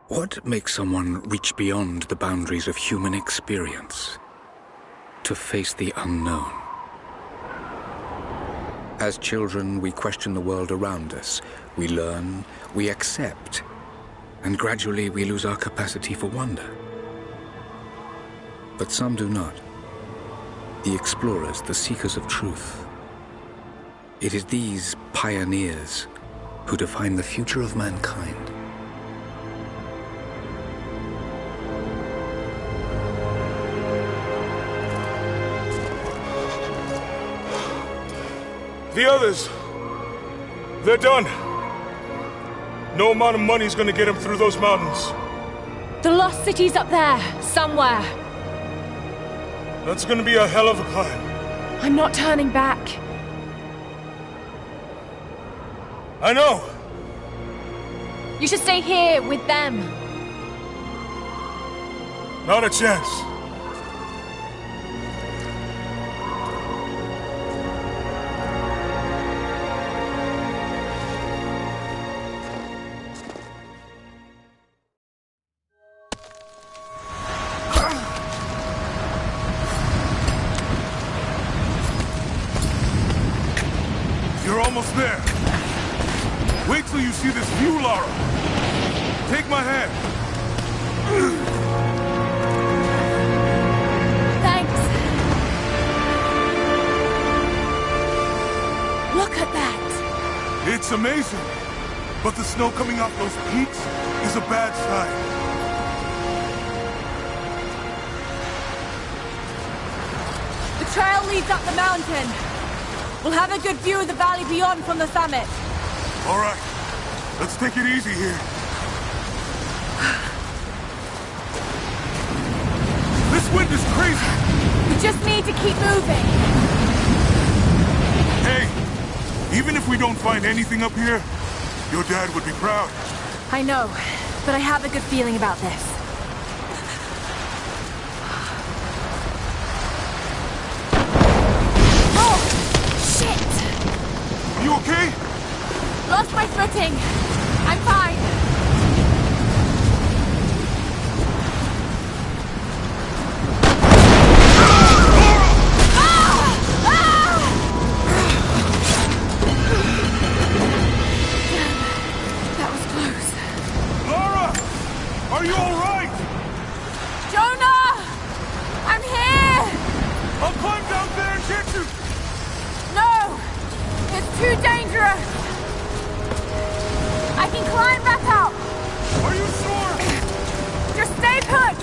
What makes someone reach beyond the boundaries of human experience to face the unknown? As children, we question the world around us. We learn, we accept, and gradually we lose our capacity for wonder. But some do not. The explorers, the seekers of truth. It is these pioneers who define the future of mankind. The others, they're done. No amount of money's gonna get them through those mountains. The lost city's up there, somewhere. That's gonna be a hell of a climb. I'm not turning back. I know. You should stay here with them. Not a chance. You're almost there. Wait till you see this view, Lara. Take my hand. Thanks. Look at that. It's amazing. But the snow coming off those peaks is a bad sign. The trail leads up the mountain. We'll have a good view of the valley beyond from the summit. All right. Let's take it easy here. This wind is crazy. We just need to keep moving. Hey, even if we don't find anything up here, your dad would be proud. I know, but I have a good feeling about this. Oh, shit! You okay? Lost my footing. I'm fine. That was close. Lara! Are you all right? Jonah! I'm here! I'll climb down there and get you! No! It's too dangerous! I can climb back up! Are you sure? Just stay put!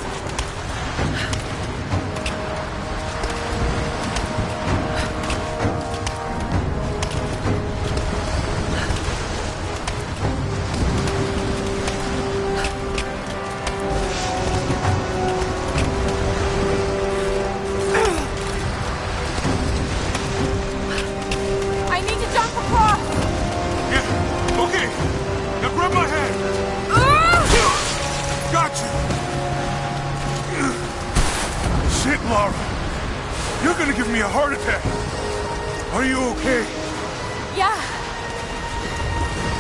I need to jump across! Yeah, okay. Now grab my hand. Gotcha. Shit, Lara. You're gonna give me a heart attack. Are you okay? Yeah.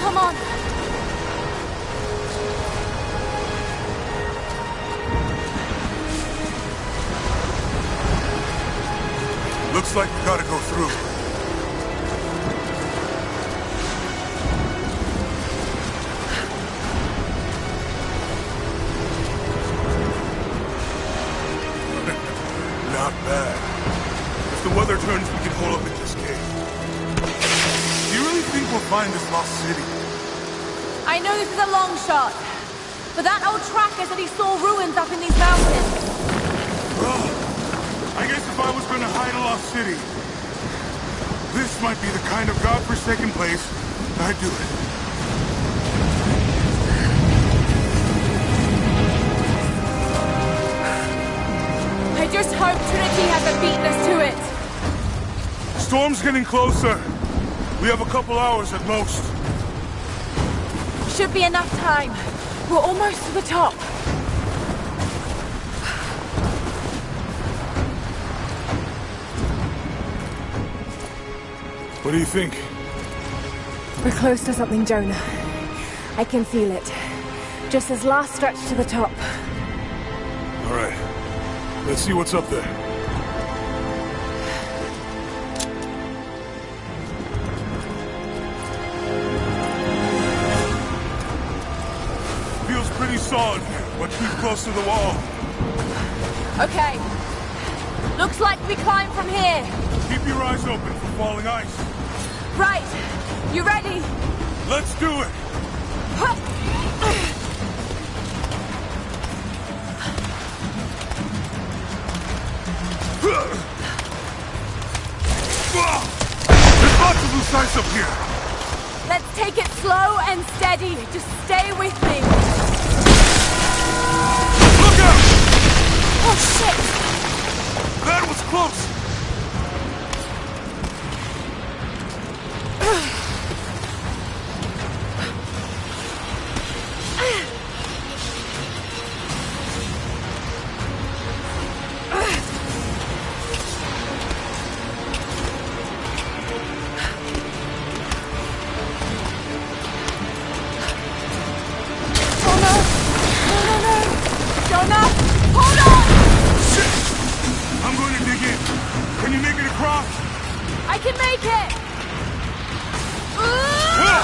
Come on. Looks like we gotta go through. Not bad. If the weather turns, we can hold up in this cave. Do you really think we'll find this lost city? I know this is a long shot, but that old tracker said he saw ruins up in these mountains. Well, I guess if I was gonna hide a lost city, this might be the kind of godforsaken place I'd do it. I just hope Trinity hasn't beaten us to it. Storm's getting closer. We have a couple hours at most. Should be enough time. We're almost to the top. What do you think? We're close to something, Jonah. I can feel it. Just this last stretch to the top. All right. Let's see what's up there. Feels pretty solid here, but keep close to the wall. Okay. Looks like we climb from here. Keep your eyes open for falling ice. Right. You ready? Let's do it! There's lots of loose ice up here! Let's take it slow and steady. Just stay with me. Look out! Oh, shit! That was close! Jonah! Hold on! Shit! I'm going to dig in. Can you make it across? I can make it! Whoa!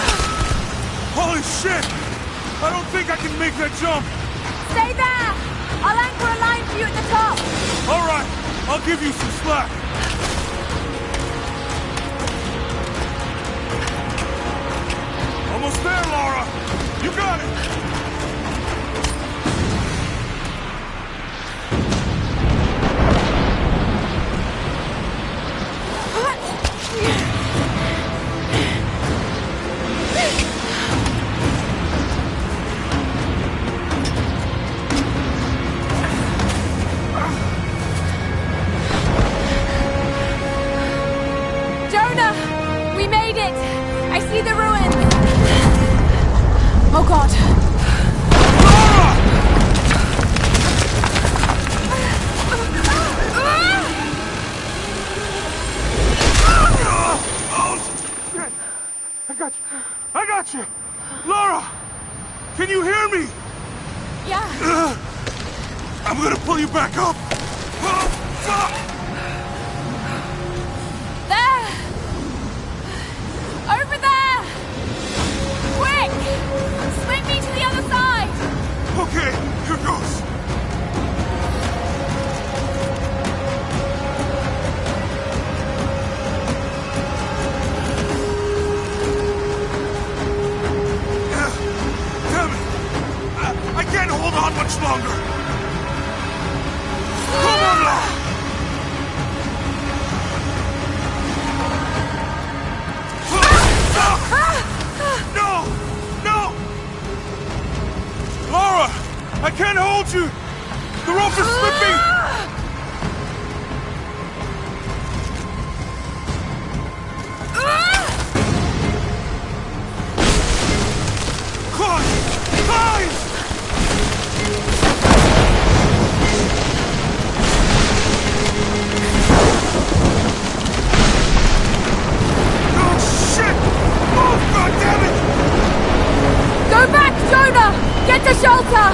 Holy shit! I don't think I can make that jump! Stay there! I'll anchor a line for you at the top! Alright, I'll give you some slack. Almost there, Laura! You got it! Jonah! We made it! I see the ruins! Oh god! I got you! Laura! Can you hear me? Yeah! I'm gonna pull you back up! Oh, fuck! There! Over there! Quick! Swing me to the other side! Okay, here goes. Damn it! I can't hold on much longer! Come on now! No! No! Laura! I can't hold you! The rope is slipping! Climb! Climb! Oh shit! Oh god damn it! Go back, Jonah! Get to shelter!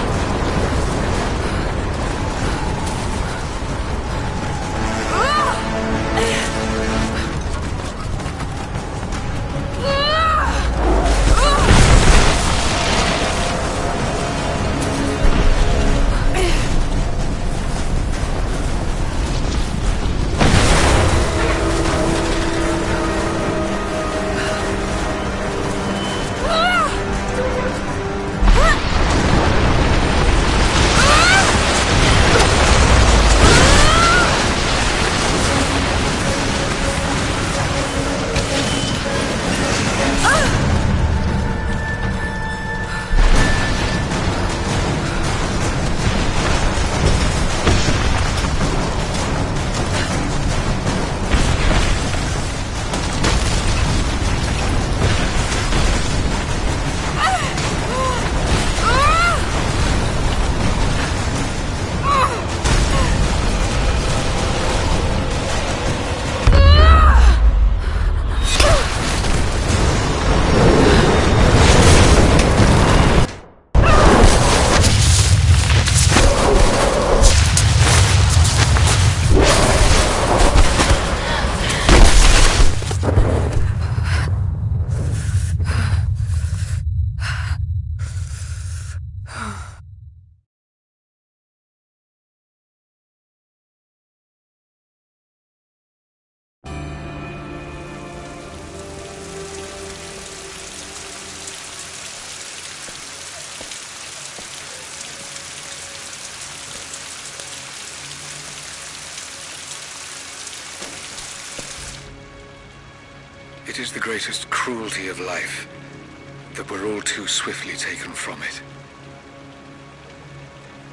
It is the greatest cruelty of life that we're all too swiftly taken from it.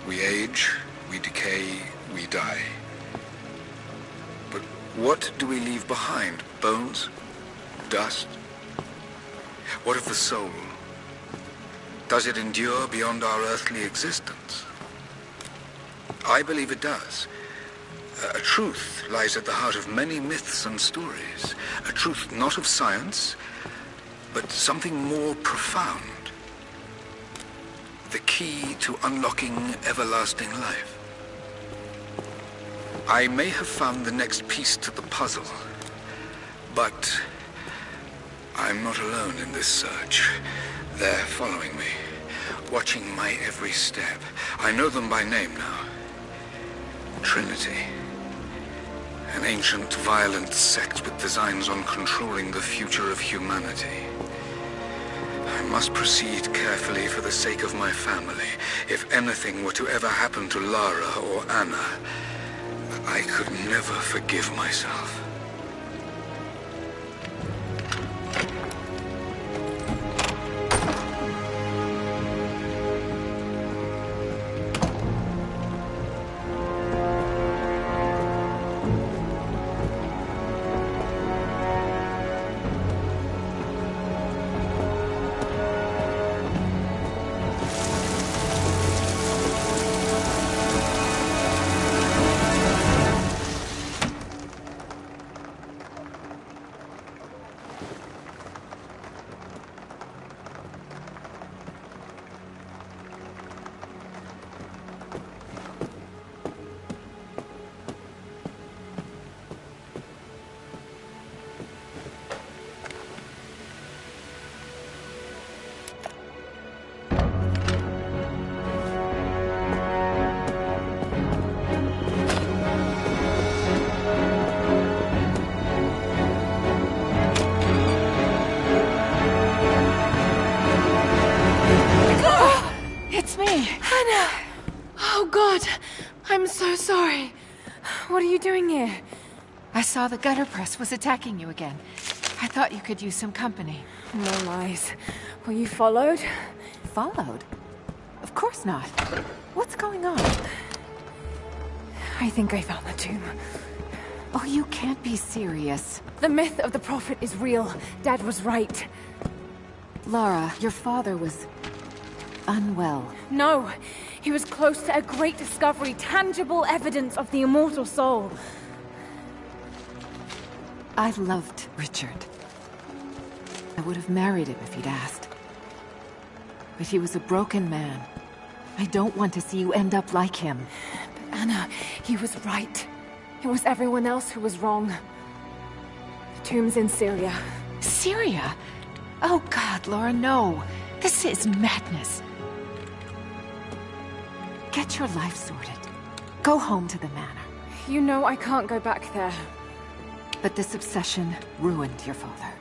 We age, we decay, we die. But what do we leave behind? Bones? Dust? What of the soul? Does it endure beyond our earthly existence? I believe it does. A truth lies at the heart of many myths and stories. A truth not of science, but something more profound. The key to unlocking everlasting life. I may have found the next piece to the puzzle, but I'm not alone in this search. They're following me, watching my every step. I know them by name now. Trinity. An ancient, violent sect with designs on controlling the future of humanity. I must proceed carefully for the sake of my family. If anything were to ever happen to Lara or Anna, I could never forgive myself. I saw the gutter press was attacking you again. I thought you could use some company. No lies. Were you followed? Followed? Of course not. What's going on? I think I found the tomb. Oh, you can't be serious. The myth of the Prophet is real. Dad was right. Lara, your father was unwell. No. He was close to a great discovery, tangible evidence of the immortal soul. I loved Richard. I would have married him if he'd asked. But he was a broken man. I don't want to see you end up like him. But Anna, he was right. It was everyone else who was wrong. The tomb's in Syria. Syria? Oh God, Lara, no. This is madness. Get your life sorted. Go home to the manor. You know I can't go back there. But this obsession ruined your father.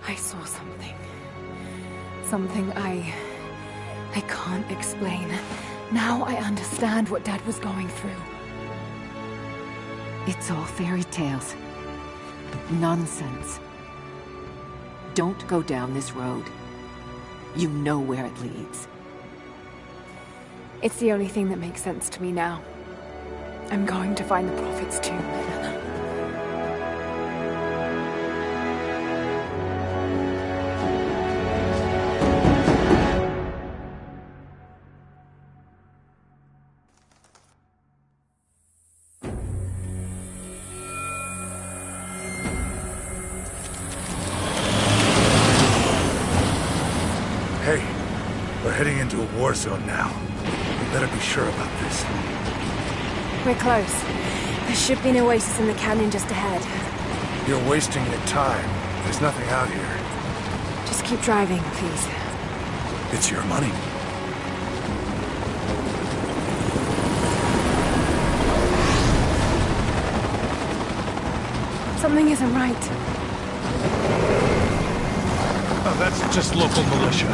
I saw something. Something I can't explain. Now I understand what Dad was going through. It's all fairy tales. Nonsense. Don't go down this road. You know where it leads. It's the only thing that makes sense to me now. I'm going to find the Prophet's tomb, Anna. Hey, we're heading into a war zone now. We better be sure about this. We're close. There should be an oasis in the canyon just ahead. You're wasting your time. There's nothing out here. Just keep driving, please. It's your money. Something isn't right. Oh, that's just local militia.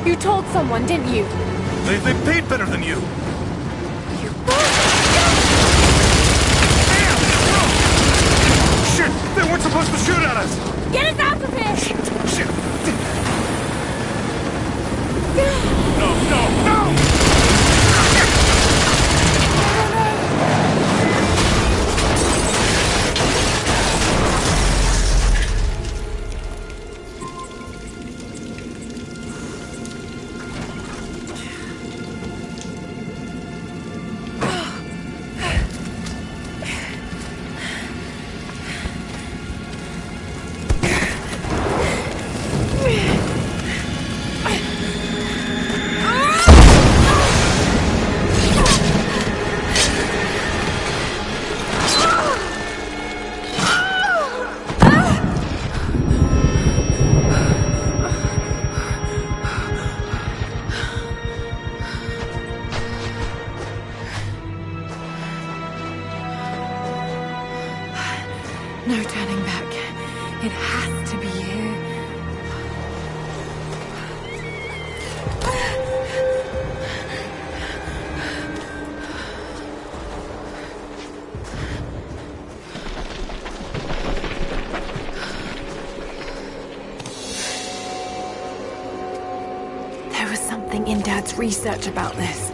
You told someone, didn't you? They paid better than you. You bastard! shoot at us! Get us out of here! Shit! No! No turning back. It has to be here. There was something in Dad's research about this.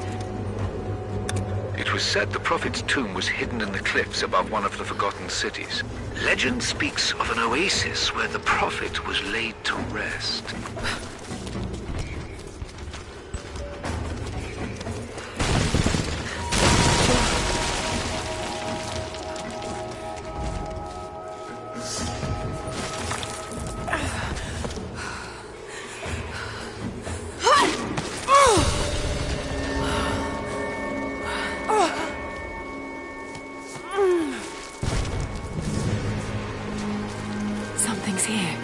It was said the Prophet's tomb was hidden in the cliffs above one of the forgotten cities. Legend speaks of an oasis where the Prophet was laid to rest. Something's here.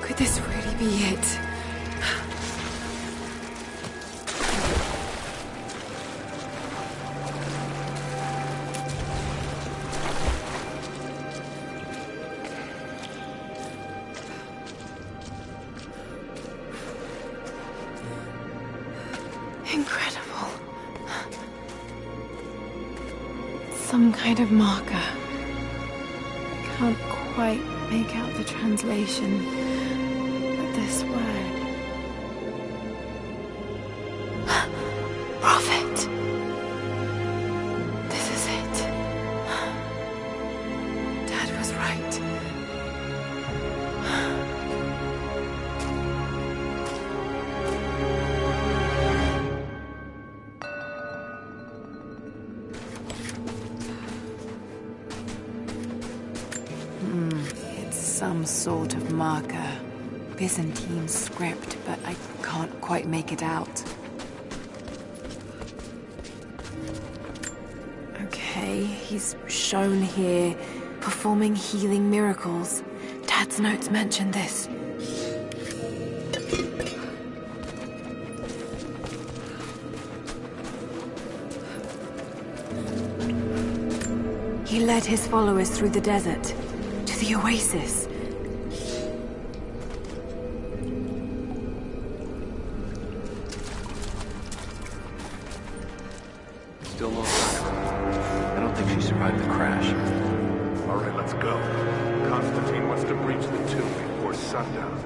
Could this really be it? Incredible. Some kind of marker. Can't quite make out the translation, but this word... Prophet! This is it. Dad was right. It's some sort of marker. Byzantine script, but I can't quite make it out. Okay, he's shown here, performing healing miracles. Dad's notes mention this. He led his followers through the desert, to the oasis. Still no sign. I don't think she survived the crash. All right, let's go. Constantine wants to breach the tomb before sundown.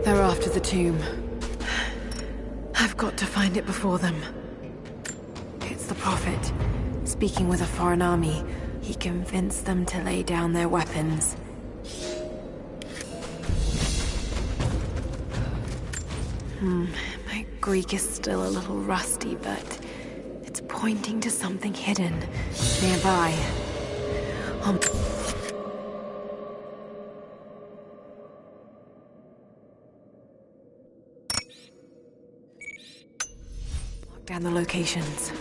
They're after the tomb. I've got to find it before them. It's the Prophet, speaking with a foreign army. He convinced them to lay down their weapons. My Greek is still a little rusty, but it's pointing to something hidden nearby. Mark down the locations.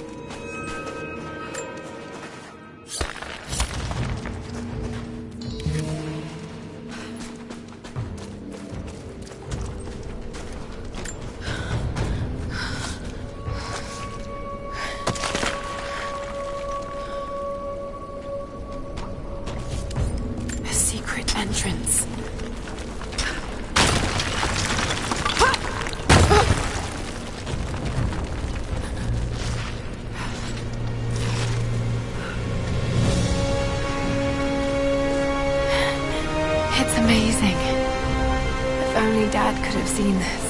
Entrance. Amazing. If only Dad could have seen this.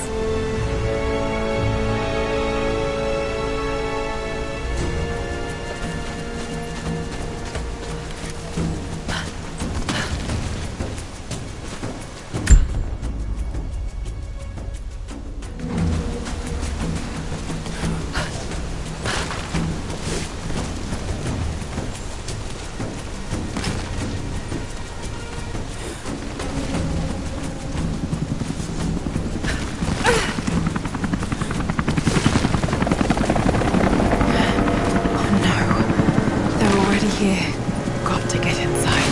Here. Got to get inside.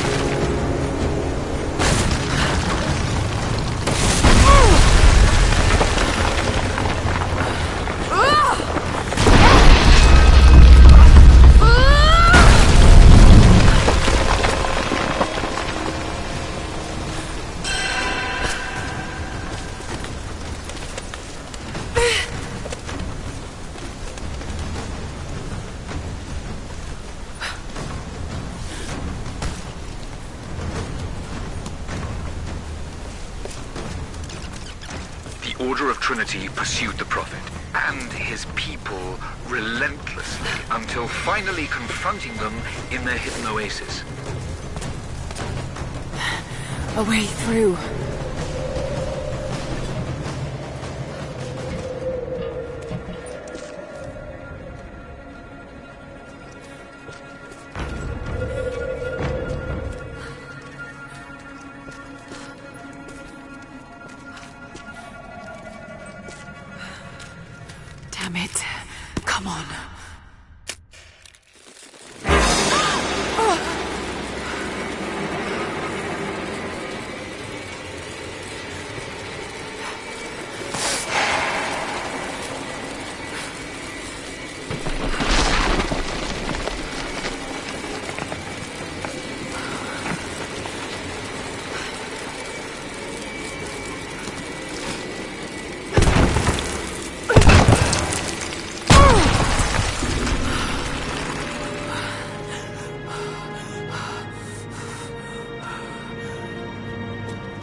The Order of Trinity pursued the Prophet and his people relentlessly until finally confronting them in their hidden oasis. A way through. Damn it. Come on.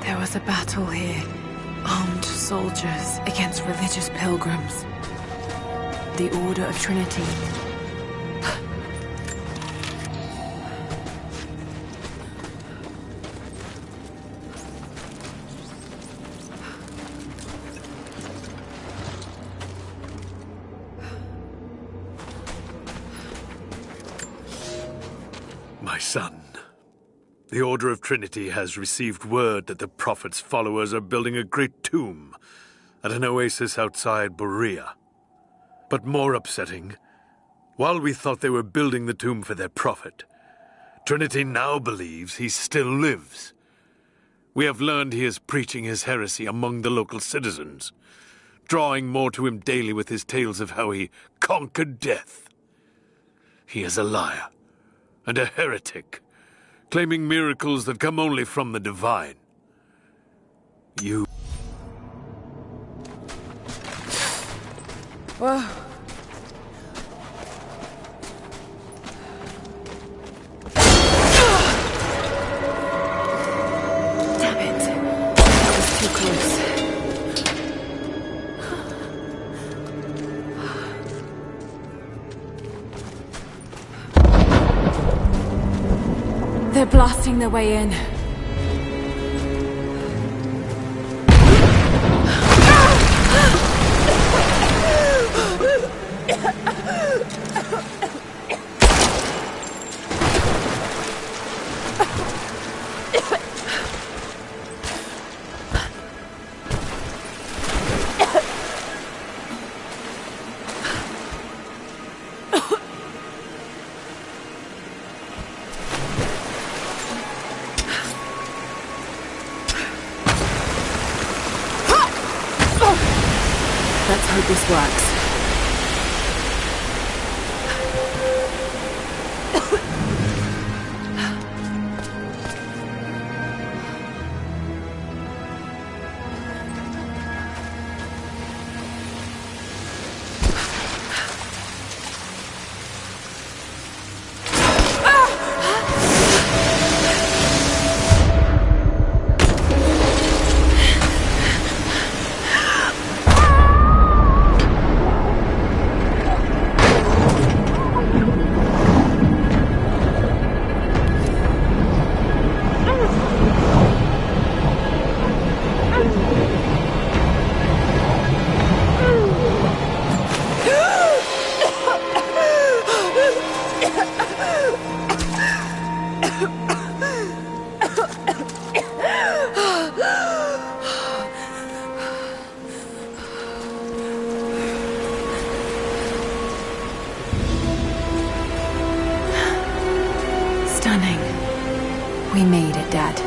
There was a battle here. Armed soldiers against religious pilgrims. The Order of Trinity. My son, the Order of Trinity has received word that the Prophet's followers are building a great tomb at an oasis outside Berea. But more upsetting, while we thought they were building the tomb for their Prophet, Trinity now believes he still lives. We have learned he is preaching his heresy among the local citizens, drawing more to him daily with his tales of how he conquered death. He is a liar and a heretic, claiming miracles that come only from the divine. You... Whoa. Damn it. That was too close. They're blasting their way in. Let's hope this works. Stunning. We made it, Dad.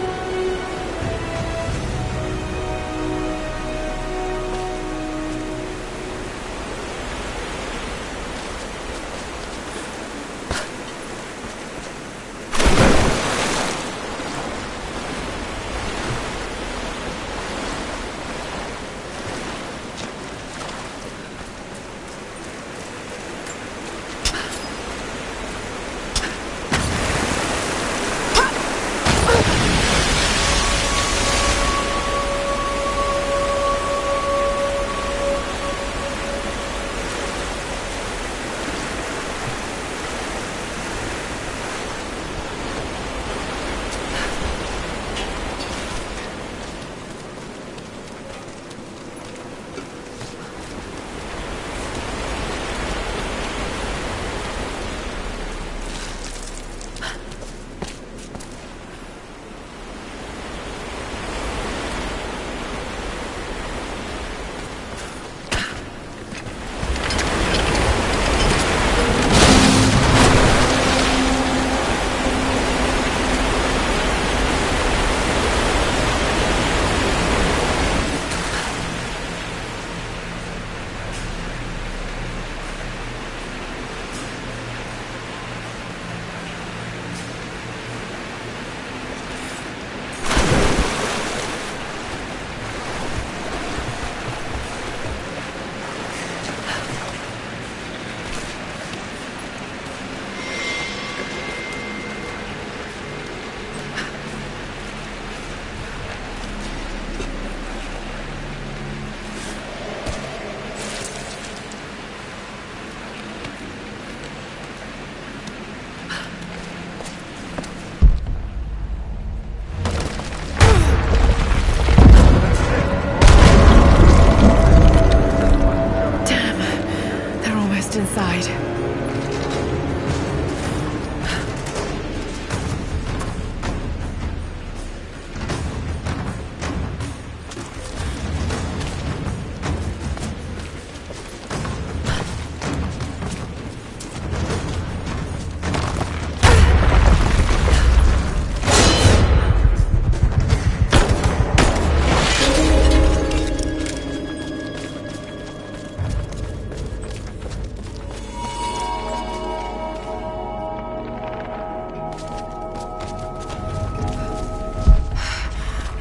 Inside.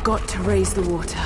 Got to raise the water.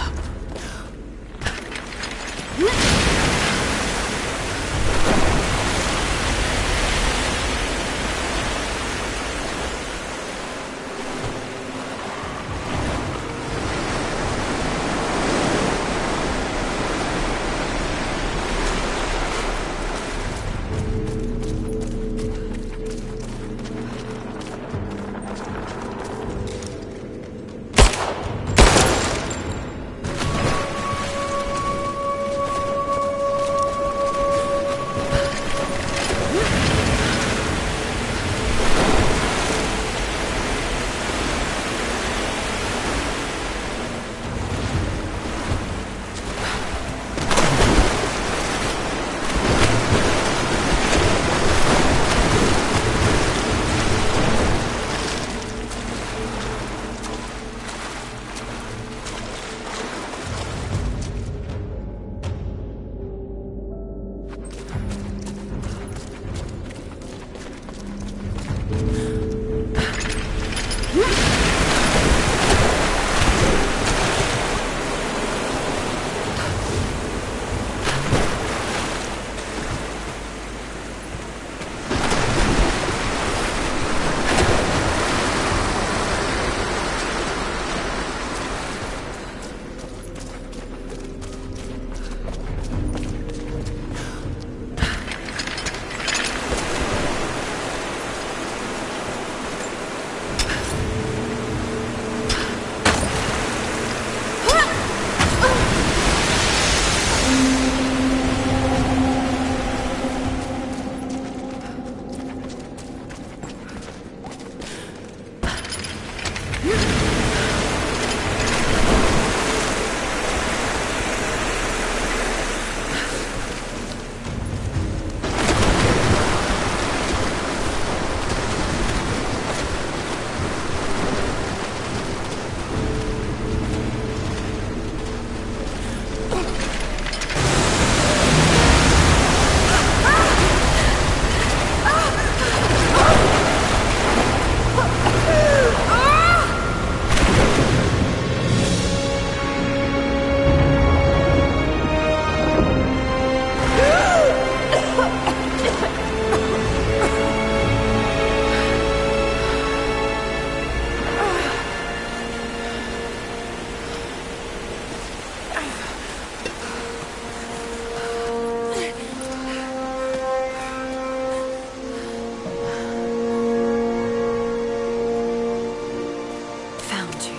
Found you.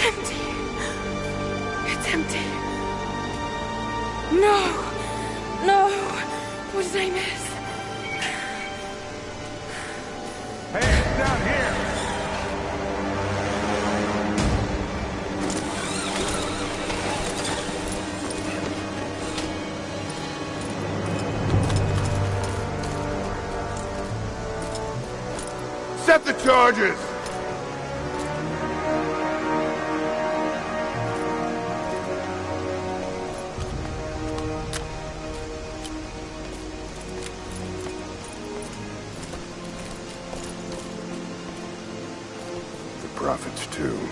Empty. It's empty. No. No. What did I miss? Hey, it's down here! Set the charges! The Prophet's tomb.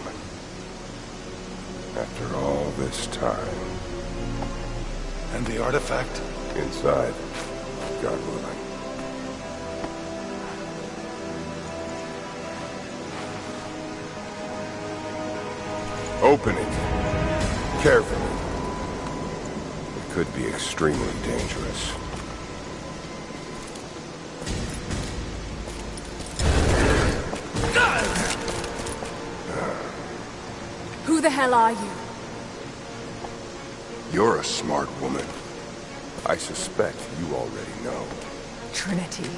After all this time. And the artifact? Inside, God willing. Open it. Carefully. It could be extremely dangerous. Who the hell are you? You're a smart woman. I suspect you already know. Trinity.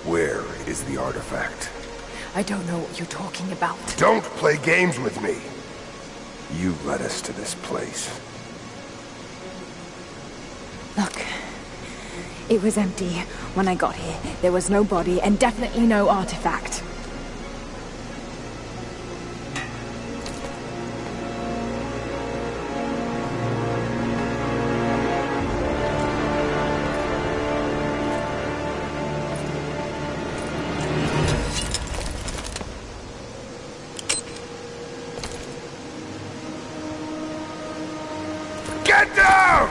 Where is the artifact? I don't know what you're talking about. Don't play games with me! You led us to this place. Look. It was empty when I got here. There was no body and definitely no artifact. Get down!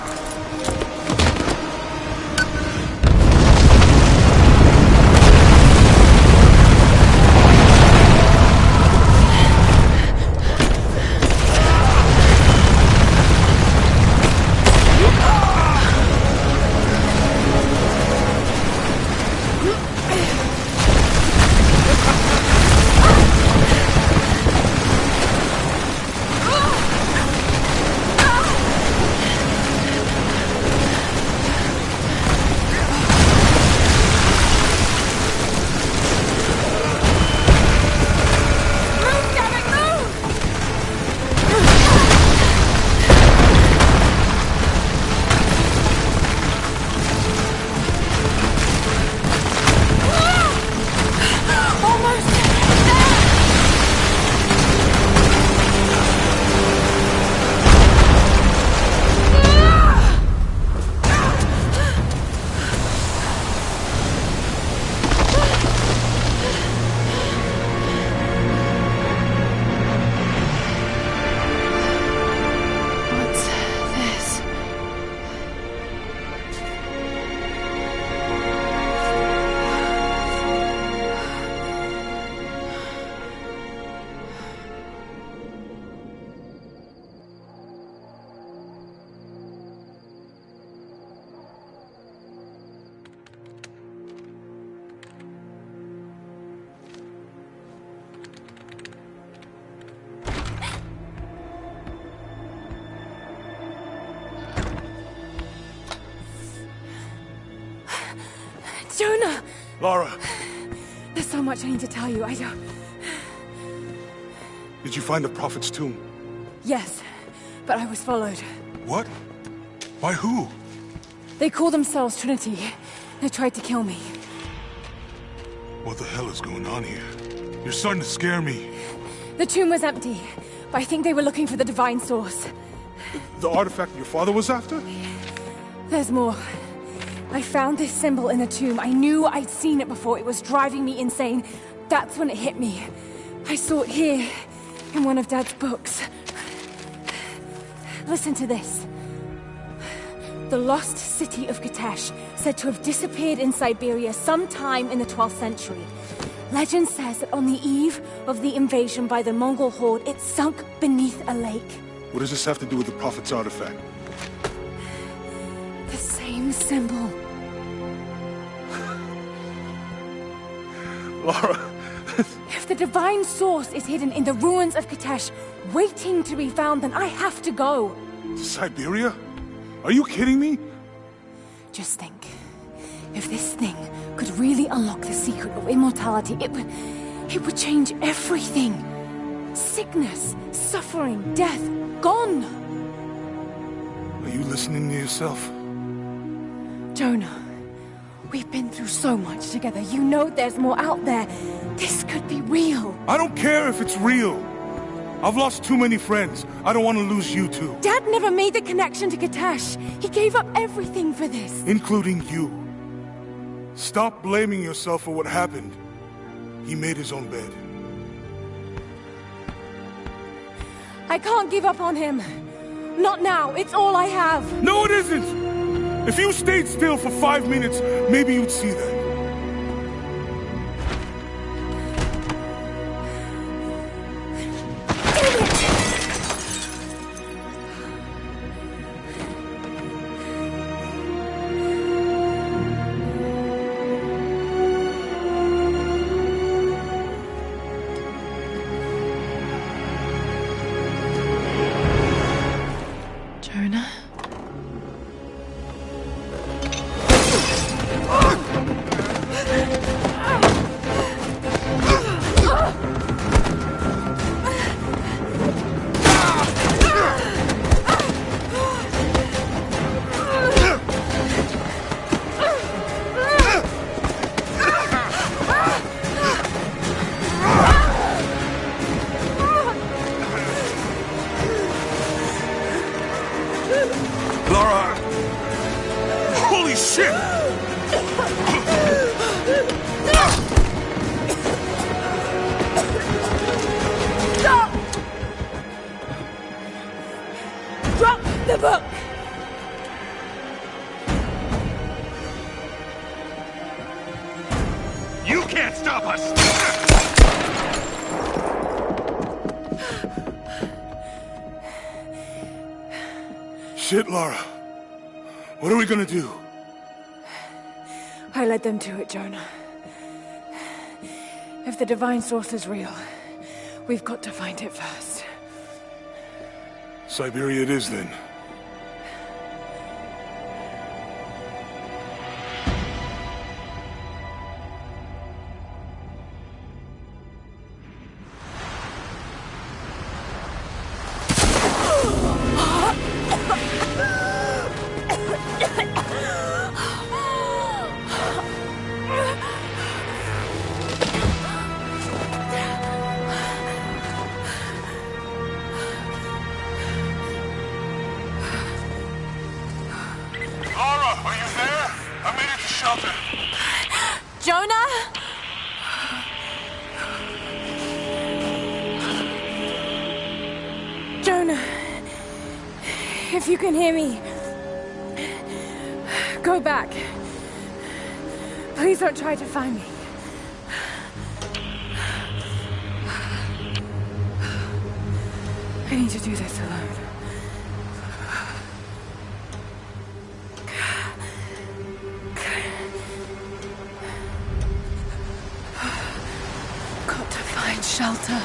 Jonah! Lara, There's so much I need to tell you. I don't... did you find the Prophet's tomb? Yes, but I was followed. What? By who? They call themselves Trinity. They tried to kill me. What the hell is going on here? You're starting to scare me. The tomb was empty, but I think they were looking for the Divine Source. The artifact your father was after? There's more. I found this symbol in the tomb. I knew I'd seen it before. It was driving me insane. That's when it hit me. I saw it here, in one of Dad's books. Listen to this. The lost city of Kitezh, said to have disappeared in Siberia sometime in the 12th century. Legend says that on the eve of the invasion by the Mongol horde, it sunk beneath a lake. What does this have to do with the Prophet's artifact? The same symbol. Lara... If the Divine Source is hidden in the ruins of Kitezh, waiting to be found, then I have to go. to Siberia? Are you kidding me? Just think. If this thing could really unlock the secret of immortality, it would change everything. Sickness, suffering, death, gone. Are you listening to yourself? Jonah, we've been through so much together. You know there's more out there. This could be real. I don't care if it's real. I've lost too many friends. I don't want to lose you too. Dad never made the connection to Kitezh. He gave up everything for this. Including you. Stop blaming yourself for what happened. He made his own bed. I can't give up on him. Not now. It's all I have. No, it isn't! If you stayed still for 5 minutes, maybe you'd see that. Jonah? Lara! Holy shit! Stop! Drop the book! You can't stop us! Shit, Lara. What are we gonna do? I led them to it, Jonah. If the Divine Source is real, we've got to find it first. Siberia it is, then. Lara, are you there? I made it to shelter. Jonah? Jonah, if you can hear me, go back. Please don't try to find me. I need to do this alone. Got to find shelter.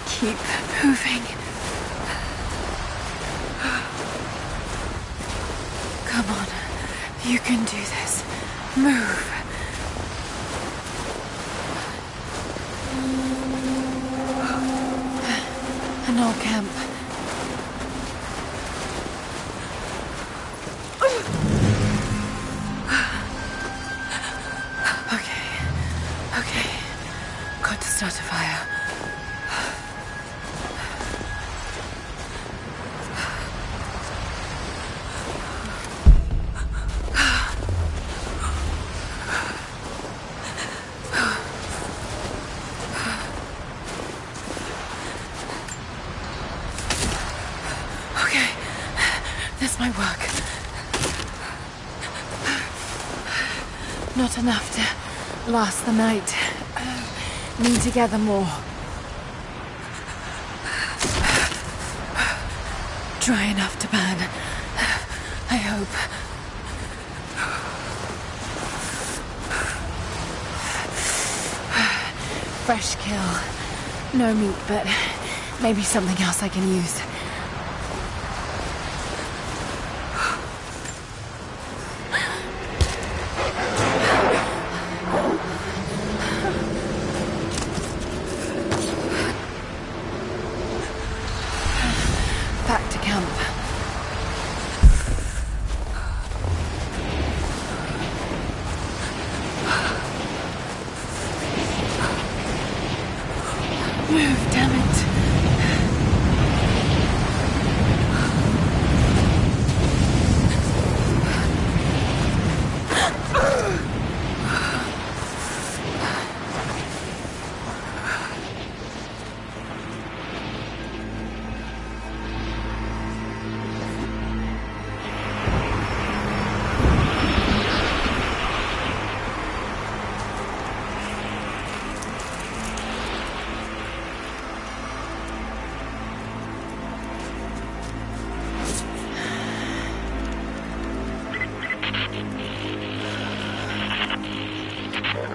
Keep moving. Come on. You can do this. Move. An old camp. Okay. Got to start a fire. My work. Not enough to last the night. Need to gather more. Dry enough to burn. I hope. Fresh kill. No meat, but maybe something else I can use. Back to camp. Move, damn it.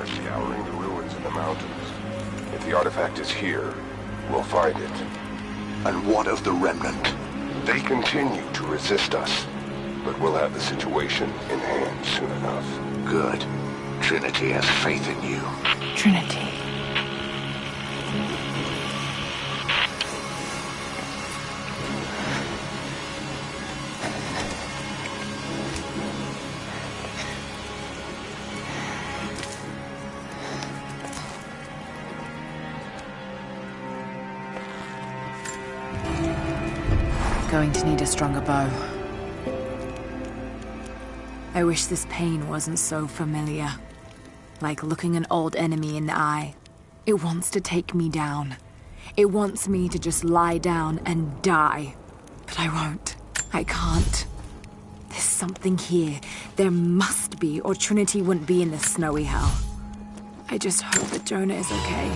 Scouring the ruins in the mountains. If the artifact is here, we'll find it. And what of the Remnant? They continue to resist us, but we'll have the situation in hand soon enough. Good. Trinity has faith in you. Trinity. Going to need a stronger bow. I wish this pain wasn't so familiar. Like looking an old enemy in the eye. It wants to take me down. It wants me to just lie down and die. But I won't. I can't. There's something here. There must be, or Trinity wouldn't be in this snowy hell. I just hope that Jonah is okay.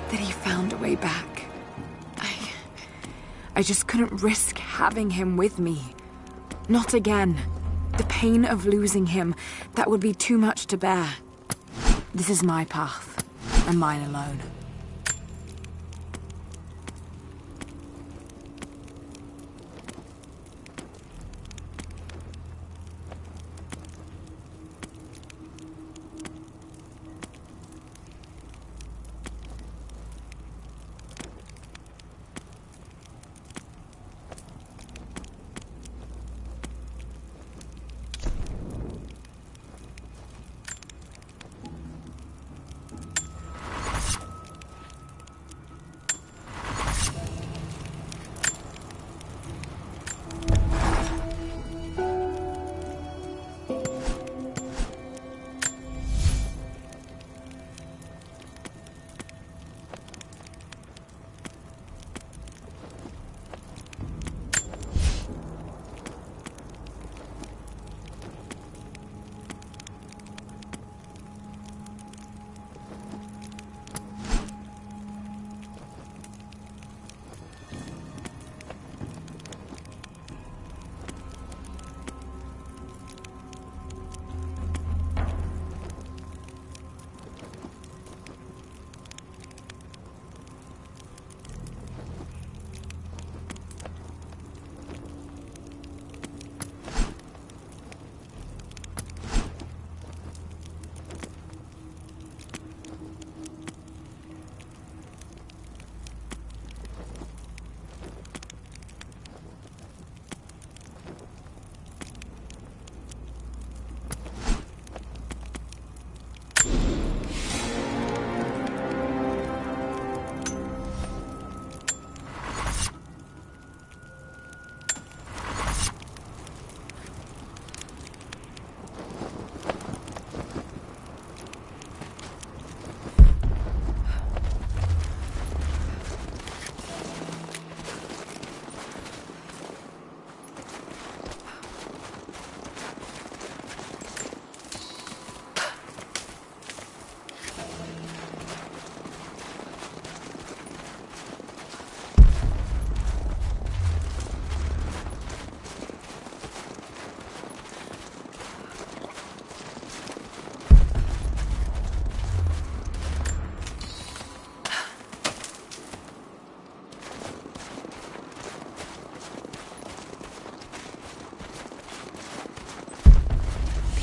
That he found a way back. I just couldn't risk having him with me. Not again. The pain of losing him, that would be too much to bear. This is my path, and mine alone.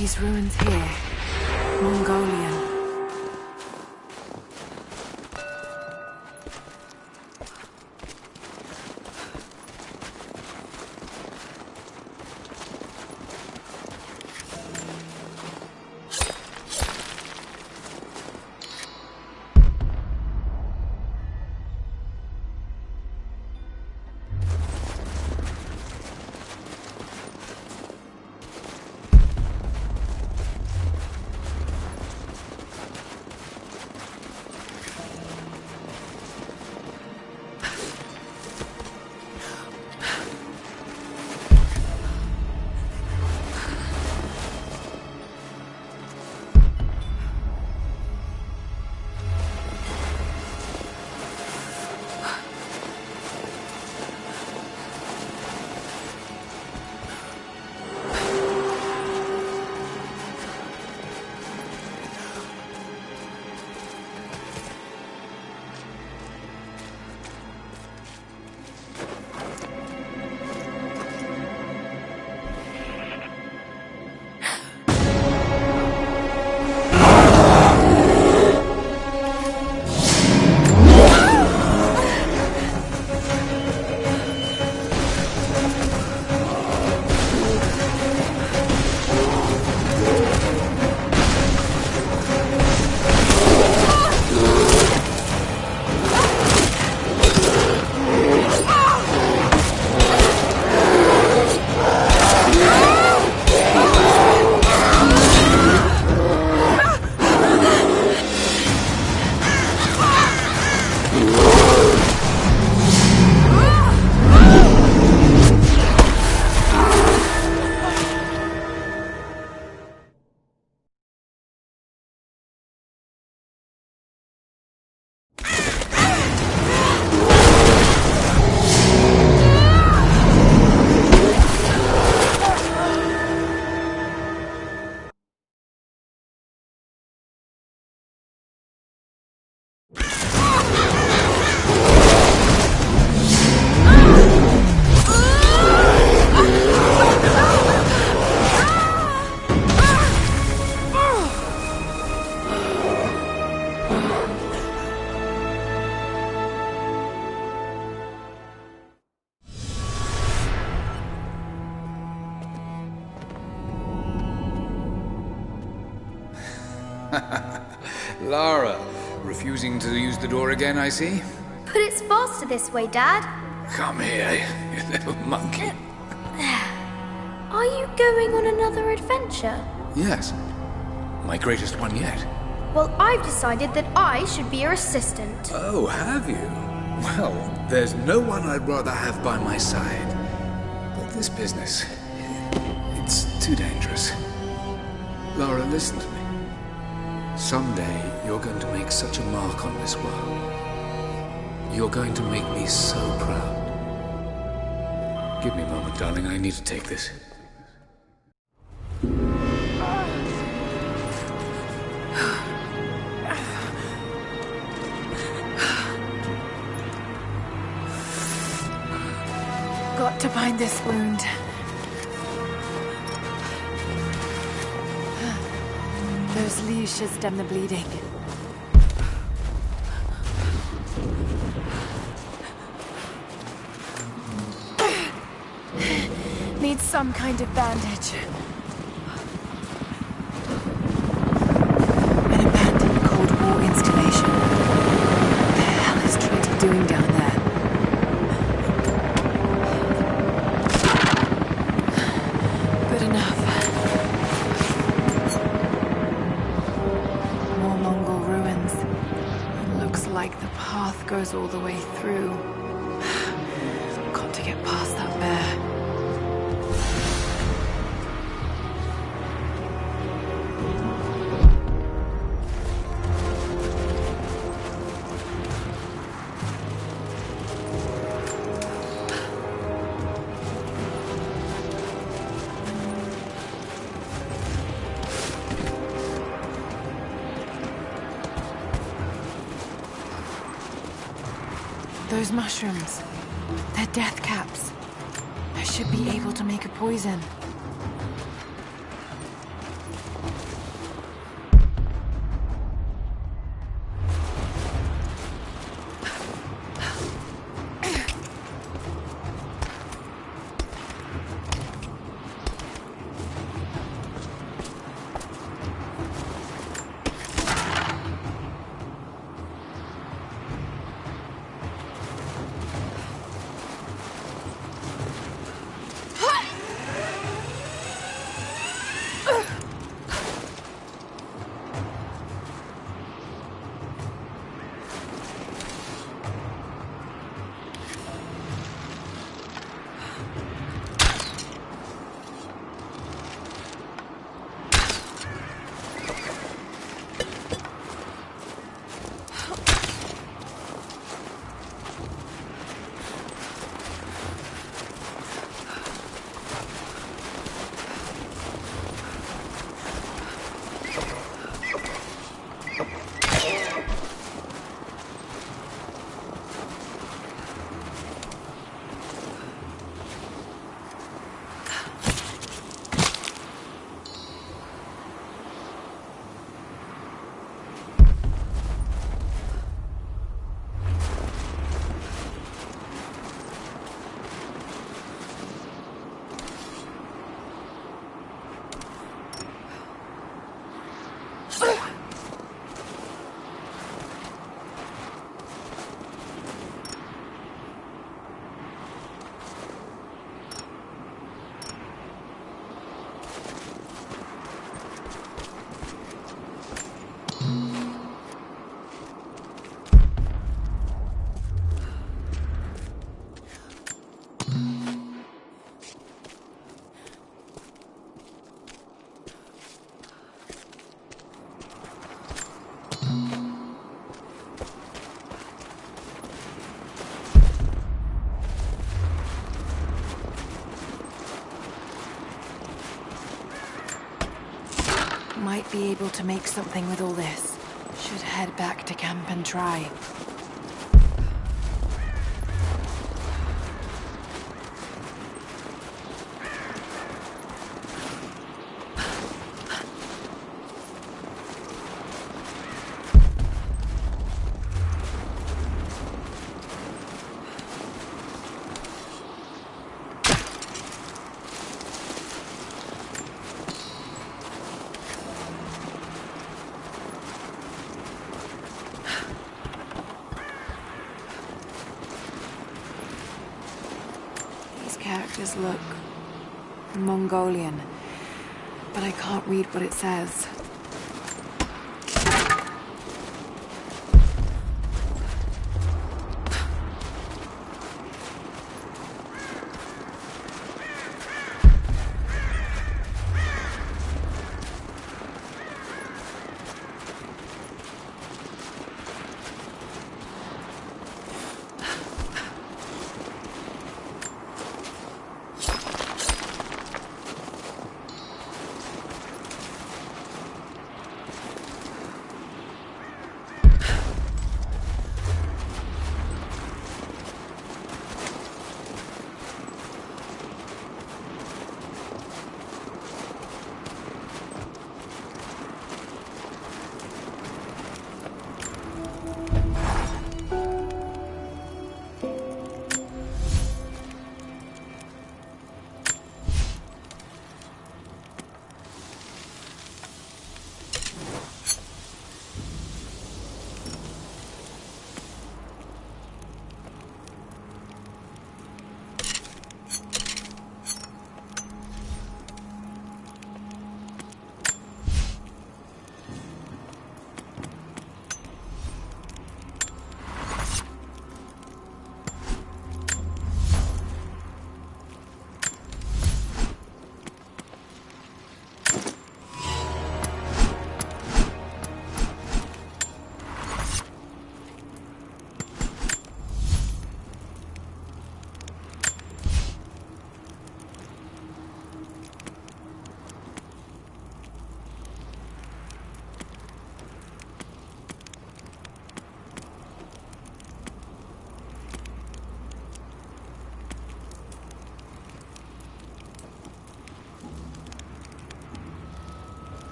These ruins here. Mongolian. Lara, refusing to use the door again, I see? But it's faster this way, Dad. Come here, you little monkey. Are you going on another adventure? Yes, my greatest one yet. Well, I've decided that I should be your assistant. Oh, have you? Well, there's no one I'd rather have by my side. But this business, it's too dangerous. Lara, listen to me. Someday, you're going to make such a mark on this world. You're going to make me so proud. Give me a moment, darling. I need to take this. Got to bind this wound. Those leaves should stem the bleeding. Needs some kind of bandage. An abandoned Cold War installation. What the hell is Trinity doing down there? Good enough. More Mongol ruins. It looks like the path goes all the way through. Got to get past that bear. Those mushrooms, they're death caps. I should be able to make a poison. might be able to make something with all this. Should head back to camp and try. Characters look Mongolian, but I can't read what it says.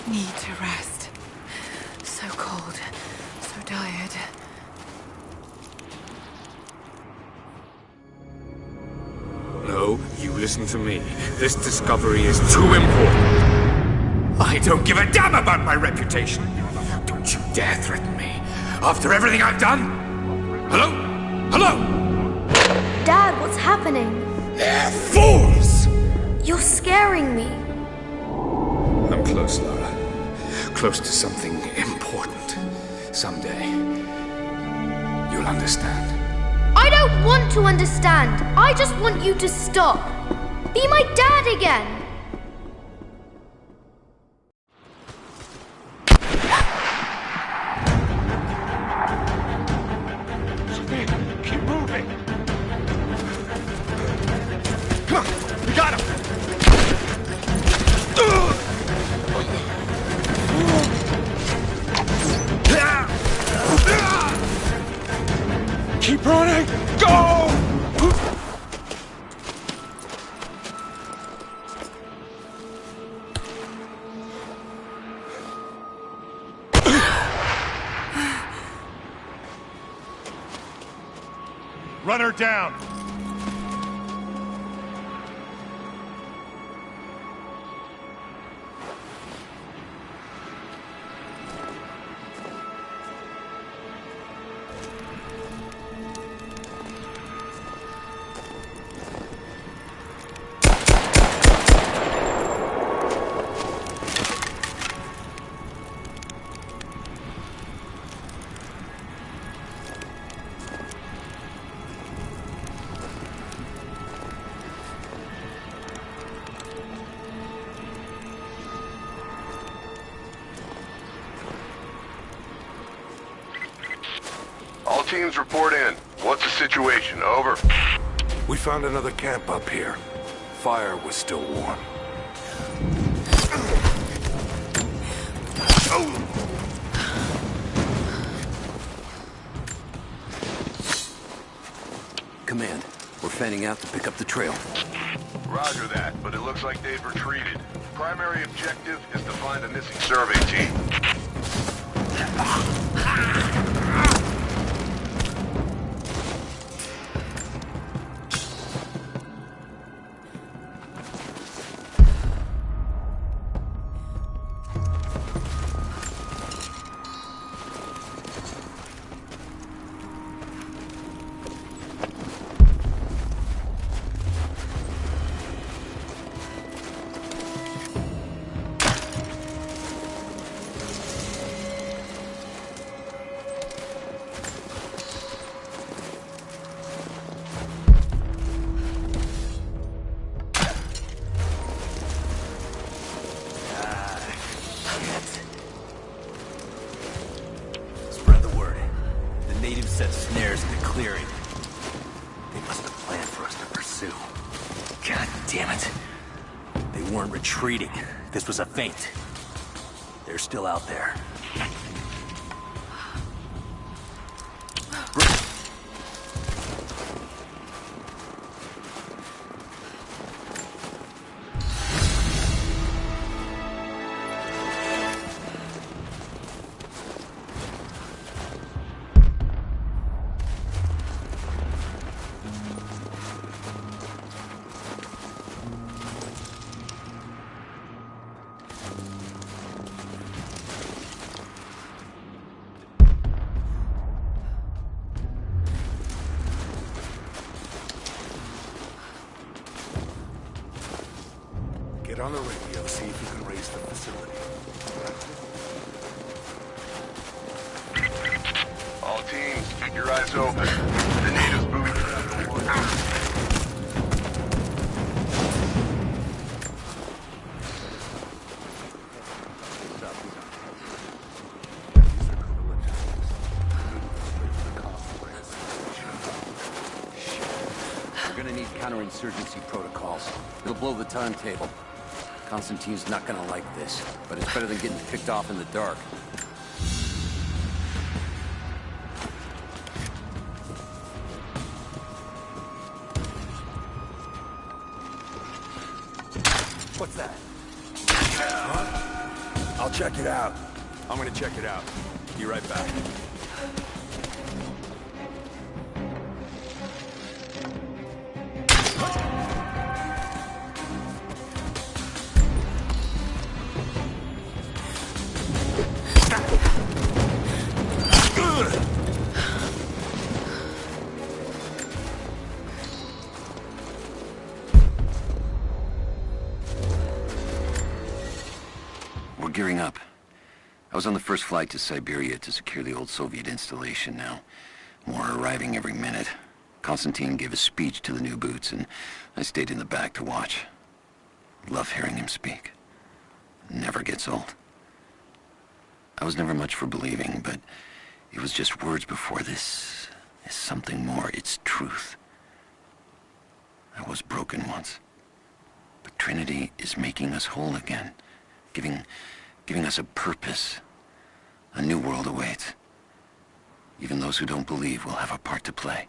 Need to rest. So cold, so tired. No, you listen to me. This discovery is too important. I don't give a damn about my reputation. Don't you dare threaten me. After everything I've done? Hello? Hello? Dad, what's happening? They're fools! You're scaring me. I'm close, Lara. Close to something important. Someday, you'll understand. I don't want to understand. I just want you to stop. Be my dad again. Keep moving! Come on, we got him! Keep running! Go! Run her down! teams report in. What's the situation? Over. We found another camp up here. Fire was still warm. Command, we're fanning out to pick up the trail. Roger that, but it looks like they've retreated. Primary objective is to find a missing survey team. Set snares in the clearing. They must have planned for us to pursue. God damn it. They weren't retreating. This was a feint. They're still out there. Get on the radio, see if you can raise the facility. All teams, keep your eyes open. The natives moving around the water. We're gonna need counterinsurgency protocols. It'll blow the timetable. Constantine's not gonna like this, but it's better than getting picked off in the dark. What's that? I'll check it out. I'm gonna check it out. Be right back. We're gearing up. I was on the first flight to Siberia to secure the old Soviet installation now. More are arriving every minute. Konstantin gave a speech to the new boots, and I stayed in the back to watch. Love hearing him speak. Never gets old. I was never much for believing, but it was just words before. This is something more. It's truth. I was broken once, but Trinity is making us whole again. Giving us a purpose. A new world awaits. Even those who don't believe will have a part to play.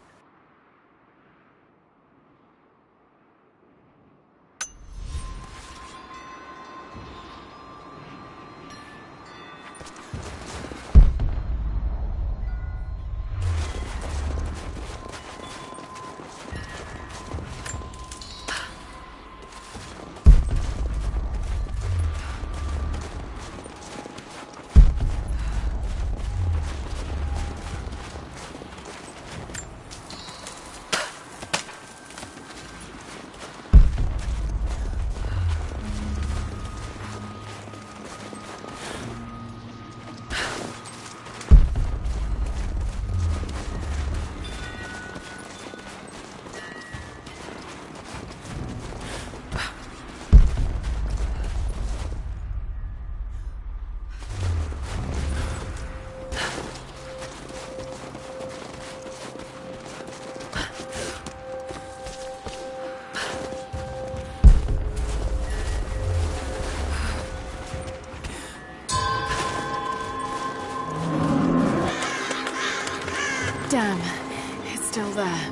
there.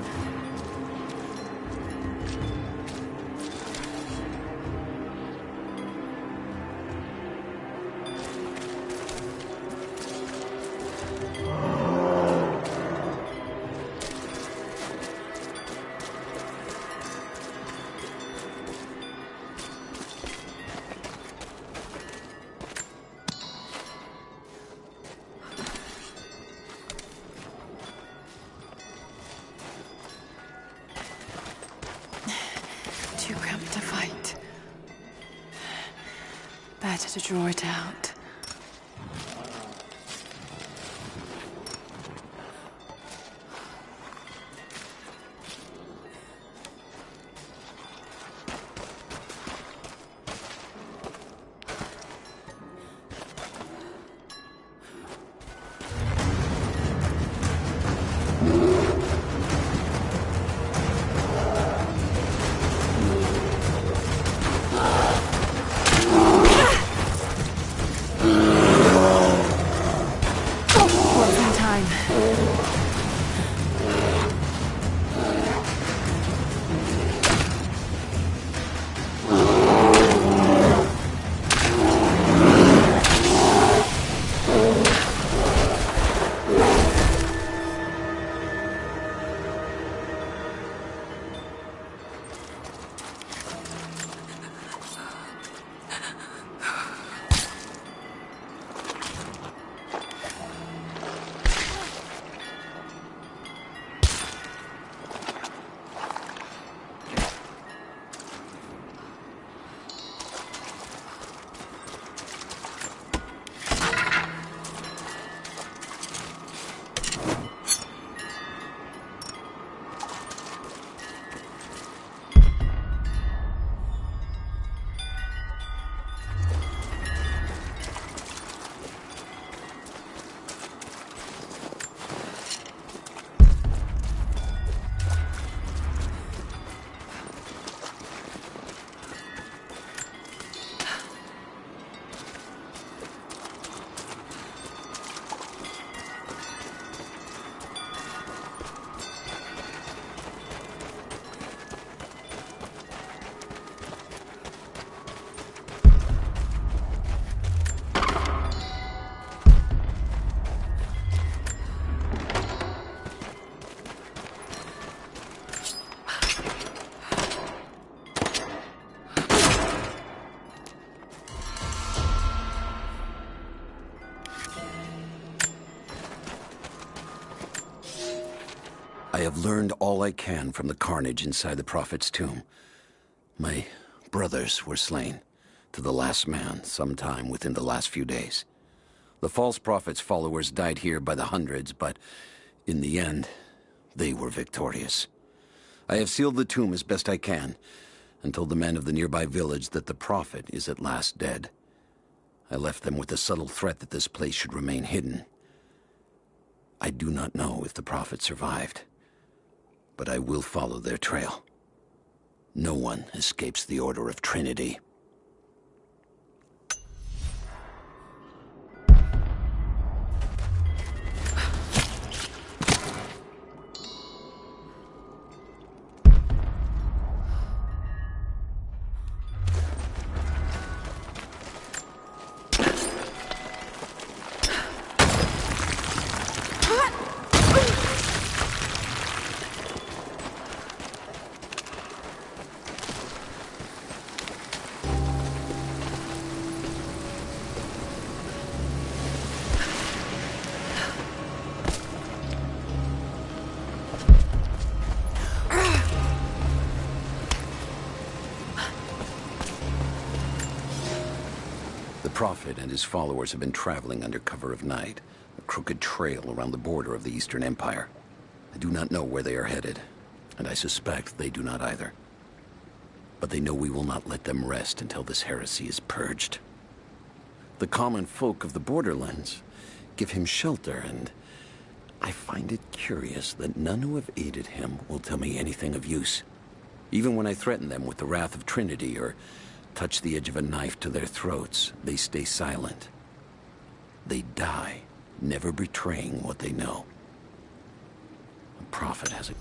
Too cramped to fight. Better to draw it out. I have learned all I can from the carnage inside the Prophet's tomb. My brothers were slain, to the last man, sometime within the last few days. The false Prophet's followers died here by the hundreds, but in the end, they were victorious. I have sealed the tomb as best I can, and told the men of the nearby village that the Prophet is at last dead. I left them with the subtle threat that this place should remain hidden. I do not know if the Prophet survived, but I will follow their trail. No one escapes the Order of Trinity. The Prophet and his followers have been traveling under cover of night, a crooked trail around the border of the Eastern Empire. I do not know where they are headed, and I suspect they do not either. But they know we will not let them rest until this heresy is purged. The common folk of the borderlands give him shelter, and I find it curious that none who have aided him will tell me anything of use. Even when I threaten them with the wrath of Trinity or touch the edge of a knife to their throats, they stay silent. They die, never betraying what they know. The Prophet has a...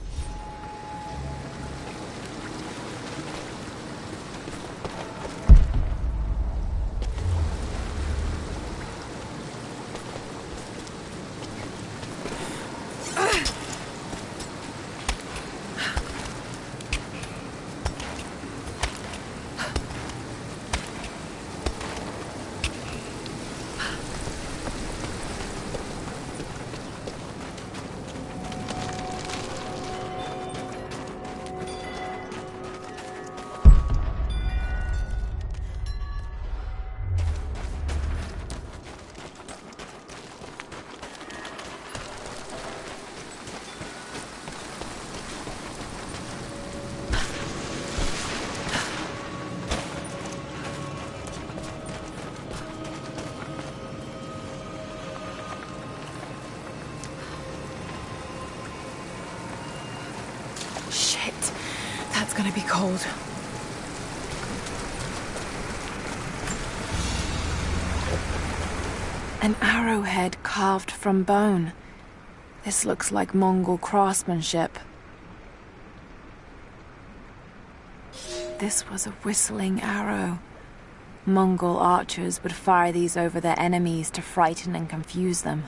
gonna be cold. An arrowhead carved from bone. This looks like Mongol craftsmanship. This was a whistling arrow. Mongol archers would fire these over their enemies to frighten and confuse them.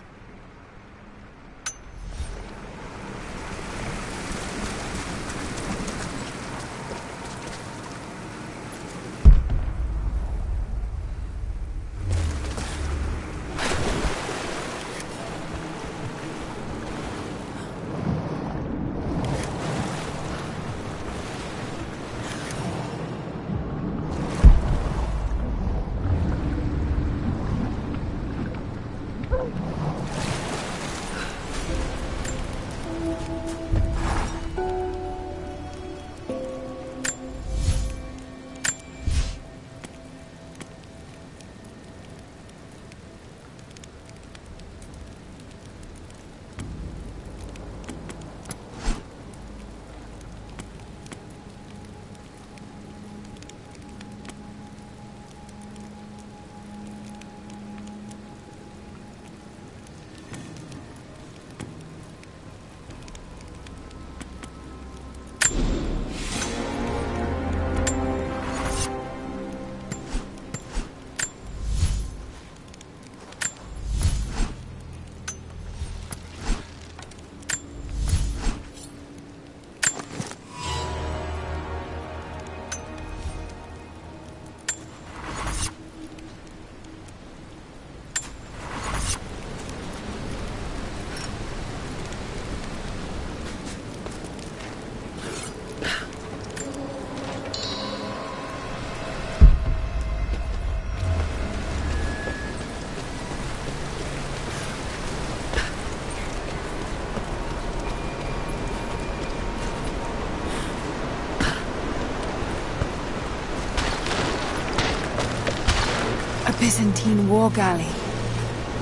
A Byzantine war galley.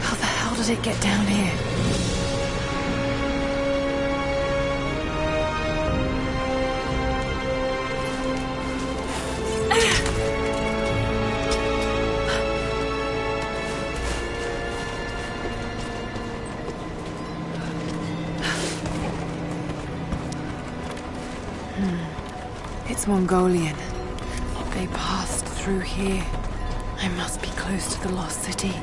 How the hell did it get down here? It's Mongolian. They passed through here. I must be close to the lost city.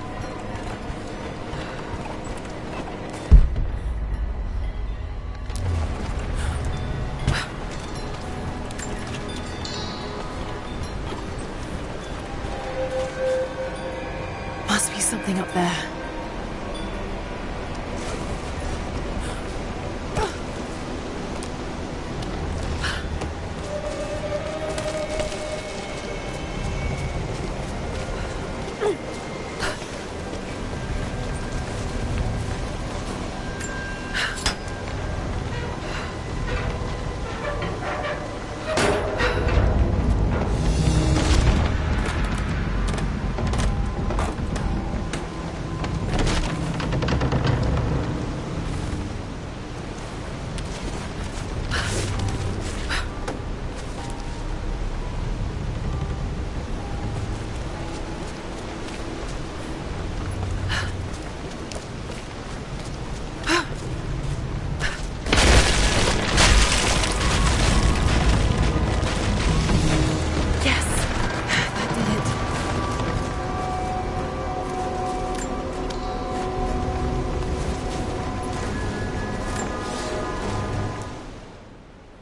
Must be something up there.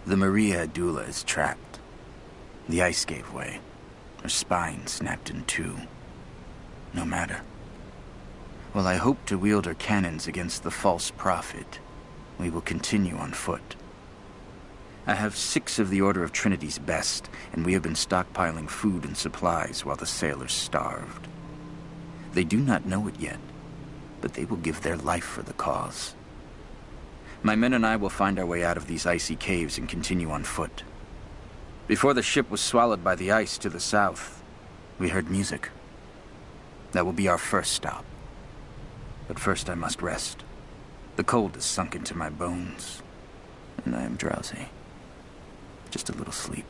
The Maria Adula is trapped. The ice gave way. Her spine snapped in two. No matter. While I hope to wield her cannons against the false prophet, we will continue on foot. I have 6 of the Order of Trinity's best, and we have been stockpiling food and supplies while the sailors starved. They do not know it yet, but they will give their life for the cause. My men and I will find our way out of these icy caves and continue on foot. Before the ship was swallowed by the ice to the south, we heard music. That will be our first stop. But first I must rest. The cold has sunk into my bones, and I am drowsy. Just a little sleep.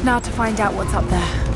Now to find out what's up there.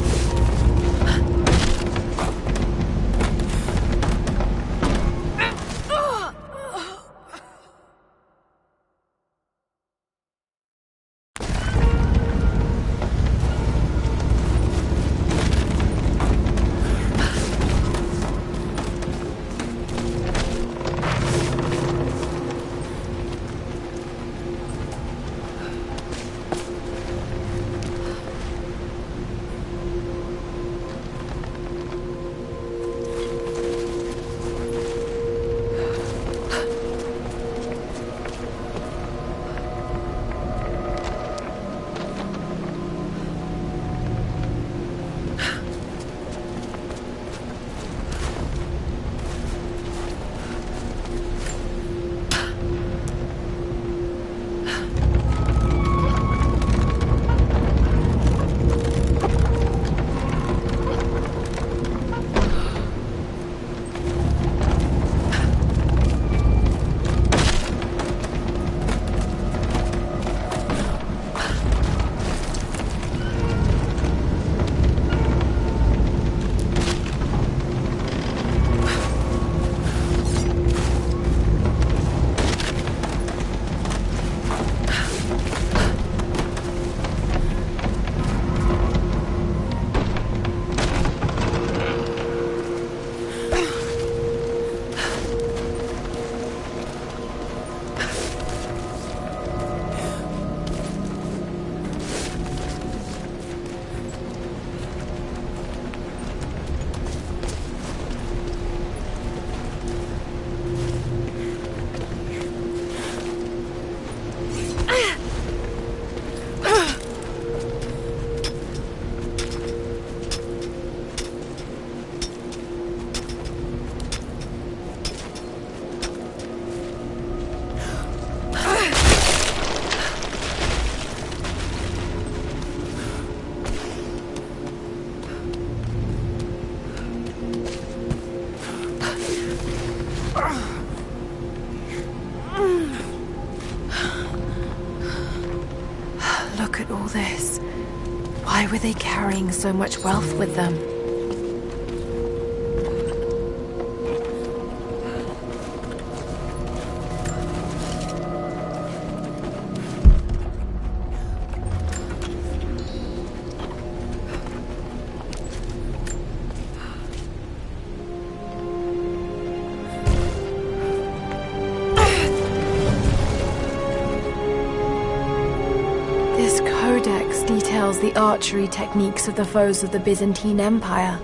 this? Why were they carrying so much wealth with them? The archery techniques of the foes of the Byzantine Empire.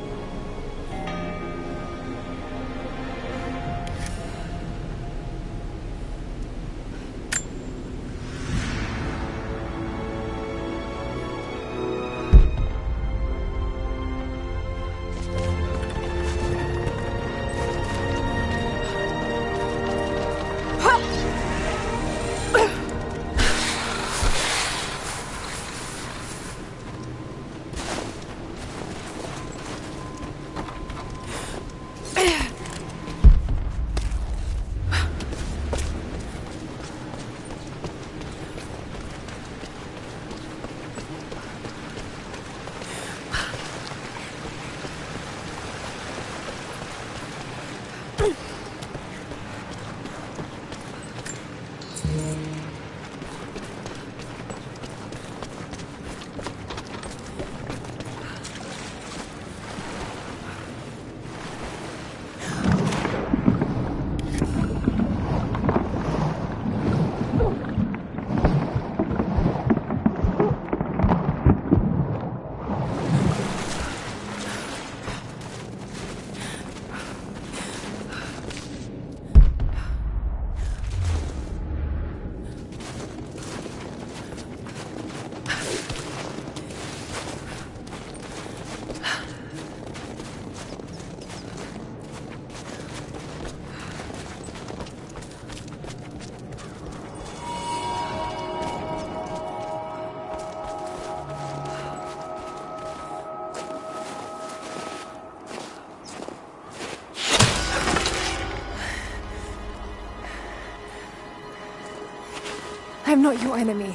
I'm not your enemy.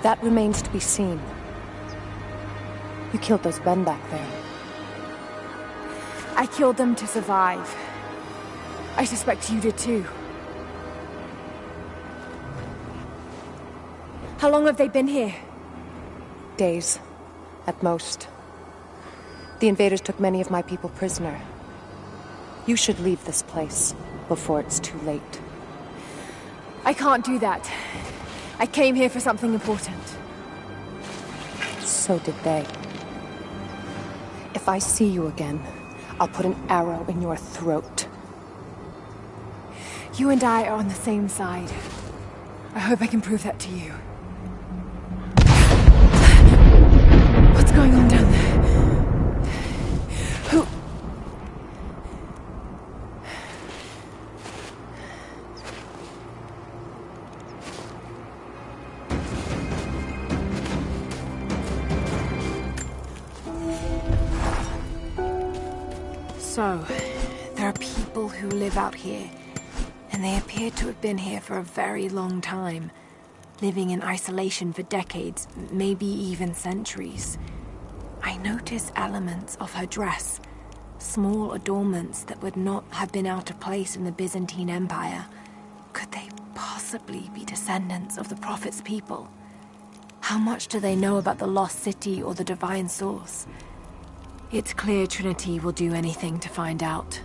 That remains to be seen. You killed those men back there. I killed them to survive. I suspect you did too. How long have they been here? Days, at most. The invaders took many of my people prisoner. You should leave this place before it's too late. I can't do that. I came here for something important. So did they. If I see you again, I'll put an arrow in your throat. You and I are on the same side. I hope I can prove that to you. What's going on down there? Who... So, there are people who live out here, and they appear to have been here for a very long time, living in isolation for decades, maybe even centuries. I notice elements of her dress, small adornments that would not have been out of place in the Byzantine Empire. Could they possibly be descendants of the Prophet's people? How much do they know about the lost city or the divine source? It's clear Trinity will do anything to find out.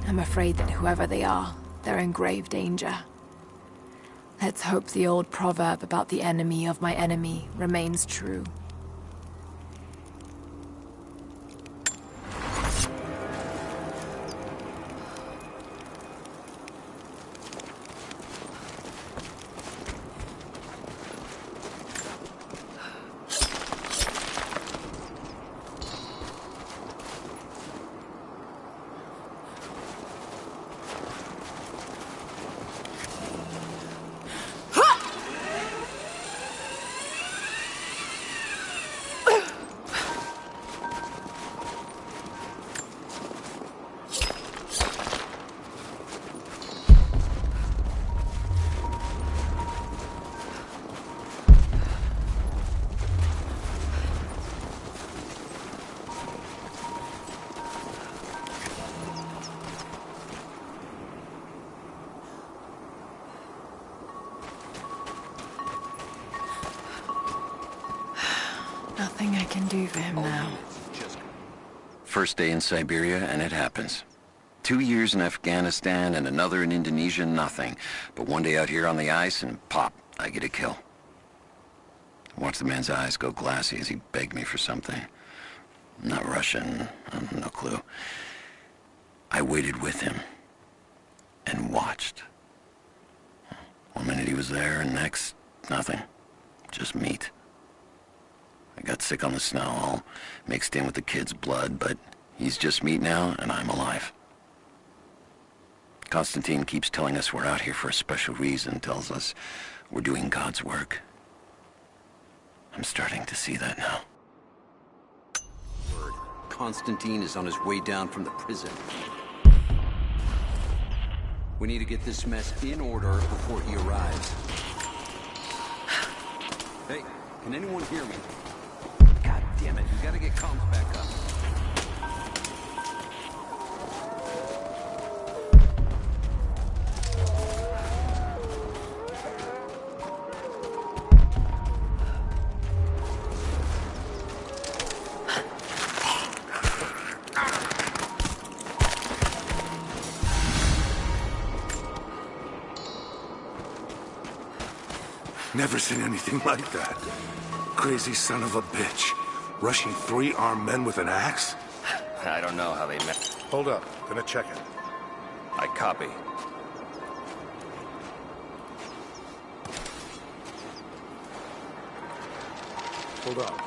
I'm afraid that whoever they are, they're in grave danger. Let's hope the old proverb about the enemy of my enemy remains true. Nothing I can do for him now. First day in Siberia, and it happens. 2 years in Afghanistan and another in Indonesia, nothing. But one day out here on the ice, and pop, I get a kill. Watch the man's eyes go glassy as he begged me for something. Not Russian, no clue. I waited with him and watched. 1 minute he was there, and next, nothing. Just meat. I got sick on the snow, all mixed in with the kid's blood, but he's just meat now, and I'm alive. Constantine keeps telling us we're out here for a special reason, tells us we're doing God's work. I'm starting to see that now. Constantine is on his way down from the prison. We need to get this mess in order before he arrives. Hey, can anyone hear me? God damn it, we gotta get comms back up. Never seen anything like that. Crazy son of a bitch. Rushing 3 armed men with an axe? I don't know how they met. Hold up. Gonna check it. I copy. Hold up.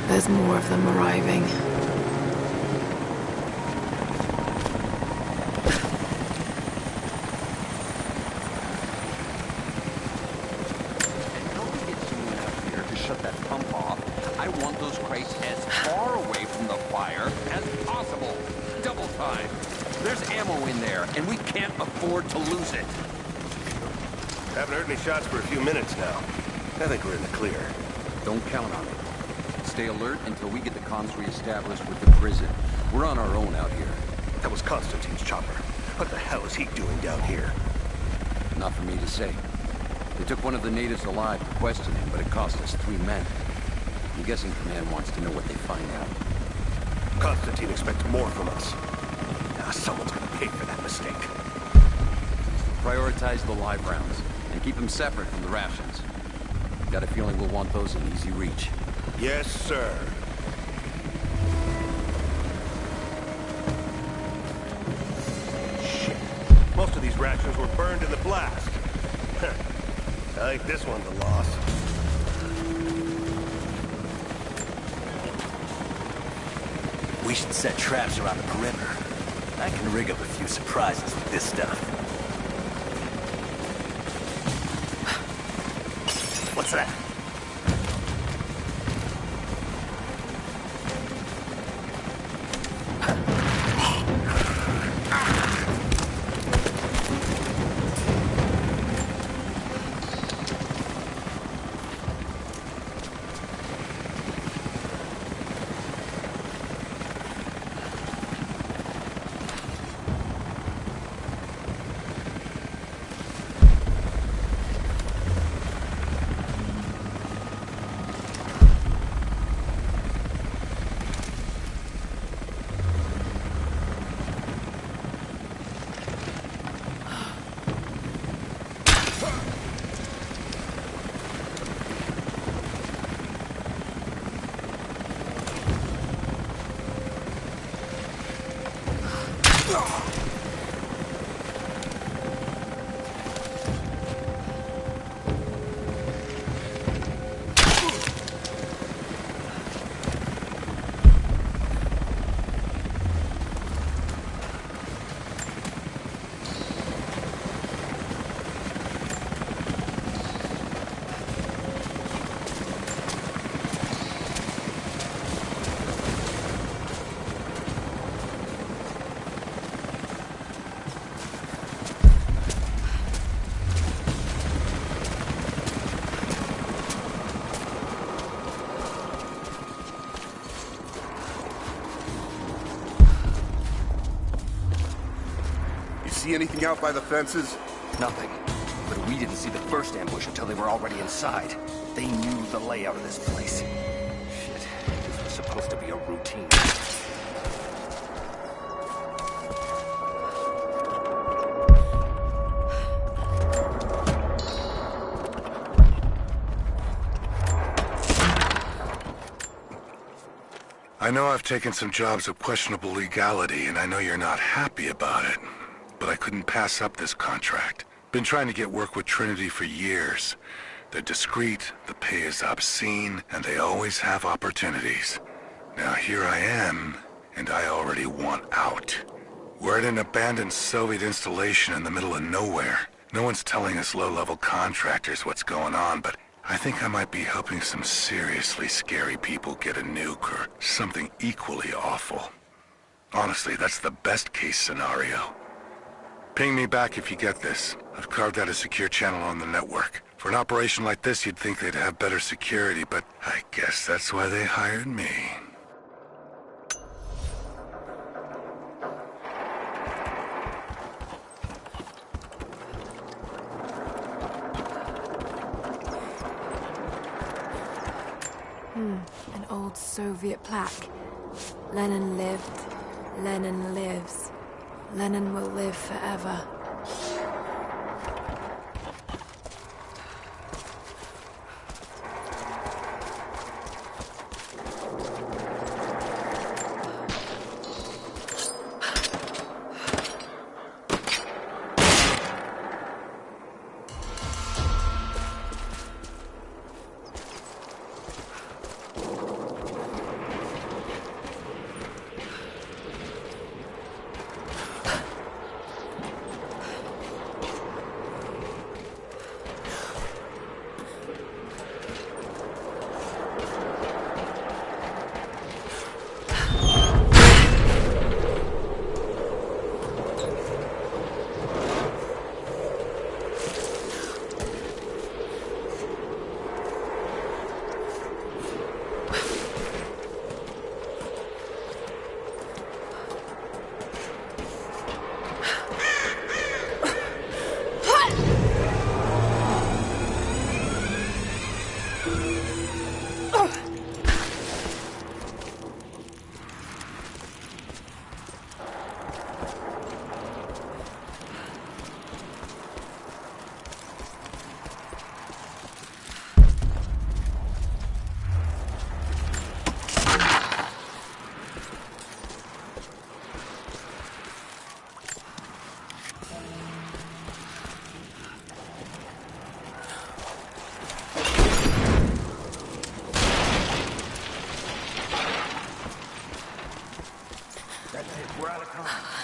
There's more of them arriving. Shut that pump off. I want those crates as far away from the fire as possible. Double time. There's ammo in there, and we can't afford to lose it. Haven't heard any shots for a few minutes now. I think we're in the clear. Don't count on it. Stay alert until we get the comms re-established with the prison. We're on our own out here. That was Constantine's chopper. What the hell is he doing down here? Not for me to say. They took one of the natives alive to question him, but it cost us 3 men. I'm guessing Command wants to know what they find out. Constantine expects more from us. Now someone's gonna pay for that mistake. Prioritize the live rounds, and keep them separate from the rations. Got a feeling we'll want those in easy reach. Yes, sir. Shit. Most of these rations were burned in the blast. I think this one's a loss. We should set traps around the perimeter. I can rig up a few surprises with this stuff. What's that? see anything out by the fences? Nothing. But we didn't see the first ambush until they were already inside. They knew the layout of this place. Shit, this was supposed to be a routine. I know I've taken some jobs of questionable legality, and I know you're not happy about it. But I couldn't pass up this contract. Been trying to get work with Trinity for years. They're discreet, the pay is obscene, and they always have opportunities. Now here I am, and I already want out. We're at an abandoned Soviet installation in the middle of nowhere. No one's telling us low-level contractors what's going on, but I think I might be helping some seriously scary people get a nuke or something equally awful. Honestly, that's the best-case scenario. Ping me back if you get this. I've carved out a secure channel on the network. For an operation like this, you'd think they'd have better security, but I guess that's why they hired me. An old Soviet plaque. Lenin lived. Lenin lives. Lenin will live forever.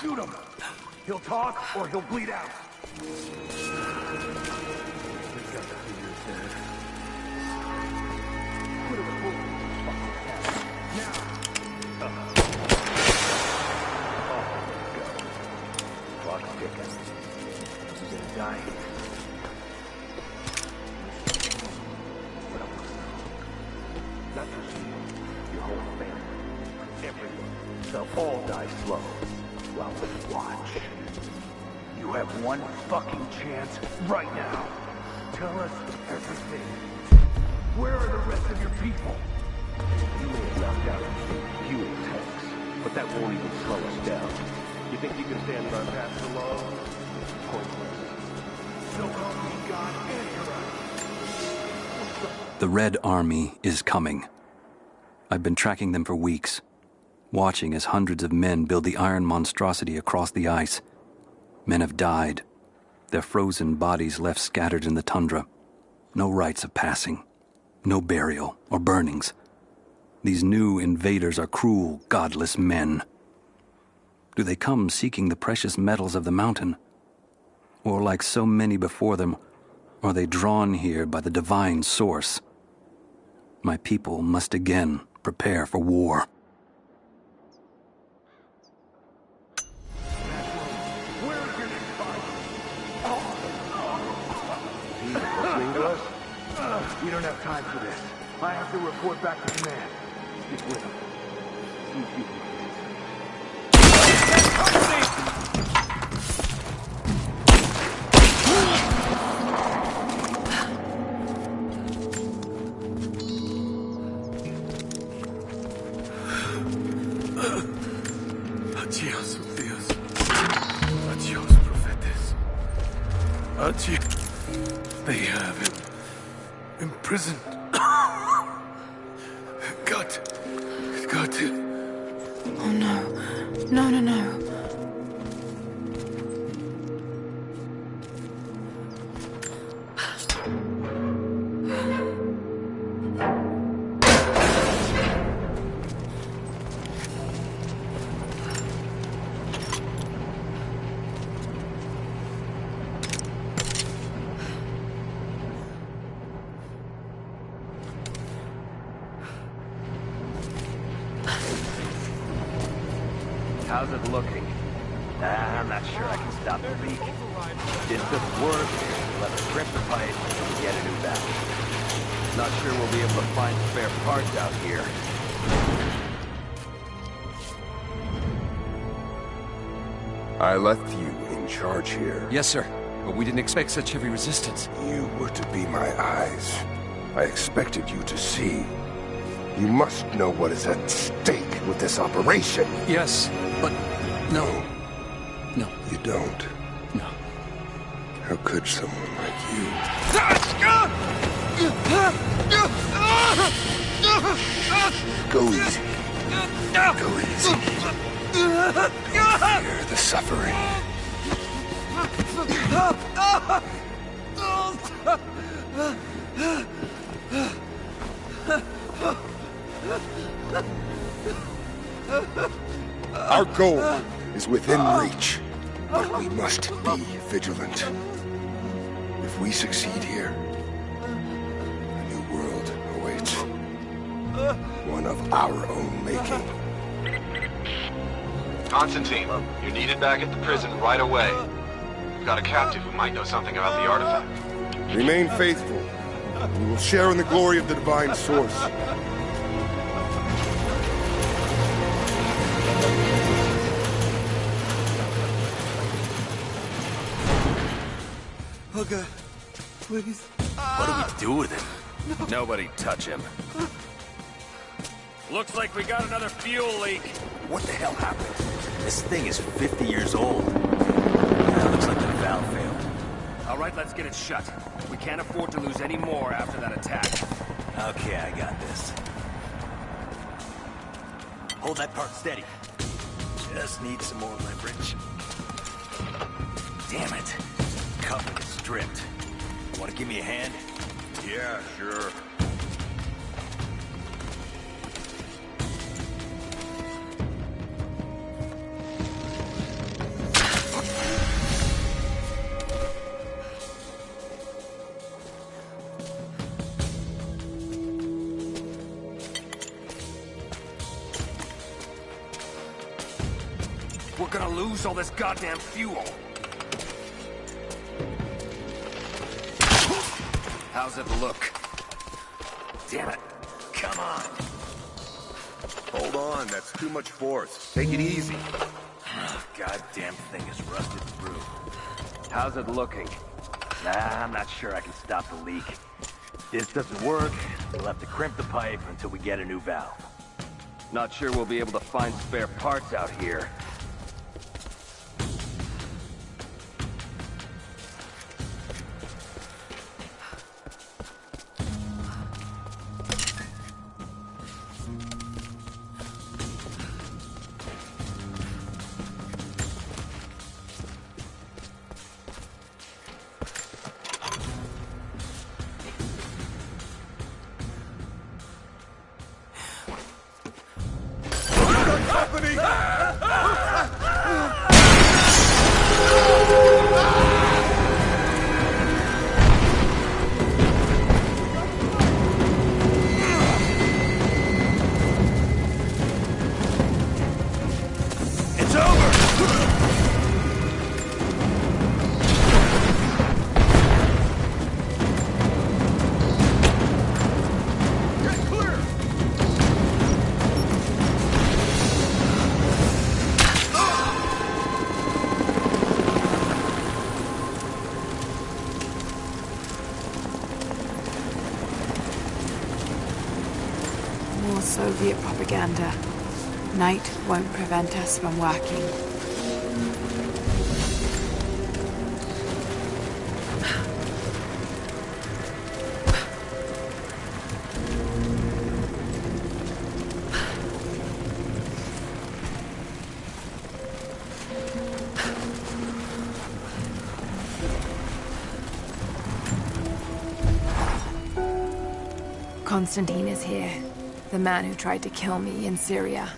Shoot him! He'll talk, or he'll bleed out. Clock's ticking. He's gonna die. Not just you, your whole family, everyone. They'll all die slow. Well, watch. You have one fucking chance right now. Tell us everything. Where are the rest of your people? You may have knocked out a few tanks, but that won't even slow us down. You think you can stand in our path for long? Pointless. So help me God, answer us. The Red Army is coming. I've been tracking them for weeks, watching as hundreds of men build the iron monstrosity across the ice. Men have died, their frozen bodies left scattered in the tundra. No rites of passing, no burial or burnings. These new invaders are cruel, godless men. Do they come seeking the precious metals of the mountain? Or like so many before them, are they drawn here by the divine source? My people must again prepare for war. We don't have time for this. I have to report back to command. Stick with him. See if you can Adios, Dios. Adios, prophetes. Adios. They have him imprisoned. Got to. Oh no. No, no, no. How's it looking? I'm not sure I can stop the leak. This doesn't work. Let's crimp the pipe and get a new valve. Not sure we'll be able to find spare parts out here. I left you in charge here. Yes, sir. But we didn't expect such heavy resistance. You were to be my eyes. I expected you to see. You must know what is at stake with this operation. Yes, but no. No. You don't? No. How could someone like you? Go easy. Go easy. Fear the suffering. Our goal is within reach, but we must be vigilant. If we succeed here, a new world awaits. One of our own making. Constantine, you're needed back at the prison right away. We've got a captive who might know something about the artifact. Remain faithful. We will share in the glory of the divine source. Oh God, please. What do we do with him? Nobody touch him. Looks like we got another fuel leak. What the hell happened? This thing is 50 years old. Yeah, looks like the valve failed. All right, let's get it shut. We can't afford to lose any more after that attack. Okay, I got this. Hold that part steady. Just need some more leverage. Damn it. Cover is stripped. Want to give me a hand? Yeah, sure. We're gonna lose all this goddamn fuel. How's it look? Damn it. Come on. Hold on, that's too much force. Take it easy. Goddamn thing is rusted through. How's it looking? I'm not sure I can stop the leak. This doesn't work. We'll have to crimp the pipe until we get a new valve. Not sure we'll be able to find spare parts out here. Soviet propaganda. Night won't prevent us from working. Constantine is here. The man who tried to kill me in Syria.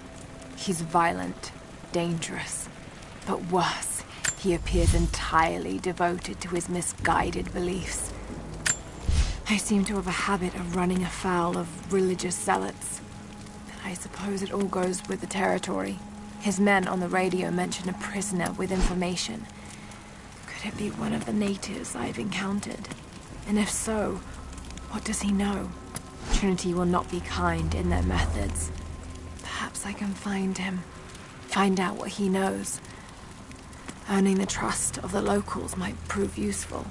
He's violent, dangerous, but worse, he appears entirely devoted to his misguided beliefs. I seem to have a habit of running afoul of religious zealots. But I suppose it all goes with the territory. His men on the radio mention a prisoner with information. Could it be one of the natives I've encountered? And if so, what does he know? Trinity will not be kind in their methods. Perhaps I can find him. Find out what he knows. Earning the trust of the locals might prove useful.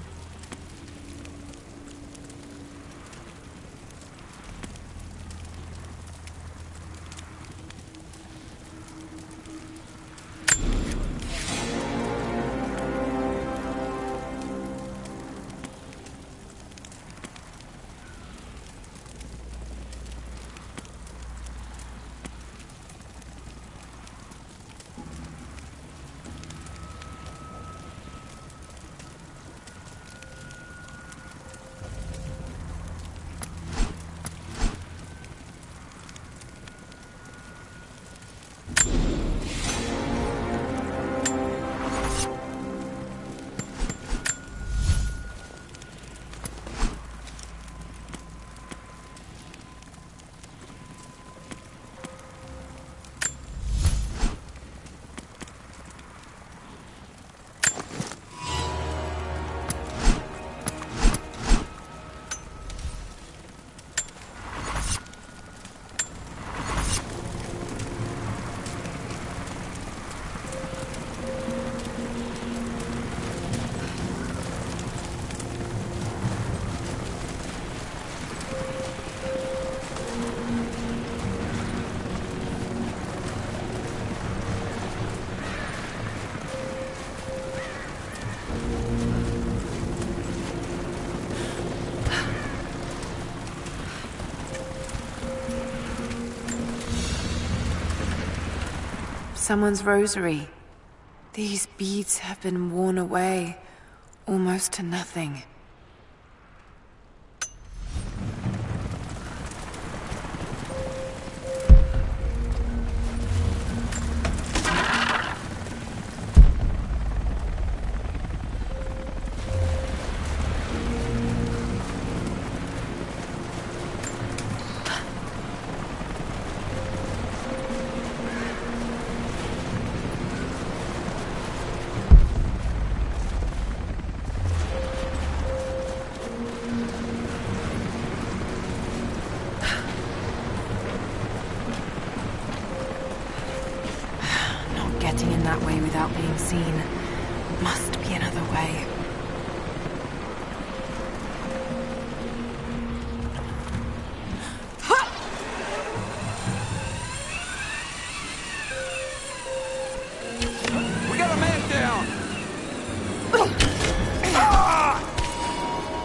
Someone's rosary. These beads have been worn away, almost to nothing. Getting in that way without being seen. Must be another way. We got a man down!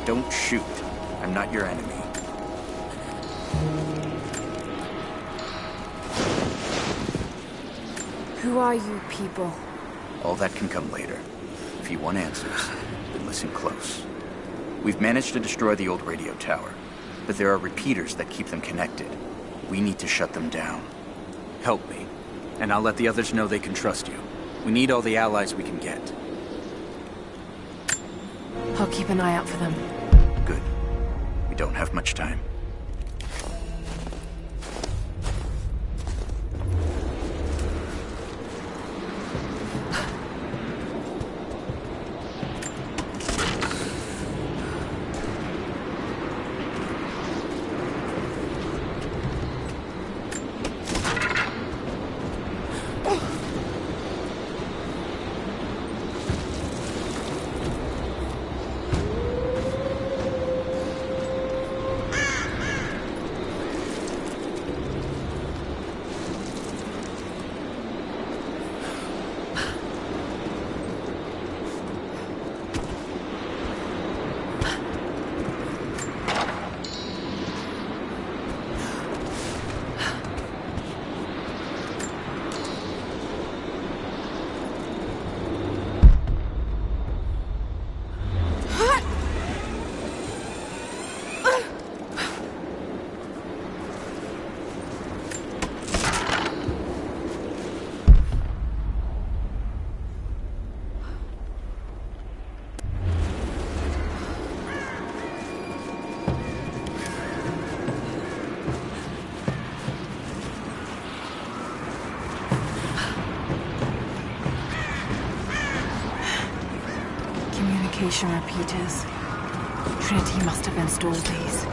Don't shoot. I'm not your enemy. Who are you people? All that can come later. If you want answers, then listen close. We've managed to destroy the old radio tower, but there are repeaters that keep them connected. We need to shut them down. Help me, and I'll let the others know they can trust you. We need all the allies we can get. I'll keep an eye out for them. Good. We don't have much time. communication repeaters. Trinity must have installed these.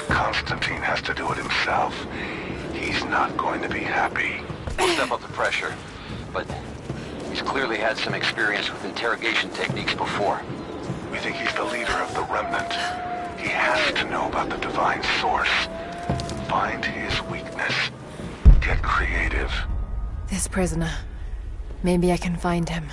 Constantine has to do it himself. He's not going to be happy. We'll step up the pressure, but he's clearly had some experience with interrogation techniques before. We think he's the leader of the Remnant. He has to know about the Divine Source. Find his weakness. Get creative. This prisoner. Maybe I can find him.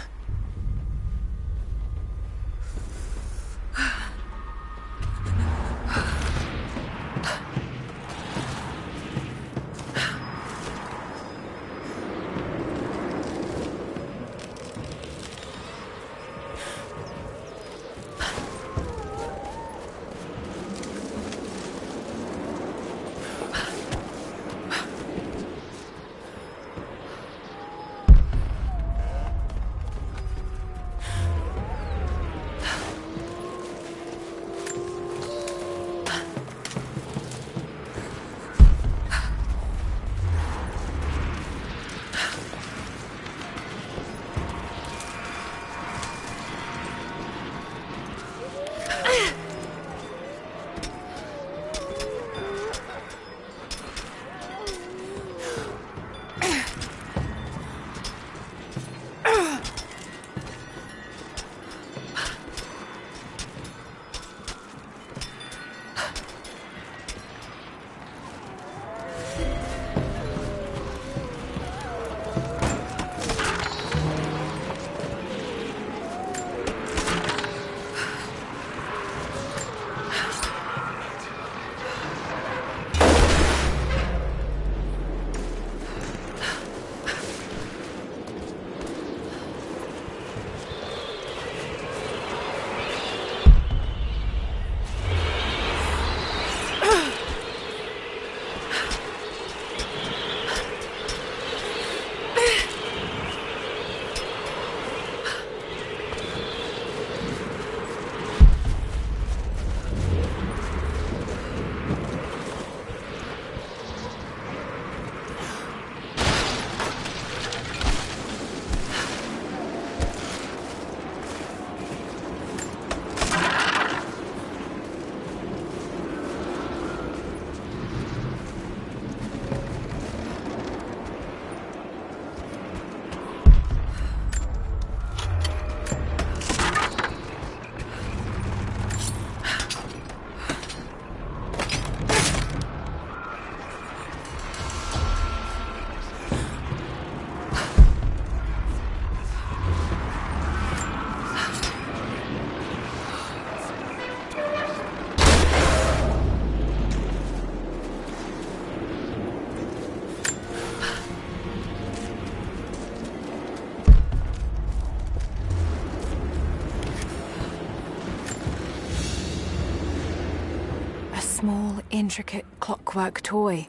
small, intricate clockwork toy,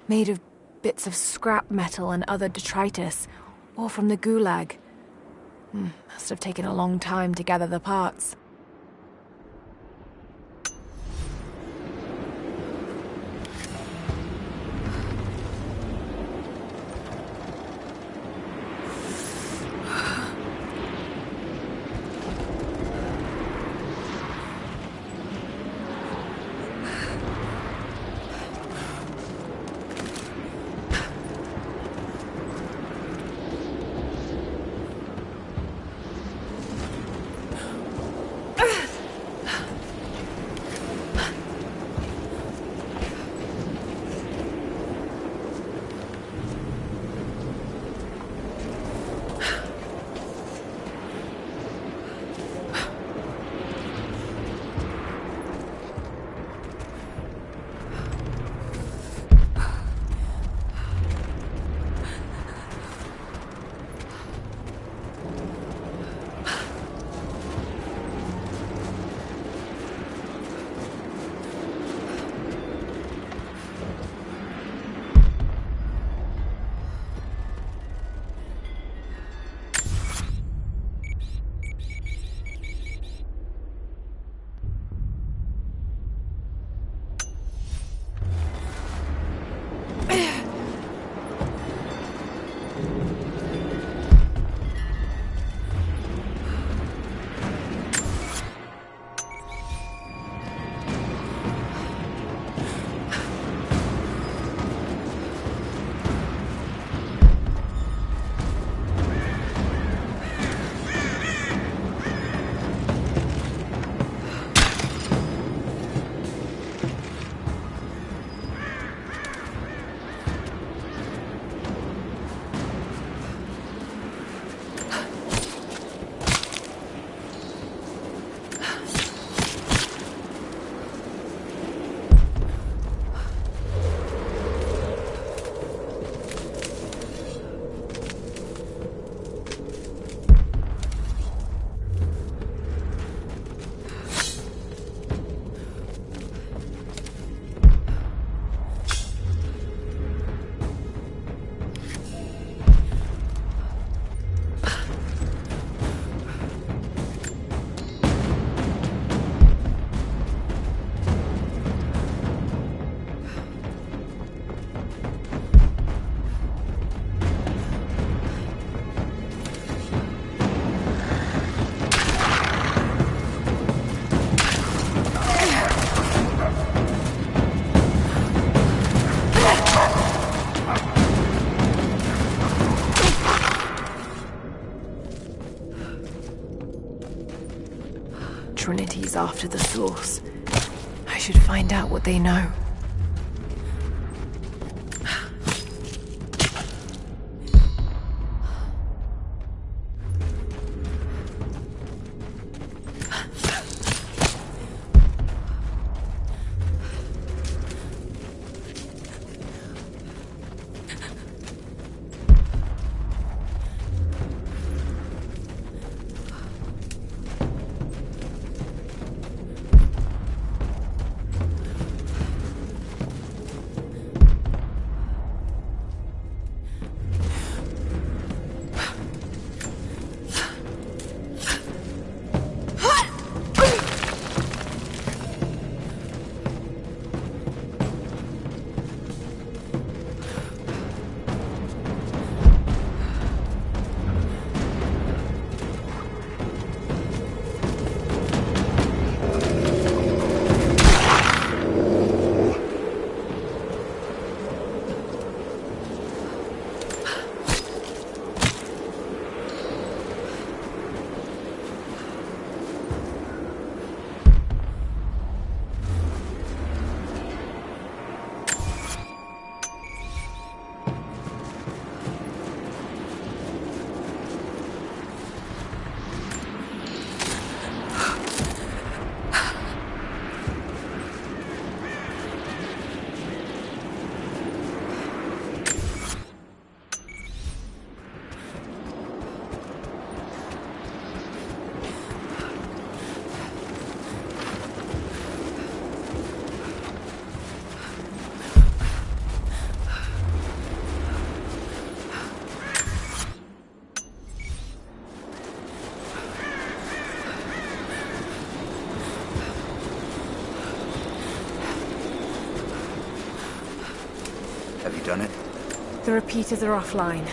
made of bits of scrap metal and other detritus, all from the Gulag. Must have taken a long time to gather the parts. Trinity's after the source. I should find out what they know. Have you done it? The repeaters are offline.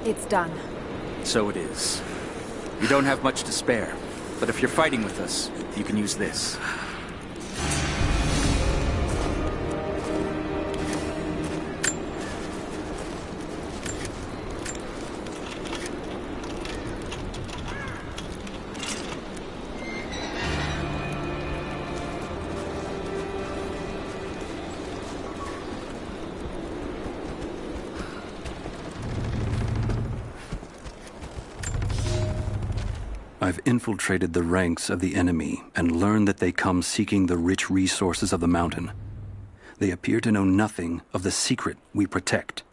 It's done. So it is. You don't have much to spare, but if you're fighting with us, you can use this. I've infiltrated the ranks of the enemy and learned that they come seeking the rich resources of the mountain. They appear to know nothing of the secret we protect.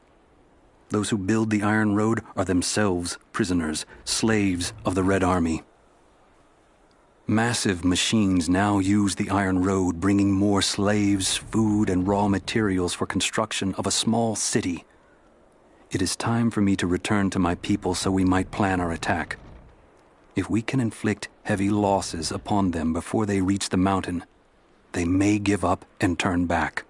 Those who build the Iron Road are themselves prisoners, slaves of the Red Army. Massive machines now use the Iron Road, bringing more slaves, food, and raw materials for construction of a small city. It is time for me to return to my people so we might plan our attack. If we can inflict heavy losses upon them before they reach the mountain, they may give up and turn back.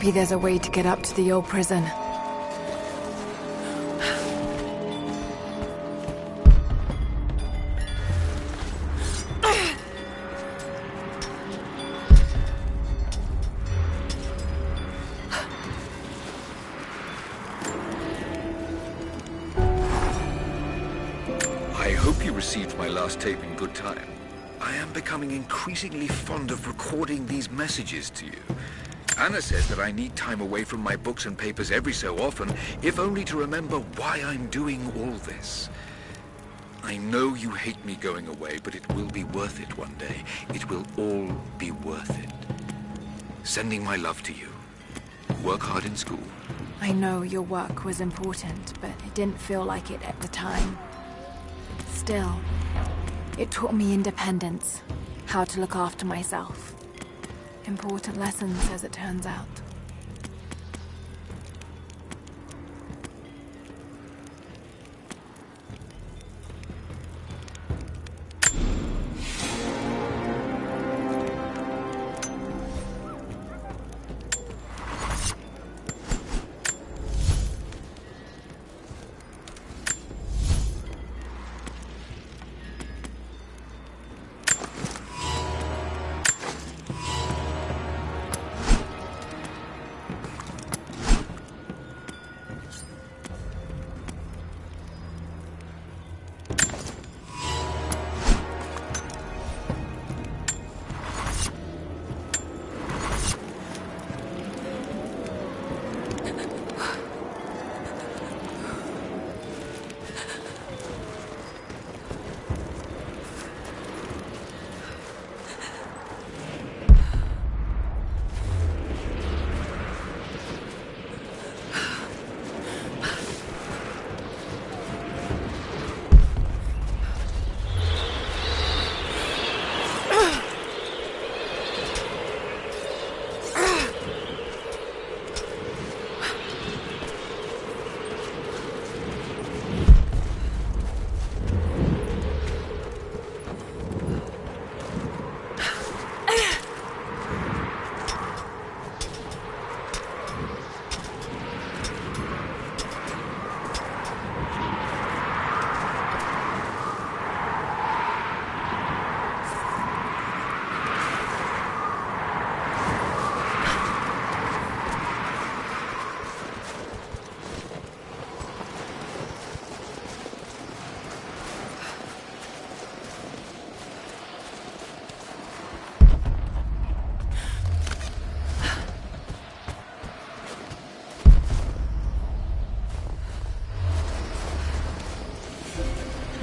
Maybe there's a way to get up to the old prison. I I hope you received my last tape in good time. I am becoming increasingly fond of recording these messages to you. Anna says that I need time away from my books and papers every so often, if only to remember why I'm doing all this. I know you hate me going away, but it will be worth it one day. It will all be worth it. Sending my love to you. Work hard in school. I know your work was important, but it didn't feel like it at the time. Still, it taught me independence, how to look after myself. Important lessons, as it turns out.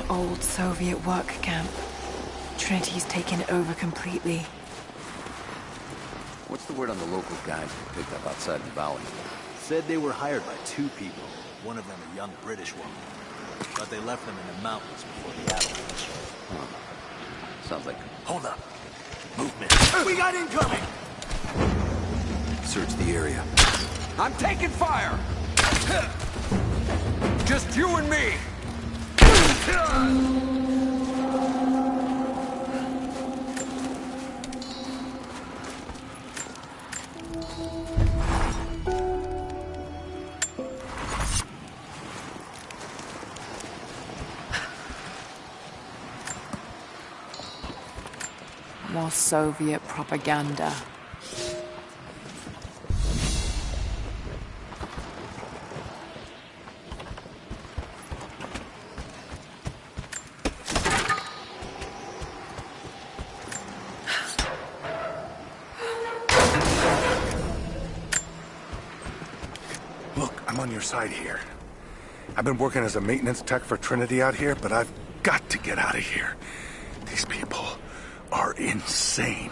Old Soviet work camp. Trinity's taken it over completely. What's the word on the local guys we picked up outside the valley? Said they were hired by 2 people. One of them a young British woman. But they left them in the mountains before the avalanche. Huh. Sounds like... Hold up. Movement. We got incoming! Search the area. I'm taking fire! Just you and me! More Soviet propaganda. Look, I'm on your side here. I've been working as a maintenance tech for Trinity out here, but I've got to get out of here. These people are insane.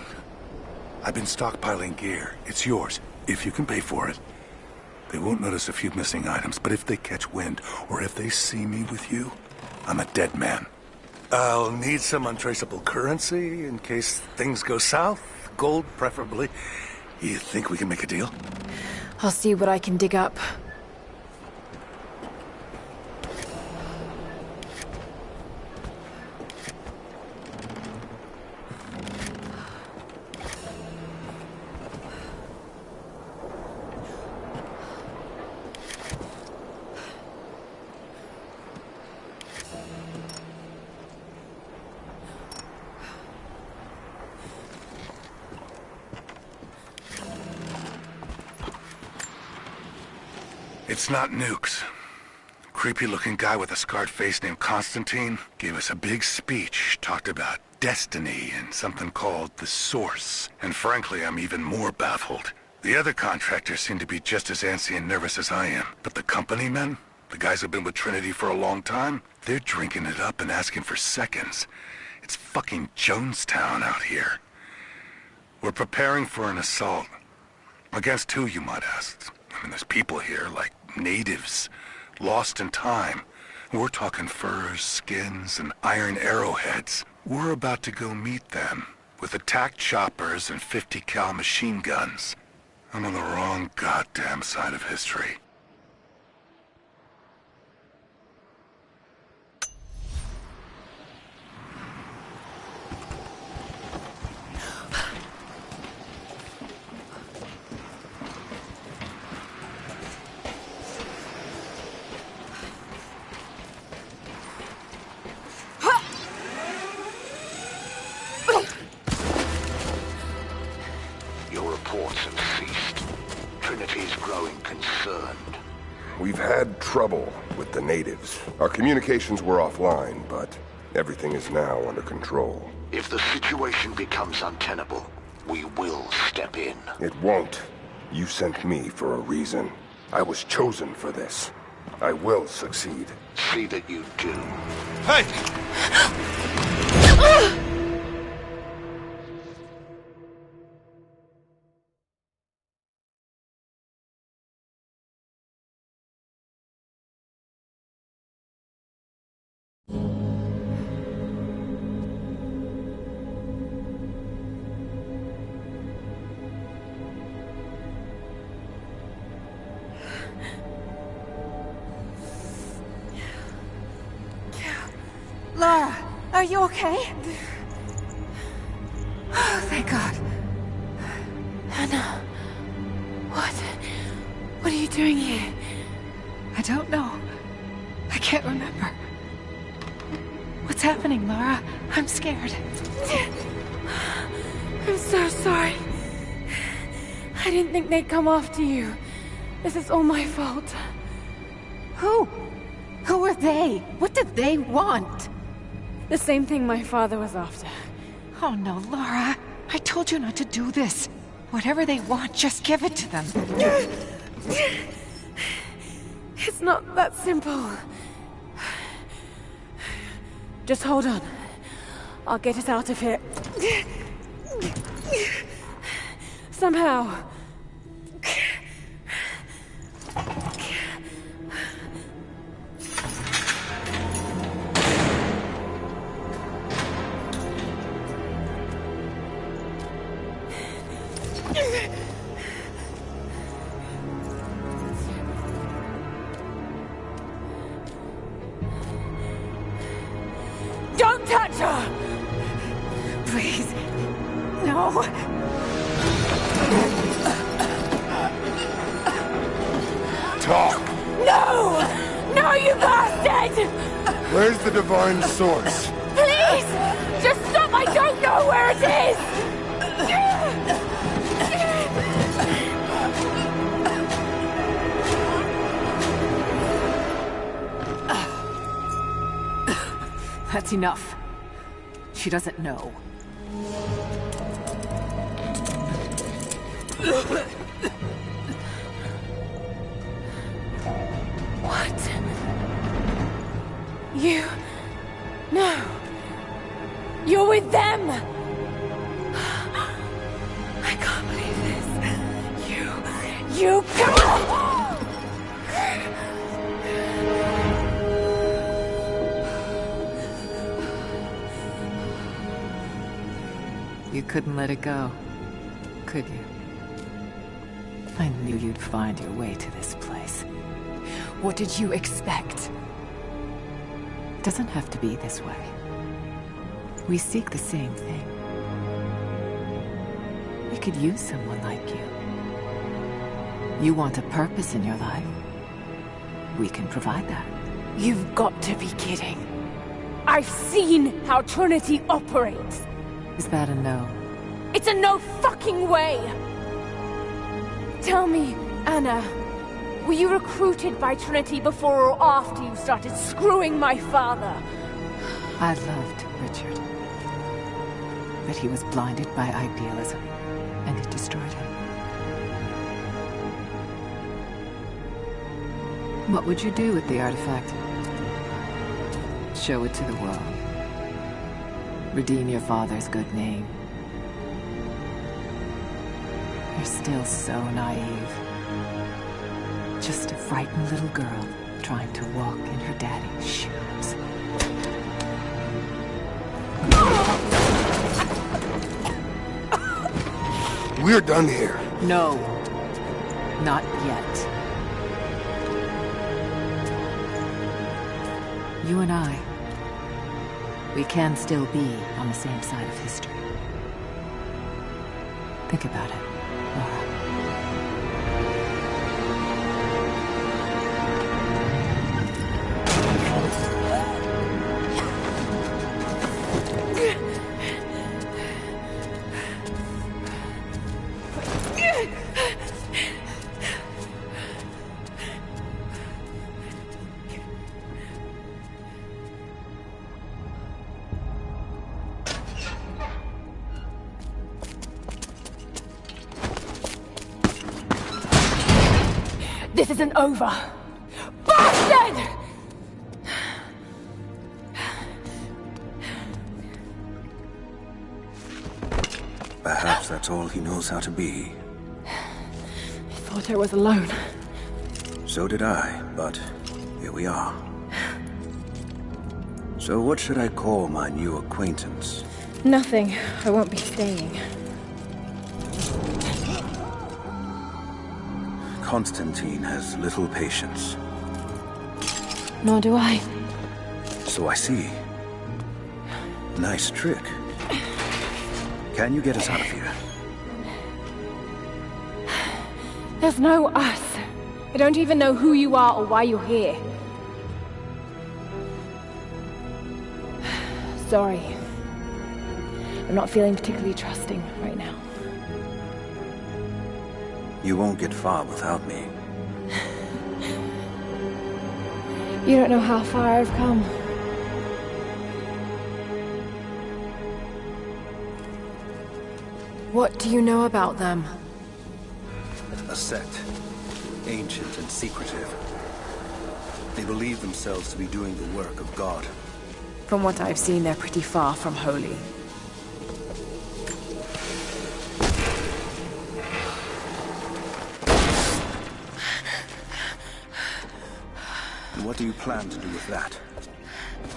I've been stockpiling gear. It's yours, if you can pay for it. They won't notice a few missing items, but if they catch wind, or if they see me with you, I'm a dead man. I'll need some untraceable currency in case things go south. Gold, preferably. You think we can make a deal? I'll see what I can dig up. It's not nukes. creepy-looking guy with a scarred face named Constantine gave us a big speech, talked about destiny and something called the Source. And frankly, I'm even more baffled. The other contractors seem to be just as antsy and nervous as I am. But the company men, the guys who've been with Trinity for a long time, they're drinking it up and asking for seconds. It's fucking Jonestown out here. We're preparing for an assault. Against who, you might ask? I mean, there's people here, like natives, lost in time. We're talking furs, skins, and iron arrowheads. We're about to go meet them with attack choppers and 50 cal machine guns. I'm on the wrong goddamn side of history. We've had trouble with the natives. Our communications were offline, but everything is now under control. If the situation becomes untenable, we will step in. It won't. You sent me for a reason. I was chosen for this. I will succeed. See that you do. Hey! Lara, are you okay? Oh, thank God. Anna, what are you doing here? I don't know. I can't remember. What's happening, Lara? I'm scared. I'm so sorry. I didn't think they'd come after you. This is all my fault. Who? Who are they? What did they want? The same thing my father was after. Oh no, Lara. I told you not to do this. Whatever they want, just give it to them. It's not that simple. Just hold on. I'll get us out of here. Somehow. Don't touch her! Please. No. Talk! No! No, you bastard! Where's the divine source? Please! Just stop! I don't know where it is! That's enough. She doesn't know. What? You... No. You're with them! I can't believe this. You... Come on! You couldn't let it go, could you? I knew you'd find your way to this place. What did you expect? It doesn't have to be this way. We seek the same thing. We could use someone like you. You want a purpose in your life. We can provide that. You've got to be kidding. I've seen how Trinity operates. Is that a no? It's a no fucking way! Tell me, Anna, Were you recruited by Trinity before or after you started screwing my father? I loved Richard. But he was blinded by idealism, and it destroyed him. What would you do with the artifact? Show it to the world. Redeem your father's good name. You're still so naive. Just a frightened little girl trying to walk in her daddy's shoes. We're done here. No. Not yet. You and I, we can still be on the same side of history. Think about it, Lara. This isn't over! Bastard! Perhaps that's all he knows how to be. I thought I was alone. So did I, but here we are. So what should I call my new acquaintance? Nothing. I won't be staying. Constantine has little patience. Nor do I. So I see. Nice trick. Can you get us out of here? There's no us. I don't even know who you are or why you're here. Sorry. I'm not feeling particularly trusting right now. You won't get far without me. You don't know how far I've come. What do you know about them? A sect. Ancient and secretive. They believe themselves to be doing the work of God. From what I've seen, they're pretty far from holy. And what do you plan to do with that?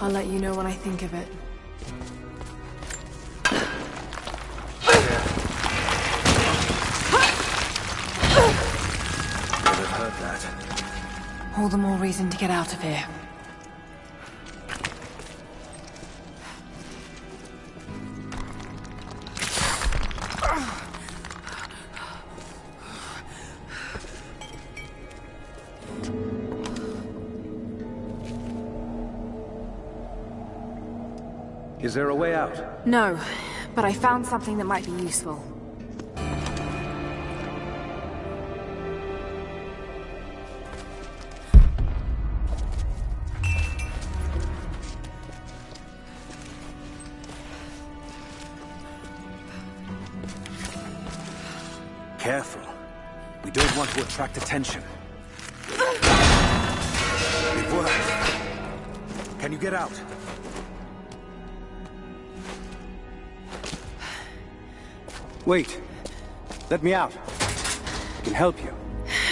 I'll let you know when I think of it. Never heard that. All the more reason to get out of here. Is there a way out? No, but I found something that might be useful. Careful. We don't want to attract attention. Before that, can you get out? Wait. Let me out. I can help you.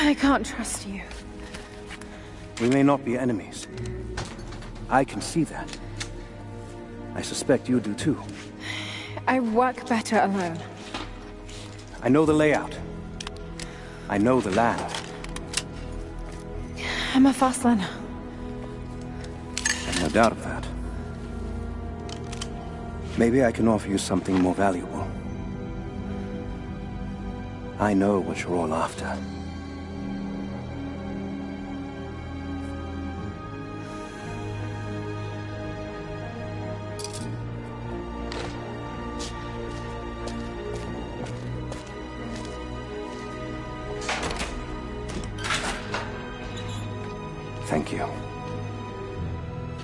I can't trust you. We may not be enemies. I can see that. I suspect you do too. I work better alone. I know the layout. I know the land. I'm a fast learner. I've no doubt of that. Maybe I can offer you something more valuable. I know what you're all after.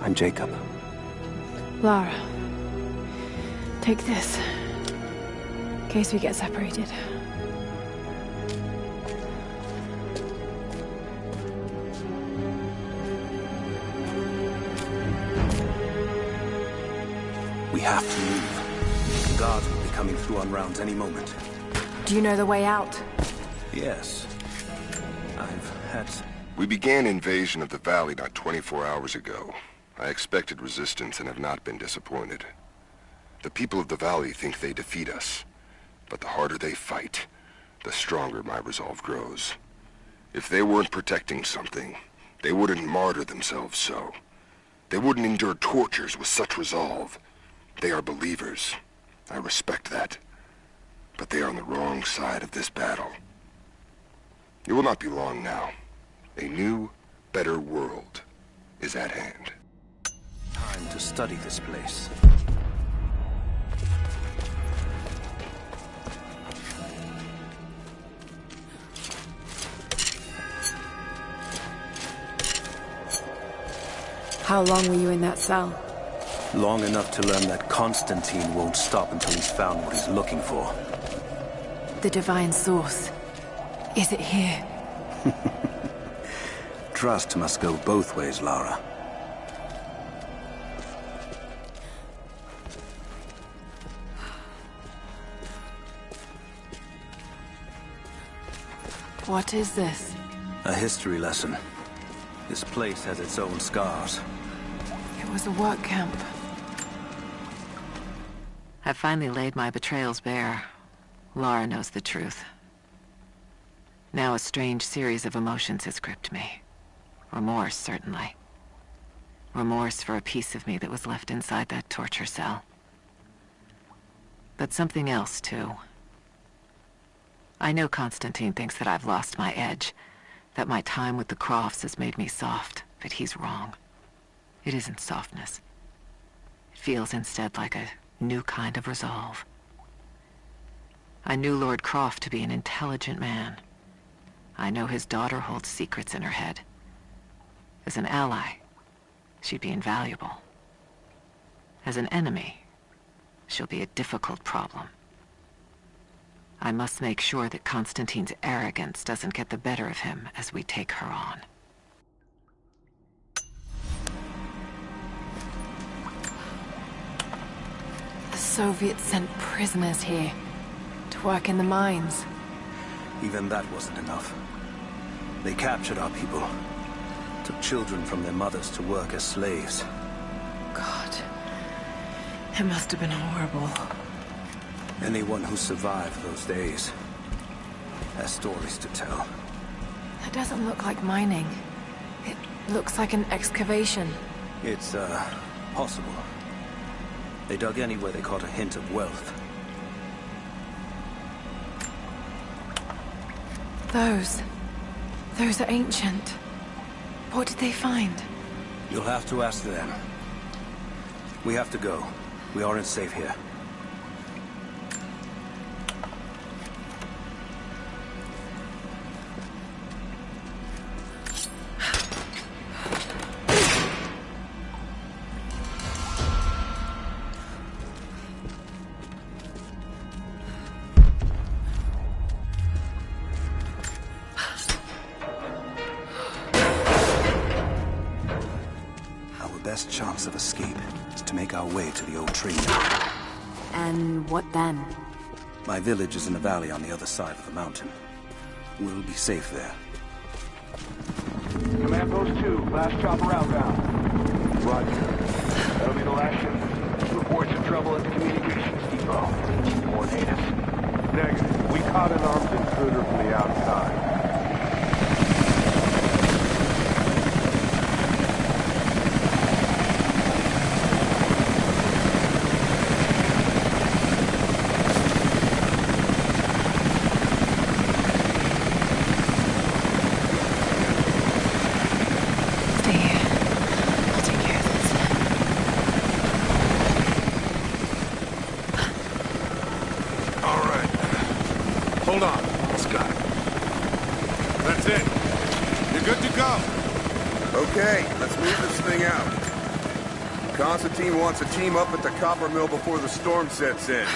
I'm Jacob. Lara, take this. In case we get separated. We have to move. The guards will be coming through on rounds any moment. Do you know the way out? Yes. I've had... We began invasion of the valley not 24 hours ago. I expected resistance and have not been disappointed. The people of the valley think they defeat us. But the harder they fight, the stronger my resolve grows. If they weren't protecting something, they wouldn't martyr themselves so. They wouldn't endure tortures with such resolve. They are believers. I respect that. But they are on the wrong side of this battle. It will not be long now. A new, better world is at hand. Time to study this place. How long were you in that cell? Long enough to learn that Constantine won't stop until he's found what he's looking for. The divine source. Is it here? Trust must go both ways, Lara. What is this? A history lesson. This place has its own scars. It was a work camp. I've finally laid my betrayals bare. Lara knows the truth. Now a strange series of emotions has gripped me. Remorse, certainly. Remorse for a piece of me that was left inside that torture cell. But something else, too. I know Constantine thinks that I've lost my edge, that my time with the Crofts has made me soft, but he's wrong. It isn't softness. It feels instead like a new kind of resolve. I knew Lord Croft to be an intelligent man. I know his daughter holds secrets in her head. As an ally, she'd be invaluable. As an enemy, she'll be a difficult problem. I must make sure that Constantine's arrogance doesn't get the better of him as we take her on. The Soviets sent prisoners here to work in the mines. Even that wasn't enough. They captured our people, took children from their mothers to work as slaves. God, it must have been horrible. Anyone who survived those days has stories to tell. That doesn't look like mining. It looks like an excavation. It's, possible. They dug anywhere they caught a hint of wealth. Those are ancient. What did they find? You'll have to ask them. We have to go. We aren't safe here. Best chance of escape is to make our way to the old tree mill. And what then? My village is in a valley on the other side of the mountain. We'll be safe there. Command Post 2, last chopper outbound. Roger. That'll be the last ship. Reports of trouble at the communications depot. Coordinate us. Negative. We caught an armed intruder from the outside. Hold on. This guy. That's it. You're good to go. Okay, let's move this thing out. Constantine wants a team up at the copper mill before the storm sets in.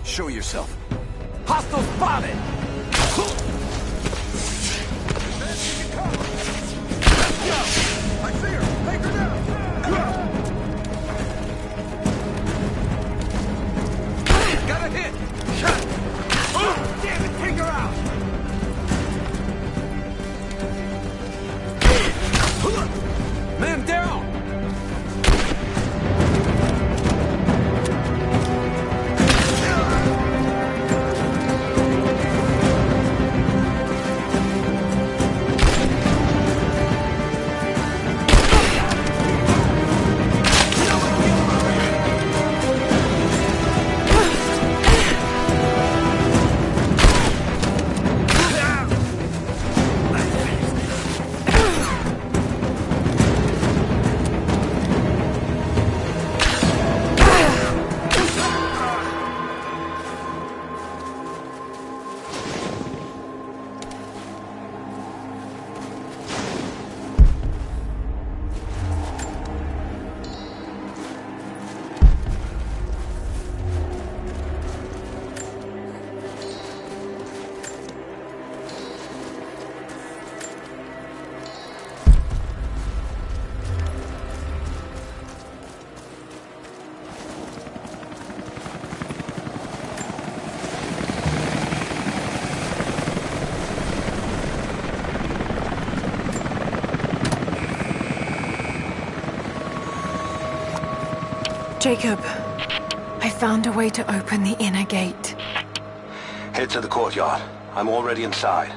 Show yourself. Hostile spotted! Let's go! I see her! Take her down! Got a hit! Damn it, take her out! Man down! Jacob, I found a way to open the inner gate. Head to the courtyard. I'm already inside.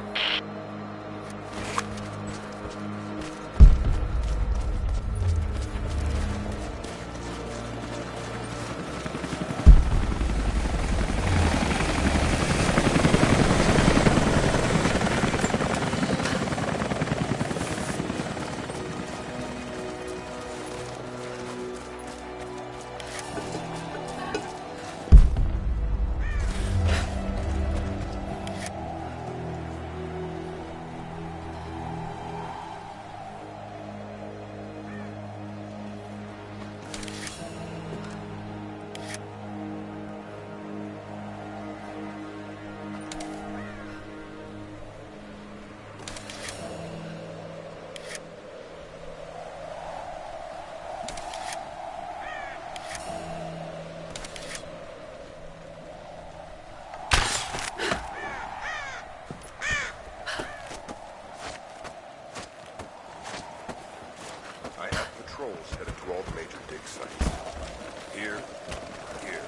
Headed to all the major dig sites. Here, here.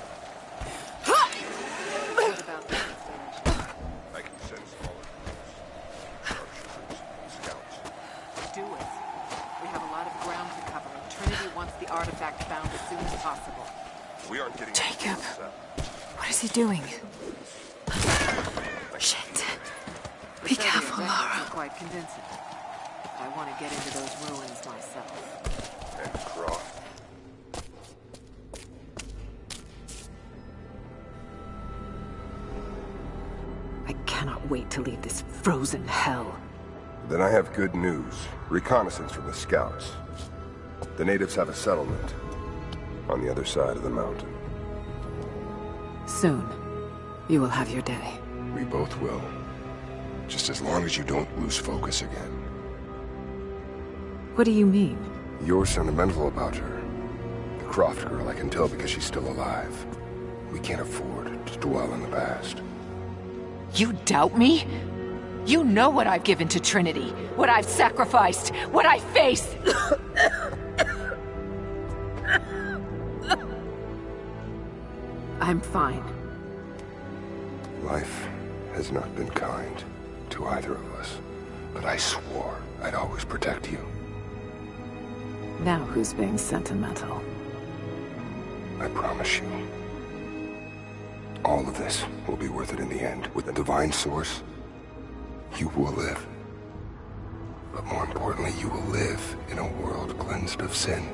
What about this? I can send smaller groups. Sharpshooters, scouts. Do it. We have a lot of ground to cover, and Trinity wants the artifact found as soon as possible. We aren't getting... Jacob, what is he doing? Shit. Be careful, Lara. Not quite convincing. I want to get into those ruins myself. And Croft. I cannot wait to leave this frozen hell. Then I have good news. Reconnaissance from the scouts. The natives have a settlement on the other side of the mountain. Soon, you will have your day. We both will. Just as long as you don't lose focus again. What do you mean? You're sentimental about her. The Croft girl, I can tell because she's still alive. We can't afford to dwell in the past. You doubt me? You know what I've given to Trinity, what I've sacrificed, what I face! I'm fine. Life has not been kind to either of us. but I swore I'd always protect you. Now who's being sentimental? I promise you. All of this will be worth it in the end. With the divine source, you will live. But more importantly, you will live in a world cleansed of sin.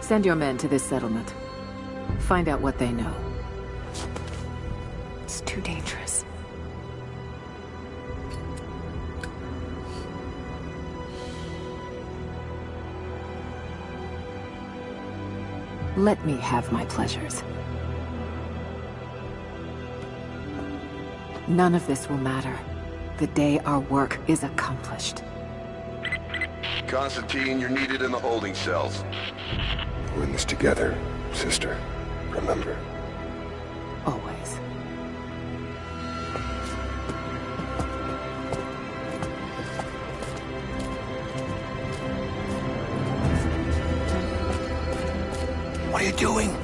Send your men to this settlement. Find out what they know. It's too dangerous. Let me have my pleasures. None of this will matter the day our work is accomplished. Constantine, you're needed in the holding cells. We're in this together, sister. Remember. Always. What are you doing?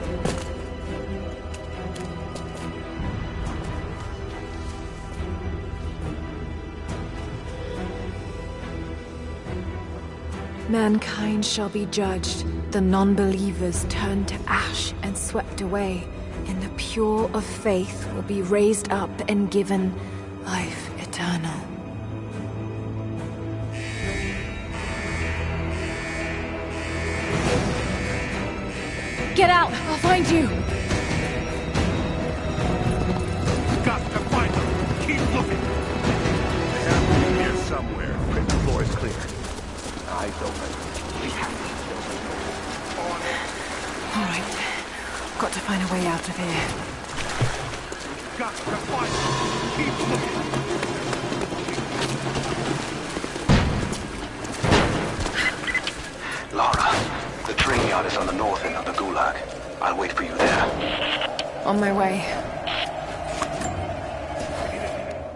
Mankind shall be judged. The non-believers turned to ash and swept away, and the pure of faith will be raised up and given life eternal. Get out! I'll find you! Got to find them! Keep looking! They have to be here somewhere. The floor is clear. Eyes open. We have to. All right. Got to find a way out of here. Got to find them! Keep looking! Lara, the train yard is on the north end of the Gulag. I'll wait for you there. On my way.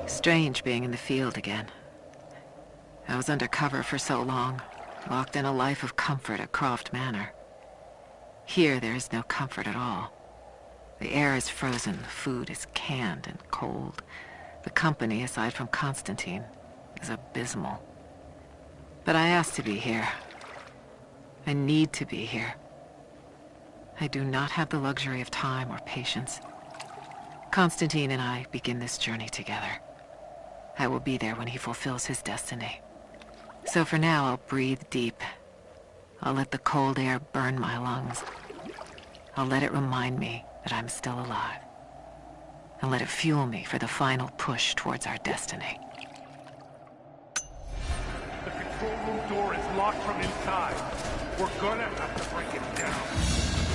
Strange being in the field again. I was under cover for so long, locked in a life of comfort at Croft Manor. Here there is no comfort at all. The air is frozen, the food is canned and cold. The company, aside from Constantine, is abysmal. But I asked to be here. I need to be here. I do not have the luxury of time or patience. Constantine and I begin this journey together. I will be there when he fulfills his destiny. So for now, I'll breathe deep. I'll let the cold air burn my lungs. I'll let it remind me that I'm still alive. And let it fuel me for the final push towards our destiny. The control room door is locked from inside. We're gonna have to break it down.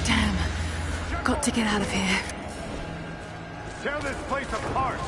Damn. Got to get out of here. Tear this place apart!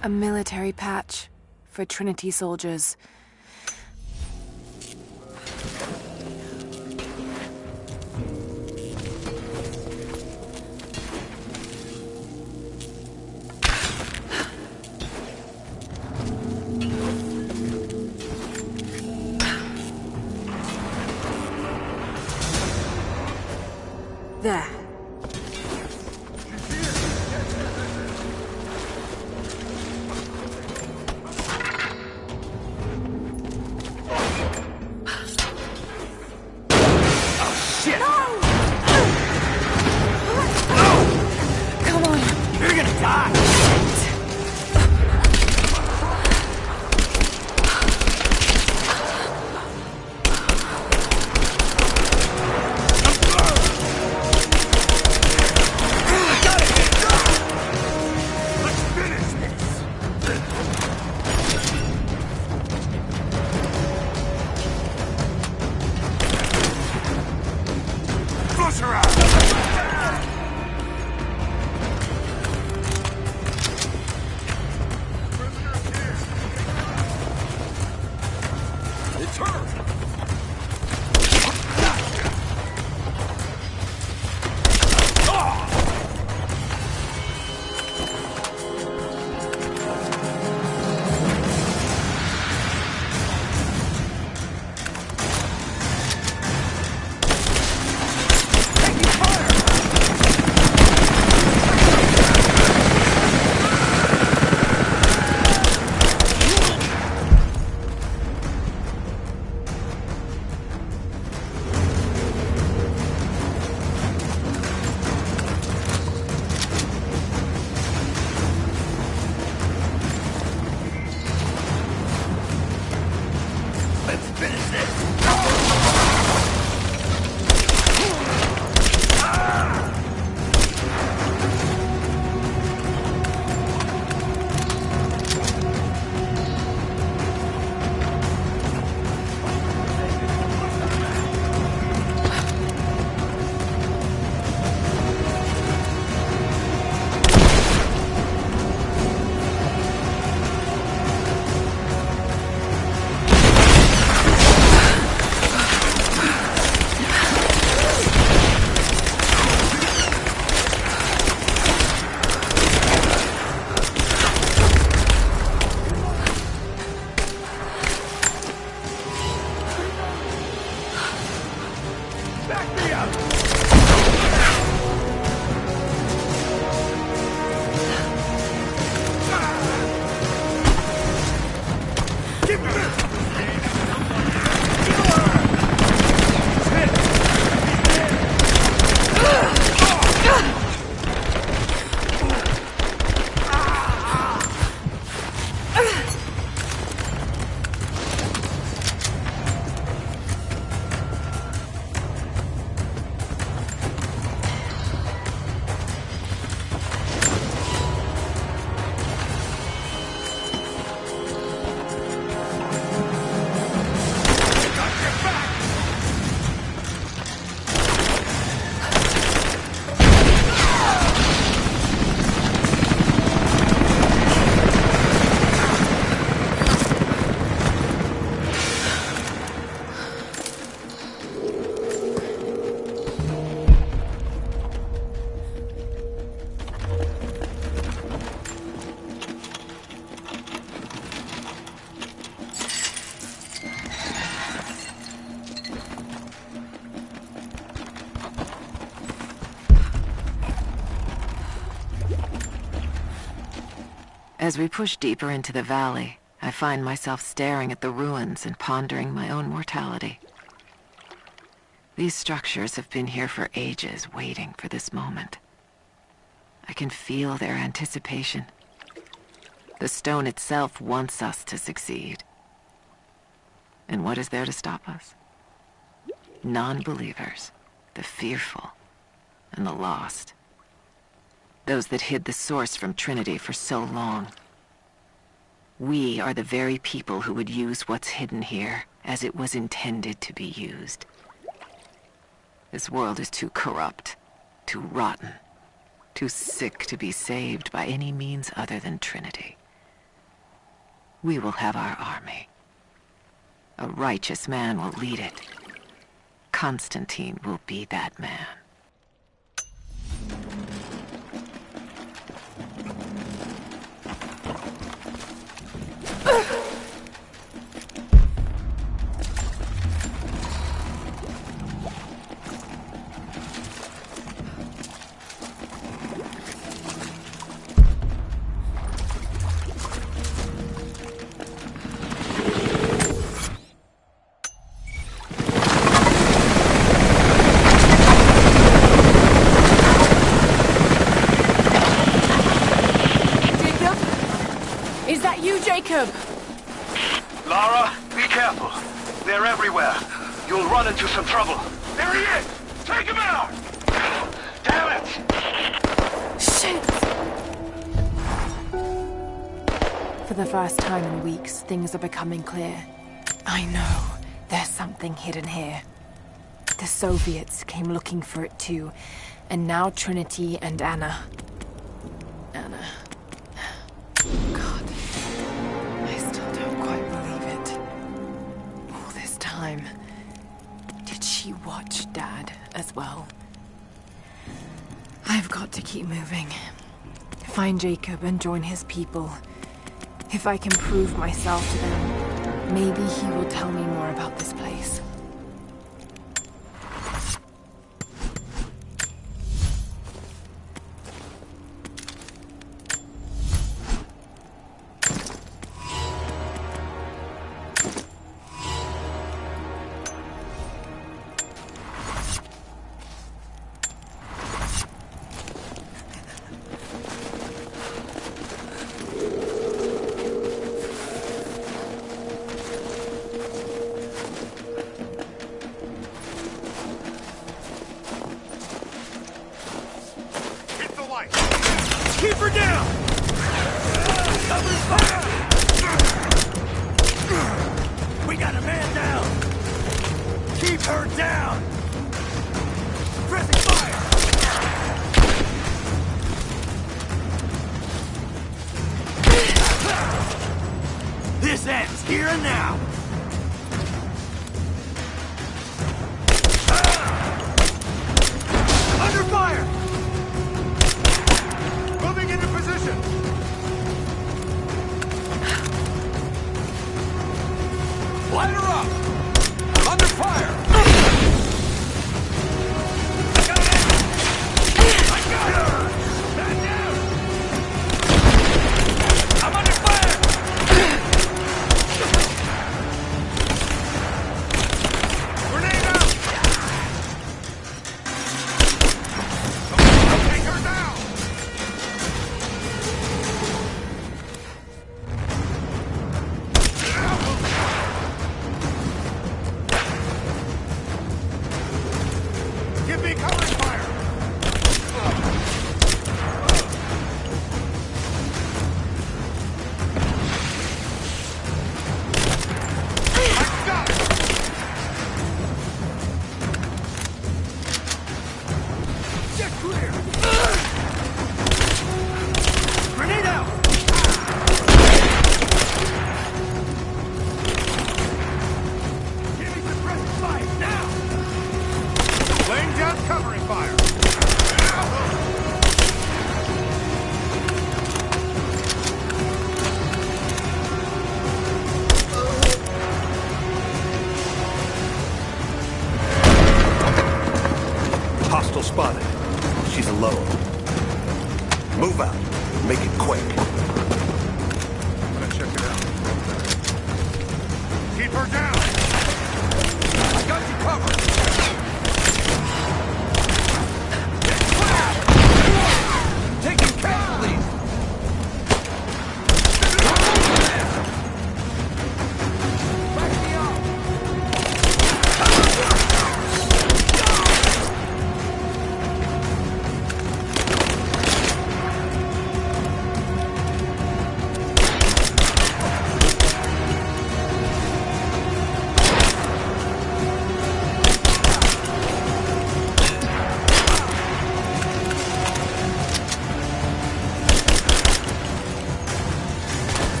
A military patch for Trinity soldiers. There. As we push deeper into the valley, I find myself staring at the ruins and pondering my own mortality. These structures have been here for ages, waiting for this moment. I can feel their anticipation. The stone itself wants us to succeed. And what is there to stop us? Non-believers, the fearful, and the lost. Those that hid the source from Trinity for so long. We are the very people who would use what's hidden here as it was intended to be used. This world is too corrupt, too rotten, too sick to be saved by any means other than Trinity. We will have our army. A righteous man will lead it. Constantine will be that man. Jacob! Lara, be careful. They're everywhere. You'll run into some trouble. There he is! Take him out! Damn it! Shit! For the first time in weeks, things are becoming clear. I know. There's something hidden here. The Soviets came looking for it too. And now Trinity and Anna. Anna. God. I still don't quite believe it. All this time. Did she watch Dad as well? I've got to keep moving. Find Jacob and join his people. If I can prove myself to them, maybe he will tell me more about this place. Keep her down! Cover fire! We got a man down! Keep her down! Pressing fire! This ends here and now! Under fire! Moving into position! Light her up! I'm under fire! I got her! Back down! I'm under fire! Grenade out! Take her down! Give me covering fire! I got it! Get clear! Grenade out! Give me suppressive fire now! Laying down covering fire! Hostile spotted. She's alone. Move out. Make it quick. Keep her down! I got you covered! Taking casualties! Back me up!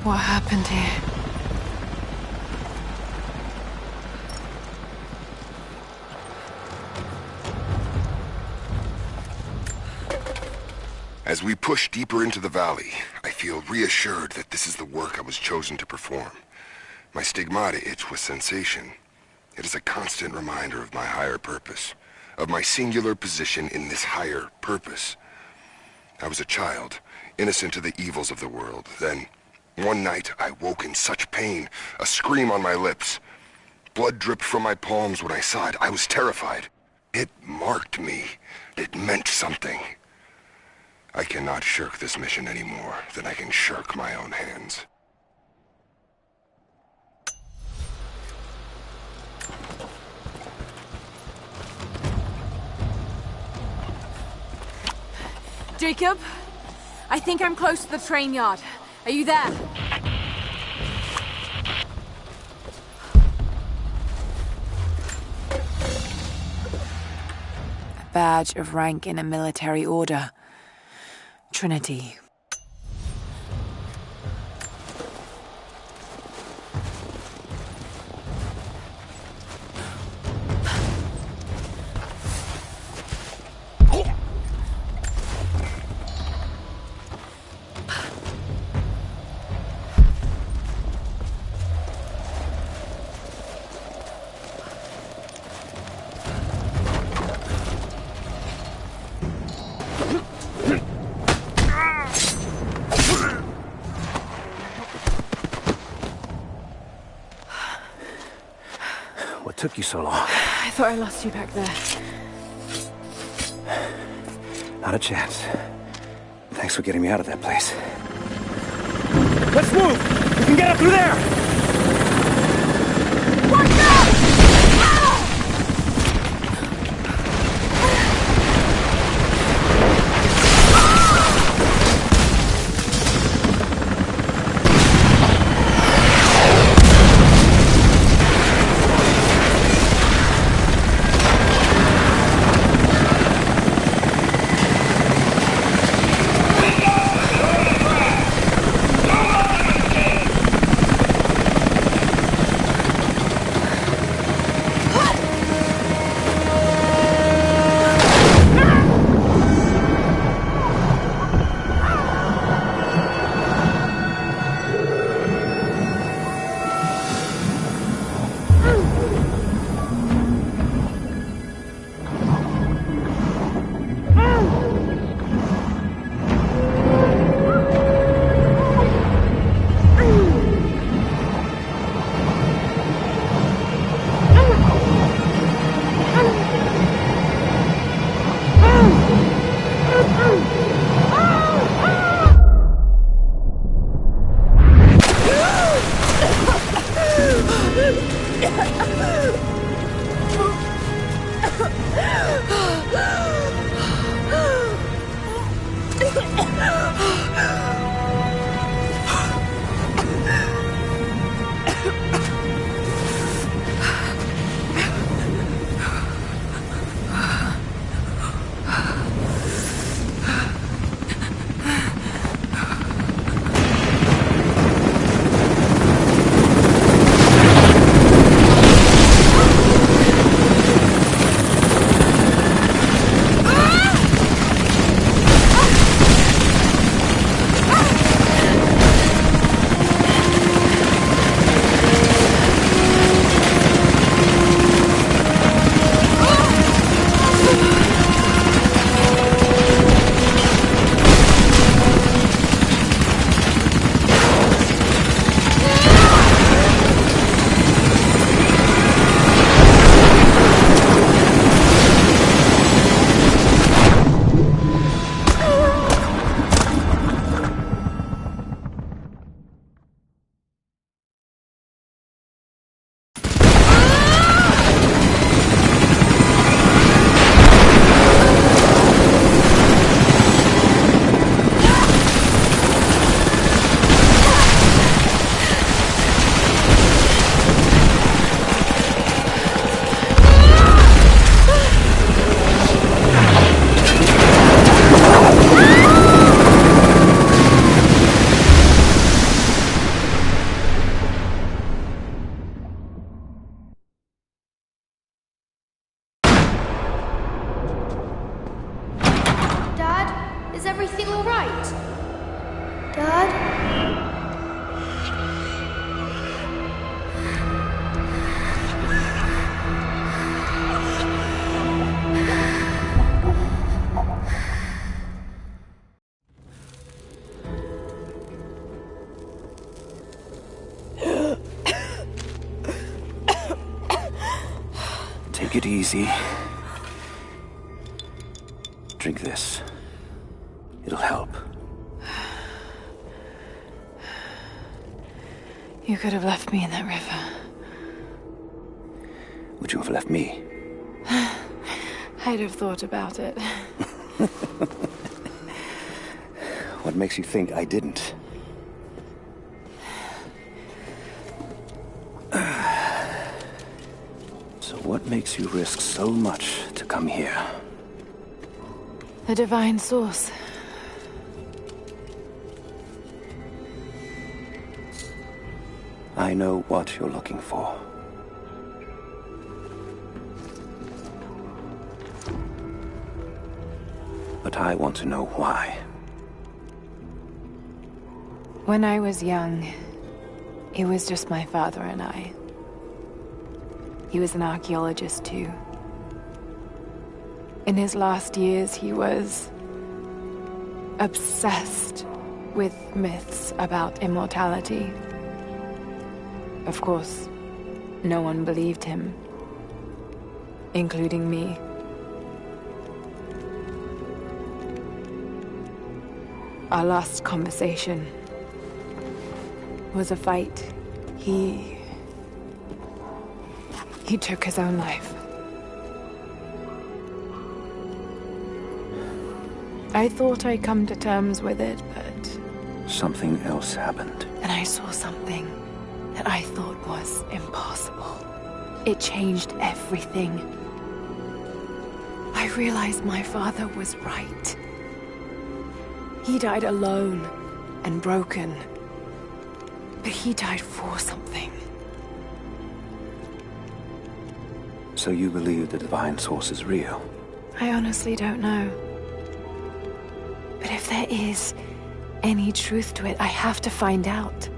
What happened here? As we push deeper into the valley, I feel reassured that this is the work I was chosen to perform. My stigmata itch with sensation. It is a constant reminder of my higher purpose, of my singular position in this higher purpose. I was a child, innocent to the evils of the world. Then, one night, I woke in such pain, a scream on my lips. Blood dripped from my palms when I saw it. I was terrified. It marked me. It meant something. I cannot shirk this mission any more than I can shirk my own hands. Jacob, I think I'm close to the train yard. Are you there? A badge of rank in a military order. Trinity. What took you so long? I thought I lost you back there. Not a chance. Thanks for getting me out of that place. Let's move! We can get up through there! Watch out! Take it easy. Drink this. It'll help. You could have left me in that river. Would you have left me? I'd have thought about it. What makes you think I didn't? So what makes you risk so much to come here? The divine source. I know what you're looking for. But I want to know why. When I was young, it was just my father and I. He was an archaeologist too. In his last years, he was obsessed with myths about immortality. Of course, no one believed him, including me. Our last conversation was a fight. He took his own life. I thought I'd come to terms with it, but... Something else happened. And I saw something that I thought was impossible. It changed everything. I realized my father was right. He died alone and broken. But he died for something. So you believe the divine source is real? I honestly don't know. But if there is any truth to it, I have to find out.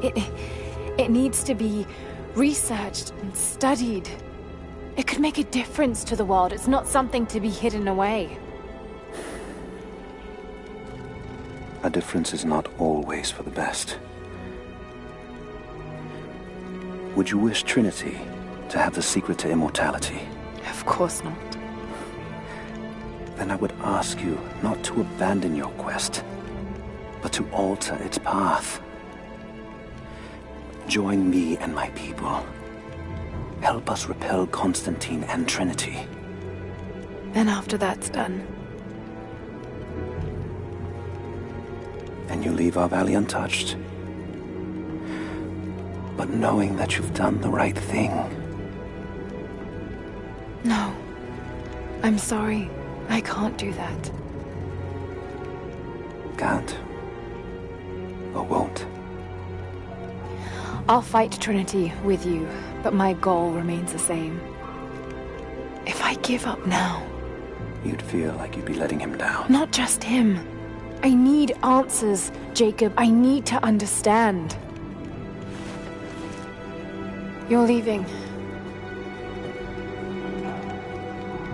It needs to be researched and studied. It could make a difference to the world. It's not something to be hidden away. A difference is not always for the best. Would you wish Trinity to have the secret to immortality? Of course not. Then I would ask you not to abandon your quest, but to alter its path. Join me and my people. Help us repel Constantine and Trinity. And after that's done, and you leave our valley untouched. But knowing that you've done the right thing. No. I'm sorry. I can't do that. Can't. Or won't. I'll fight Trinity with you, but my goal remains the same. If I give up now... You'd feel like you'd be letting him down. Not just him. I need answers, Jacob. I need to understand. You're leaving.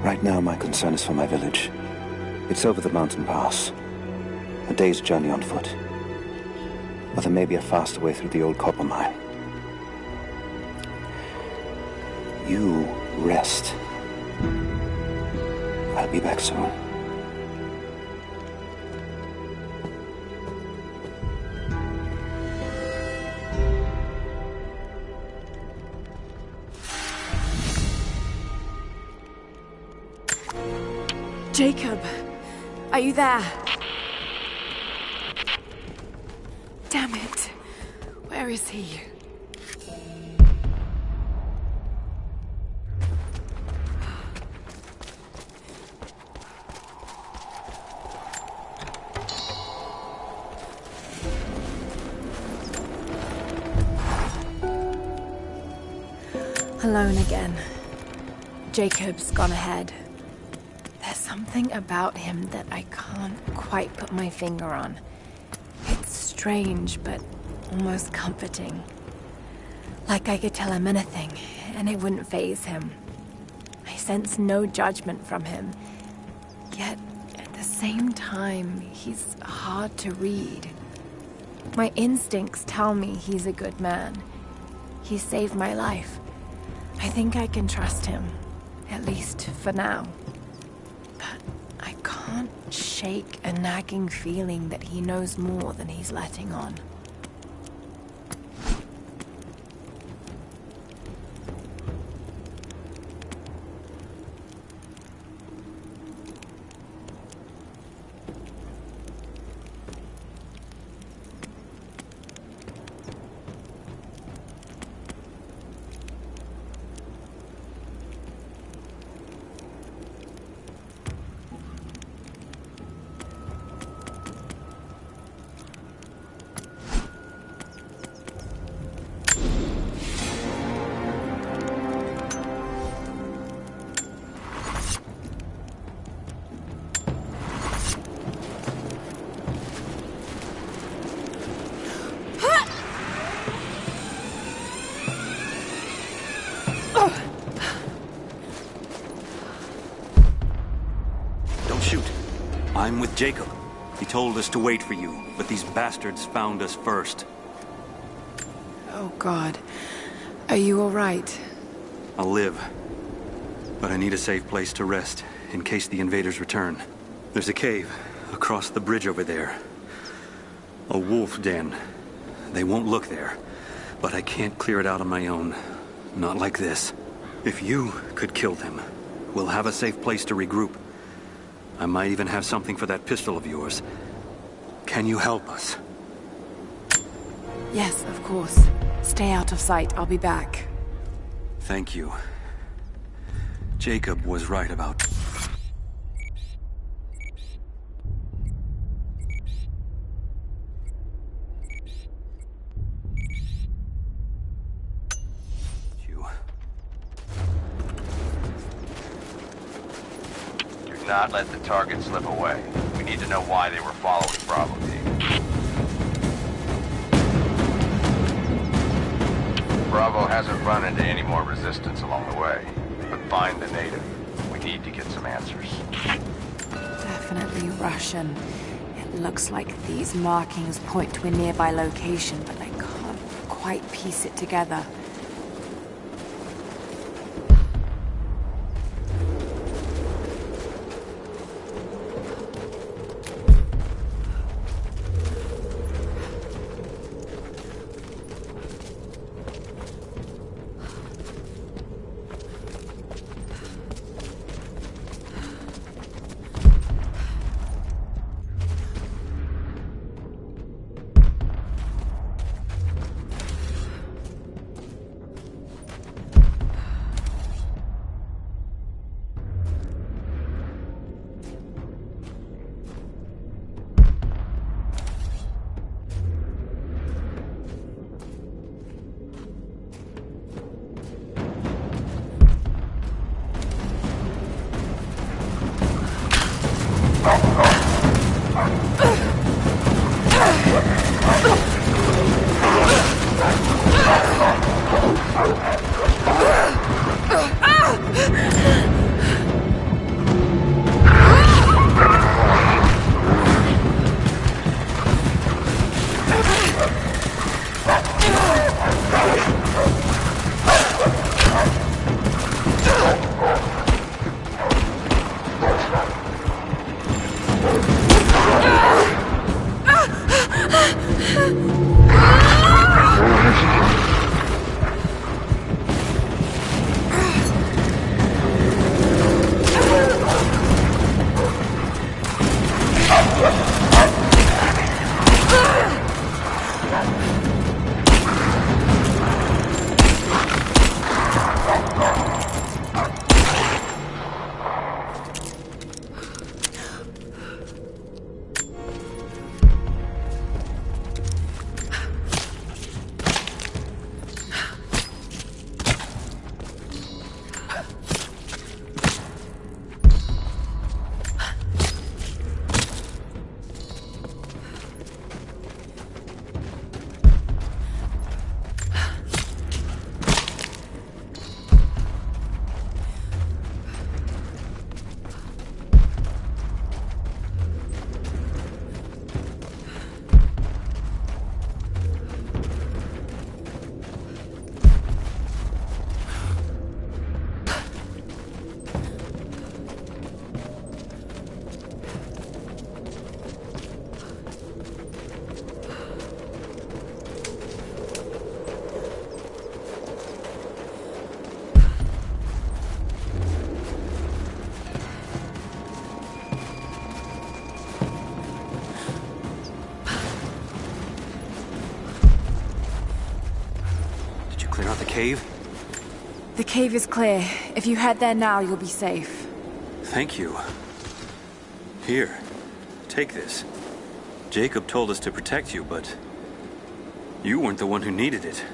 Right now, my concern is for my village. It's over the mountain pass. A day's journey on foot. But there may be a faster way through the old copper mine. You rest. I'll be back soon. Jacob, are you there? Damn it. Where is he? Alone again. Jacob's gone ahead. There's something about him that I can't quite put my finger on. It's strange, but almost comforting. Like I could tell him anything, and it wouldn't faze him. I sense no judgment from him. Yet, at the same time, he's hard to read. My instincts tell me he's a good man. He saved my life. I think I can trust him. At least for now. But I can't shake a nagging feeling that he knows more than he's letting on. I'm with Jacob. He told us to wait for you, but these bastards found us first. Oh, God. Are you all right? I'll live. But I need a safe place to rest, in case the invaders return. There's a cave across the bridge over there. A wolf den. They won't look there, but I can't clear it out on my own. Not like this. If you could kill them, we'll have a safe place to regroup. I might even have something for that pistol of yours. Can you help us? Yes, of course. Stay out of sight. I'll be back. Thank you. Jacob was right about... Do not let the target slip away. We need to know why they were following Bravo Team. Bravo hasn't run into any more resistance along the way. But find the native. We need to get some answers. Definitely Russian. It looks like these markings point to a nearby location, but I can't quite piece it together. Clear out the cave? The cave is clear. If you head there now, you'll be safe. Thank you. Here, take this. Jacob told us to protect you, but you weren't the one who needed it.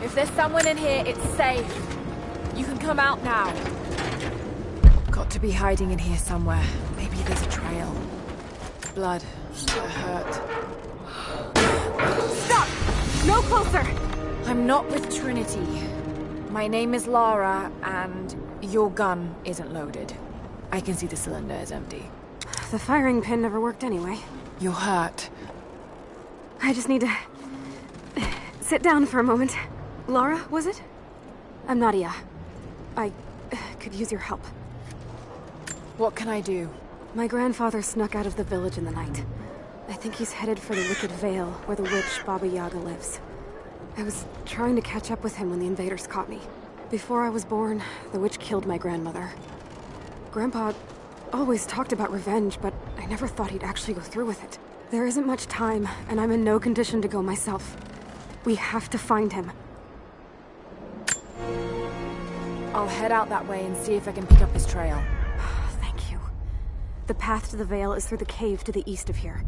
If there's someone in here, it's safe. You can come out now. Got to be hiding in here somewhere. Maybe there's a trail. Blood. It hurt. Stop! No closer! I'm not with Trinity. My name is Lara, and your gun isn't loaded. I can see the cylinder is empty. The firing pin never worked anyway. You're hurt. I just need to sit down for a moment. Lara, was it? I'm Nadia. I could use your help. What can I do? My grandfather snuck out of the village in the night. I think he's headed for the Wicked Vale, where the witch Baba Yaga lives. I was trying to catch up with him when the invaders caught me. Before I was born, the witch killed my grandmother. Grandpa always talked about revenge, but I never thought he'd actually go through with it. There isn't much time, and I'm in no condition to go myself. We have to find him. I'll head out that way and see if I can pick up his trail. Thank you. The path to the Vale is through the cave to the east of here.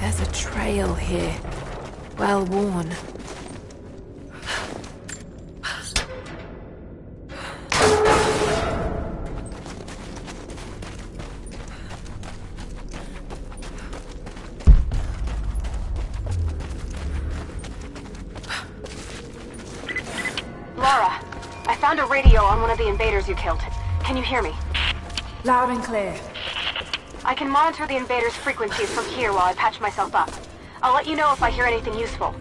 There's a trail here. Well worn. Lara, I found a radio on one of the invaders you killed. Can you hear me? Loud and clear. I can monitor the invaders' frequencies from here while I patch myself up. I'll let you know if I hear anything useful.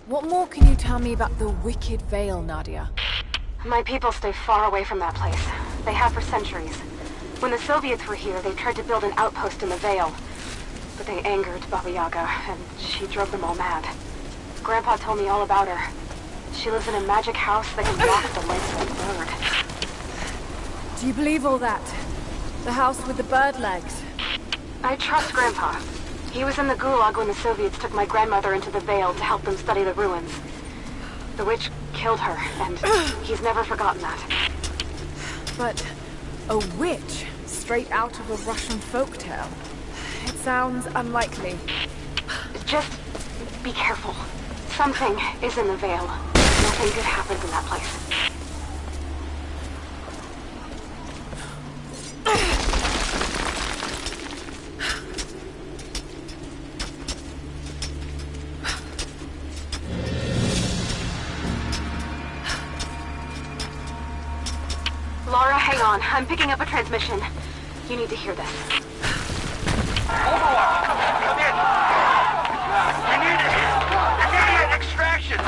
What more can you tell me about the Wicked Vale, Nadia? My people stay far away from that place. They have for centuries. When the Soviets were here, they tried to build an outpost in the Vale. But they angered Baba Yaga, and she drove them all mad. Grandpa told me all about her. She lives in a magic house that can walk the legs of a bird. Do you believe all that? The house with the bird legs? I trust Grandpa. He was in the Gulag when the Soviets took my grandmother into the Vale to help them study the ruins. The witch killed her, and he's never forgotten that. But a witch straight out of a Russian folktale? It sounds unlikely. Just be careful. Something is in the Vale. Nothing good happens in that place. Lara, hang on. I'm picking up a transmission. You need to hear this. Overwatch! Come in! We need it! Immediate extraction!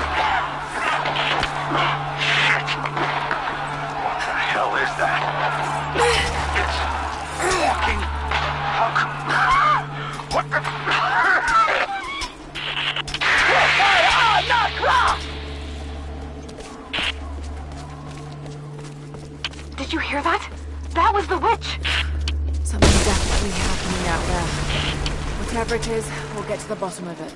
Shit! What the hell is that? It's walking... What the... Did you hear that? That was the witch! Something definitely happening out there. Whatever it is, we'll get to the bottom of it.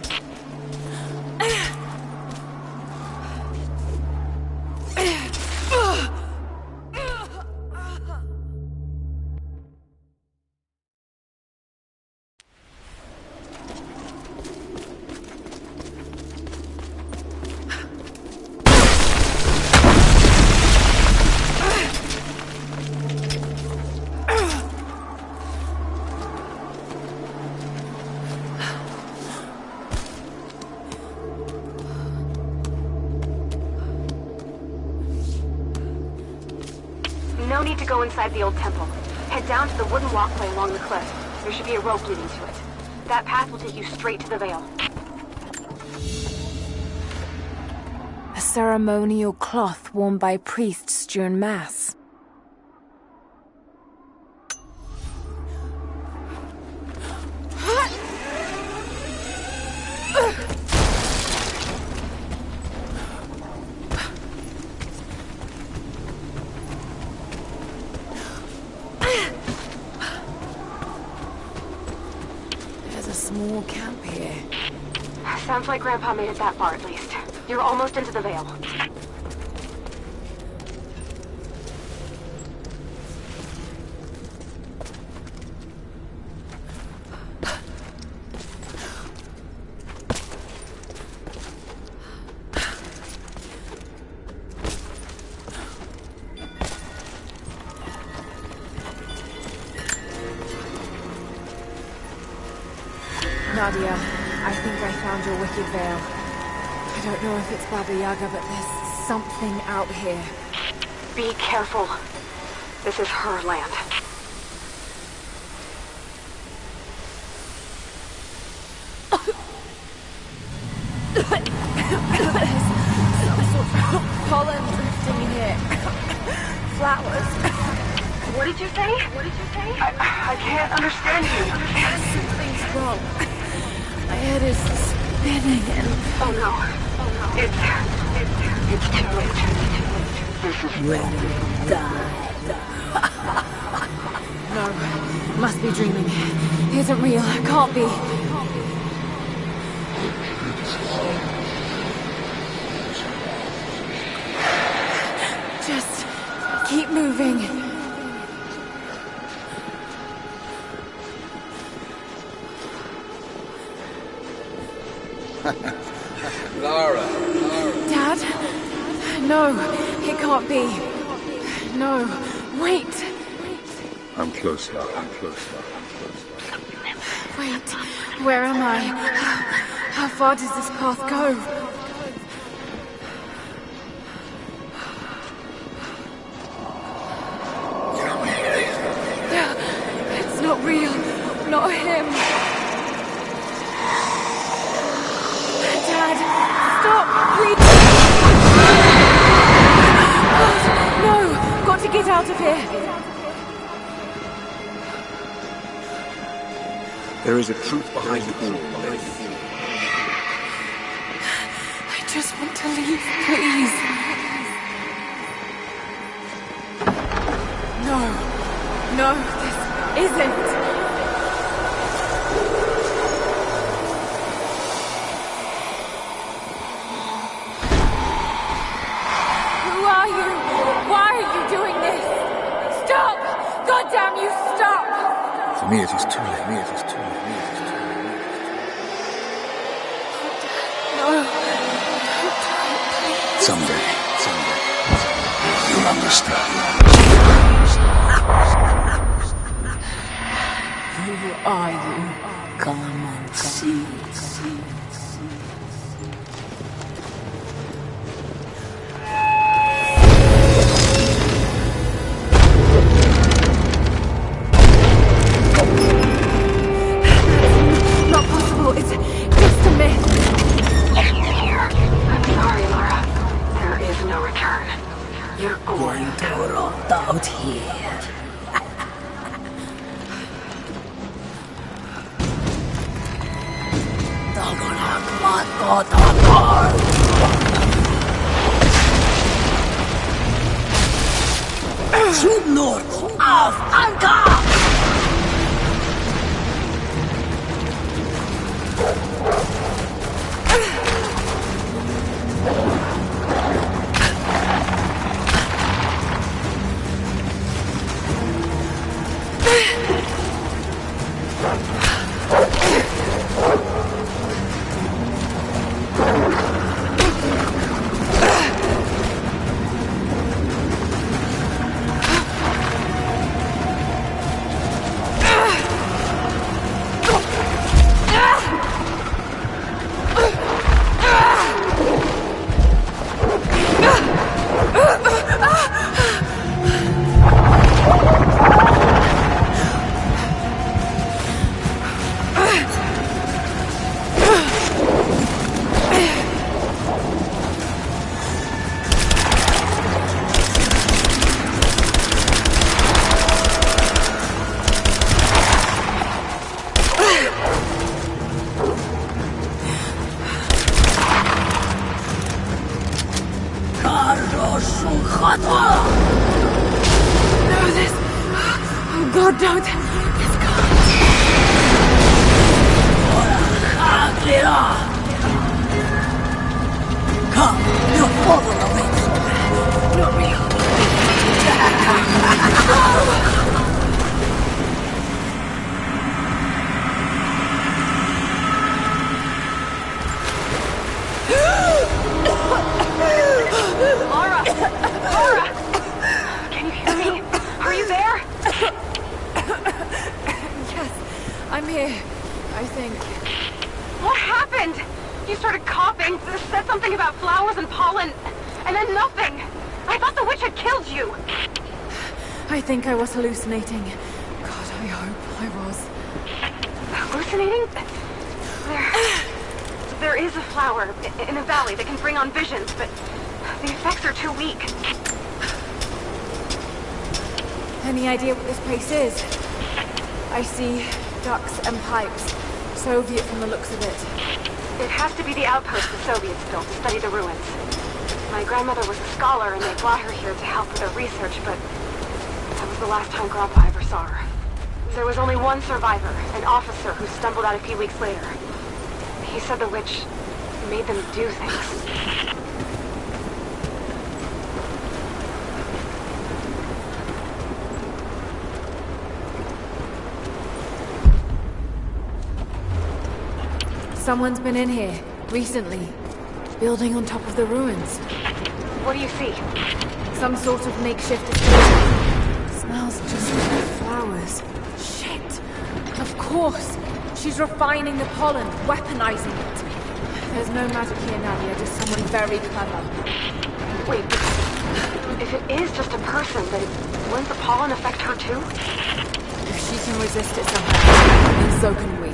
No need to go inside the old temple. Head down to the wooden walkway along the cliff. There should be a rope leading to it. That path will take you straight to the Vale. A ceremonial cloth worn by priests during Mass. Small camp here. Sounds like Grandpa made it that far at least. You're almost into the Vale. Nadia, I think I found your Wicked Vale. I don't know if it's Baba Yaga, but there's something out here. Be careful. This is her land. Some sort of pollen drifting in here. Flowers. What did you say? What did you say? I can't understand you. Something's wrong. My head is spinning and... Oh no. It's too late. This is ready to die. No, must be dreaming. Isn't real. Can't be. Just keep moving. Lara. Dad? No, it can't be. No, wait. I'm close, Lara. I'm close. Wait, where am I? How far does this path go? It's not real. Not him. Dad, stop, please. No, got to get out of here. There is a truth behind it all. I just want to leave, please. No, this isn't. Who are you? Why are you doing this? Stop! God damn you, stop! For me, it is too late. No. Someday, you'll understand. Who are you? Come on, see. Not possible. It's just a myth. I'm sorry, Lara. There is no return. You're going to rot out here. Zudnot auf Anker! God, don't! It's gone. Come, your father awaits. Not real. Lara! Lara! Can you hear me? Are you there? Yes, I'm here, I think. What happened? You started coughing, said something about flowers and pollen, and then nothing. I think I was hallucinating. God, I hope I was. Hallucinating? There is a flower in a valley that can bring on visions, but the effects are too weak. Any idea what this place is? I see ducks and pipes. Soviet from the looks of it. It has to be the outpost the Soviets built to study the ruins. My grandmother was a scholar and they brought her here to help with her research, but that was the last time Grandpa ever saw her. There was only one survivor, an officer who stumbled out a few weeks later. He said the witch made them do things. Someone's been in here, recently. Building on top of the ruins. What do you see? Some sort of makeshift escape. Smells just like flowers. Shit! Of course! She's refining the pollen, weaponizing it. There's no magic here, Nadia, just someone very clever. Wait, but if it is just a person, then wouldn't the pollen affect her too? If she can resist it somehow, then so can we.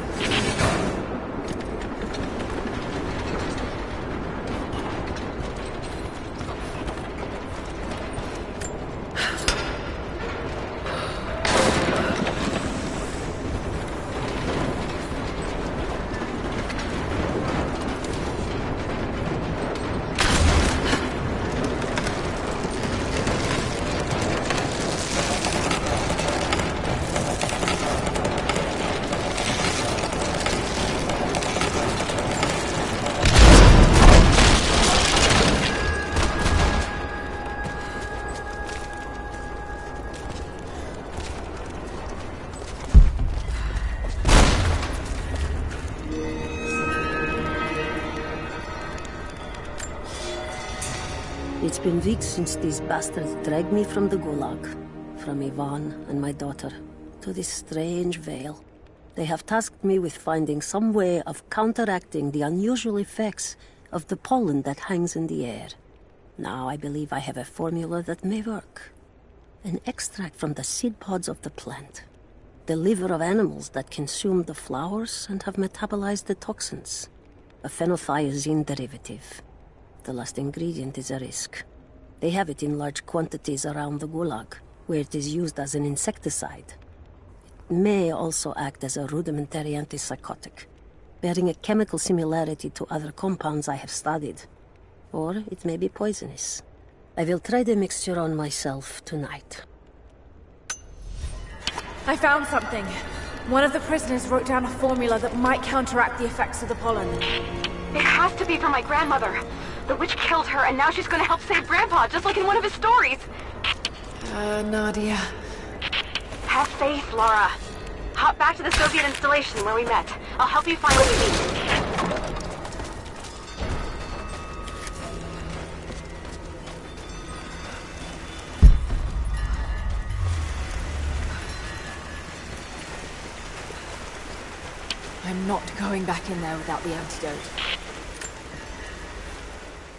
It's been weeks since these bastards dragged me from the Gulag, from Ivan and my daughter, to this strange veil. They have tasked me with finding some way of counteracting the unusual effects of the pollen that hangs in the air. Now I believe I have a formula that may work. An extract from the seed pods of the plant. The liver of animals that consume the flowers and have metabolized the toxins. A phenothiazine derivative. The last ingredient is a risk. They have it in large quantities around the Gulag, where it is used as an insecticide. It may also act as a rudimentary antipsychotic, bearing a chemical similarity to other compounds I have studied. Or it may be poisonous. I will try the mixture on myself tonight. I found something. One of the prisoners wrote down a formula that might counteract the effects of the pollen. It has to be for my grandmother. The witch killed her, and now she's gonna help save Grandpa, just like in one of his stories. Nadia. Have faith, Laura. Hop back to the Soviet installation where we met. I'll help you find what you need. I'm not going back in there without the antidote.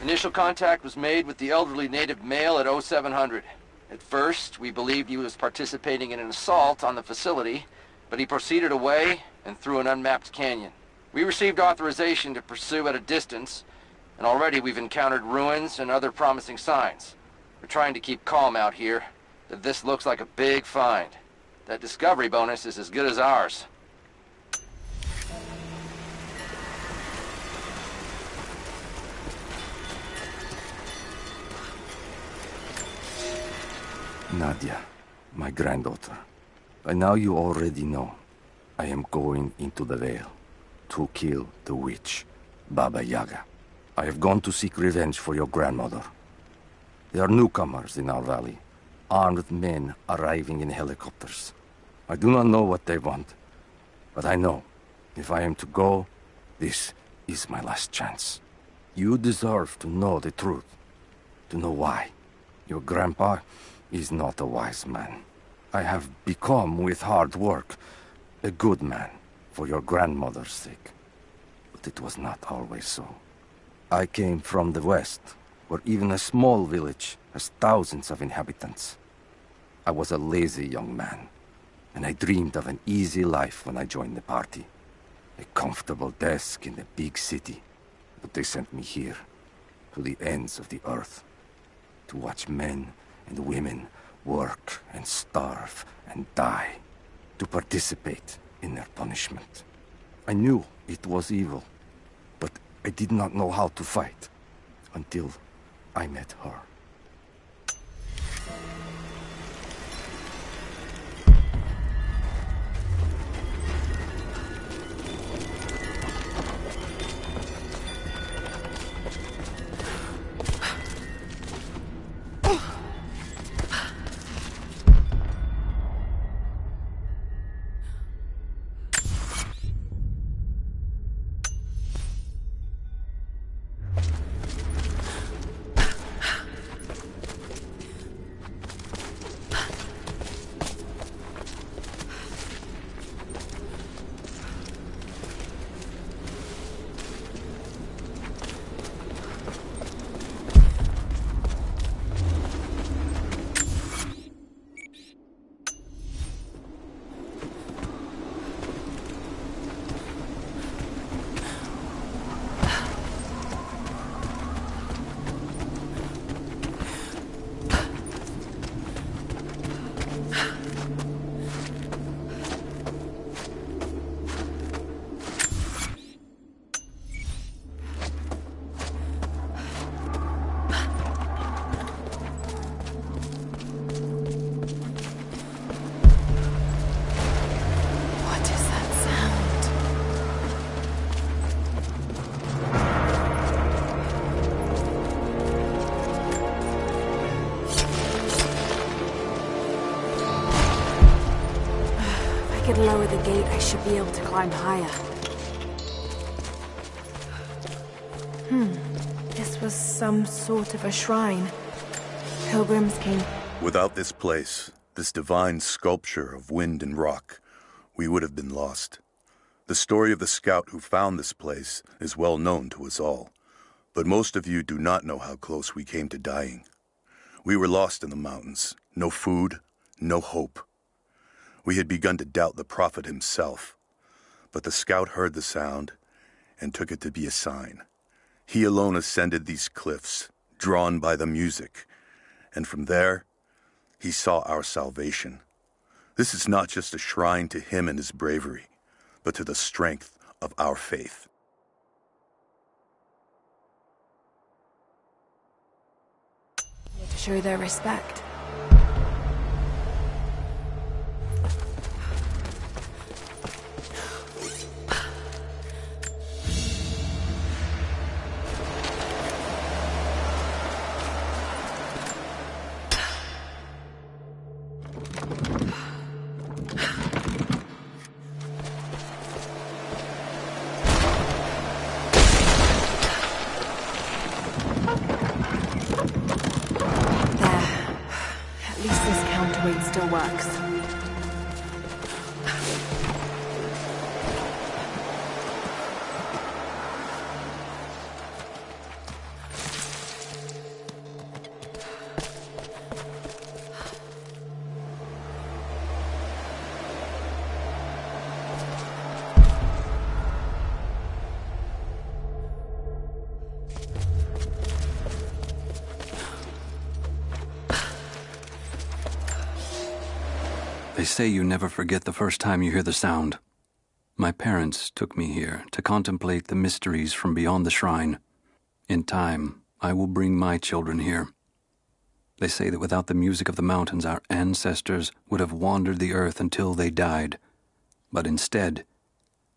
Initial contact was made with the elderly native male at 0700. At first, we believed he was participating in an assault on the facility, but he proceeded away and through an unmapped canyon. We received authorization to pursue at a distance, and already we've encountered ruins and other promising signs. We're trying to keep calm out here, but this looks like a big find. That discovery bonus is as good as ours. Nadia, my granddaughter. By now you already know. I am going into the Vale to kill the witch, Baba Yaga. I have gone to seek revenge for your grandmother. There are newcomers in our valley, armed men arriving in helicopters. I do not know what they want, but I know if I am to go, this is my last chance. You deserve to know the truth, to know why. Your grandpa is not a wise man. I have become, with hard work, a good man for your grandmother's sake. But it was not always so. I came from the west, where even a small village has thousands of inhabitants. I was a lazy young man, and I dreamed of an easy life when I joined the party. A comfortable desk in a big city. But they sent me here, to the ends of the earth, to watch men and women work and starve and die, to participate in their punishment. I knew it was evil, but I did not know how to fight until I met her. I could lower the gate, I should be able to climb higher. This was some sort of a shrine. Pilgrims came... Without this place, this divine sculpture of wind and rock, we would have been lost. The story of the scout who found this place is well known to us all, but most of you do not know how close we came to dying. We were lost in the mountains, no food, no hope. We had begun to doubt the prophet himself, but the scout heard the sound and took it to be a sign. He alone ascended these cliffs, drawn by the music, and from there, he saw our salvation. This is not just a shrine to him and his bravery, but to the strength of our faith. to show their respect. Still works. They say you never forget the first time you hear the sound. My parents took me here to contemplate the mysteries from beyond the shrine. In time, I will bring my children here. They say that without the music of the mountains, our ancestors would have wandered the earth until they died. But instead,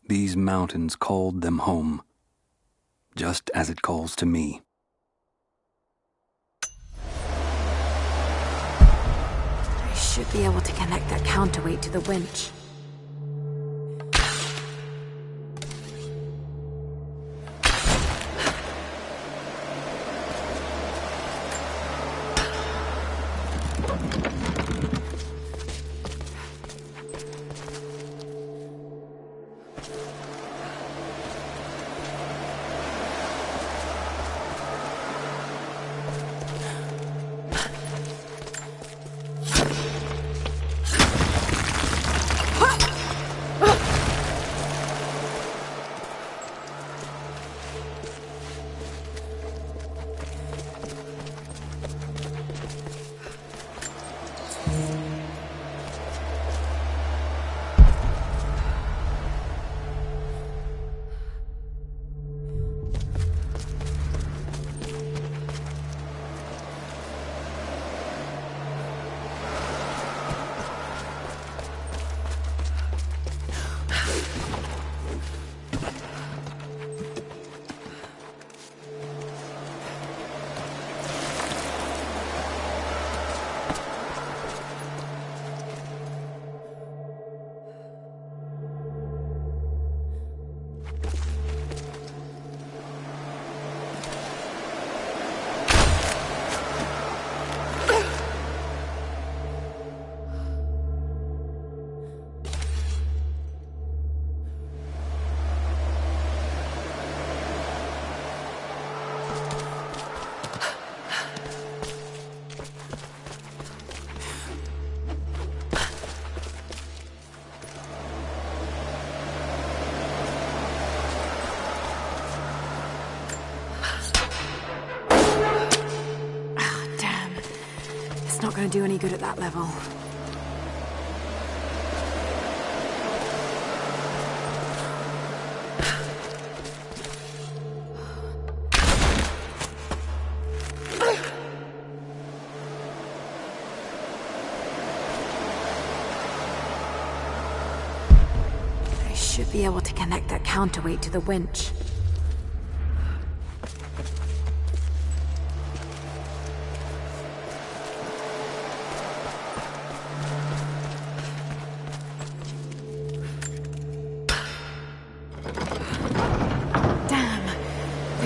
these mountains called them home, just as it calls to me. Should be able to connect that counterweight to the winch. gonna do any good at that level. I should be able to connect that counterweight to the winch.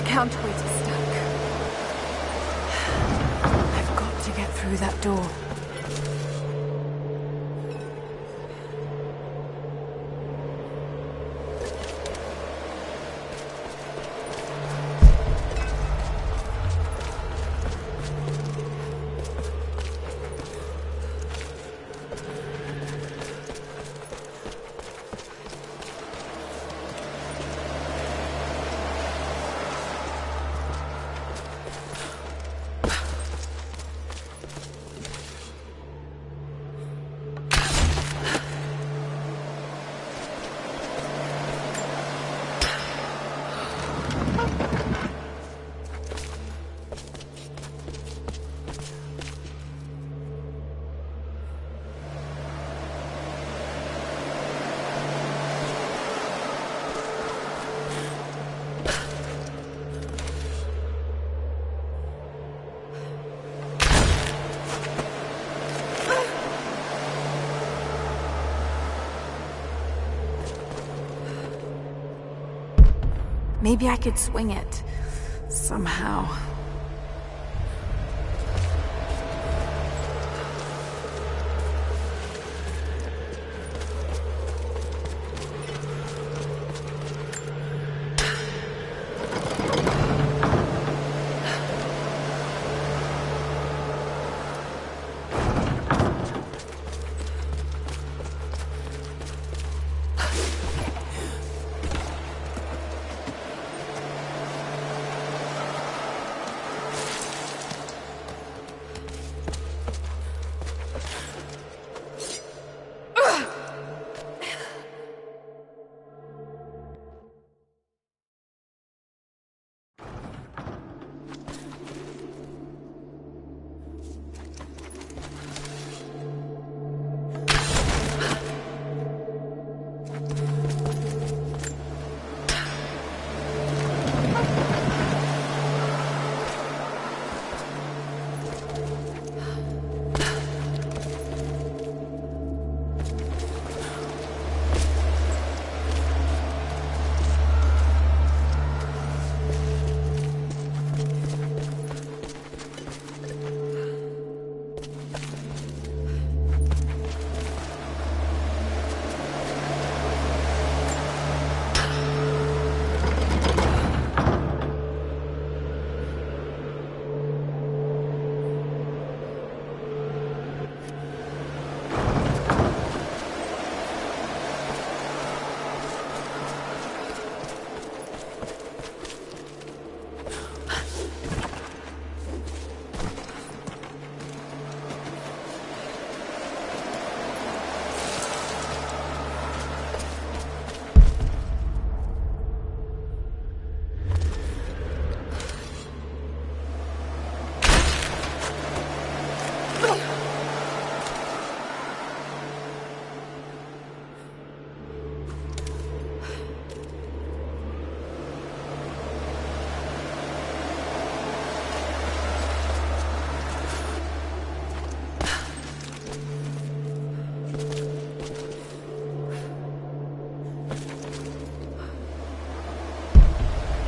Counterweight is stuck. I've got to get through that door. Maybe I could swing it. Somehow.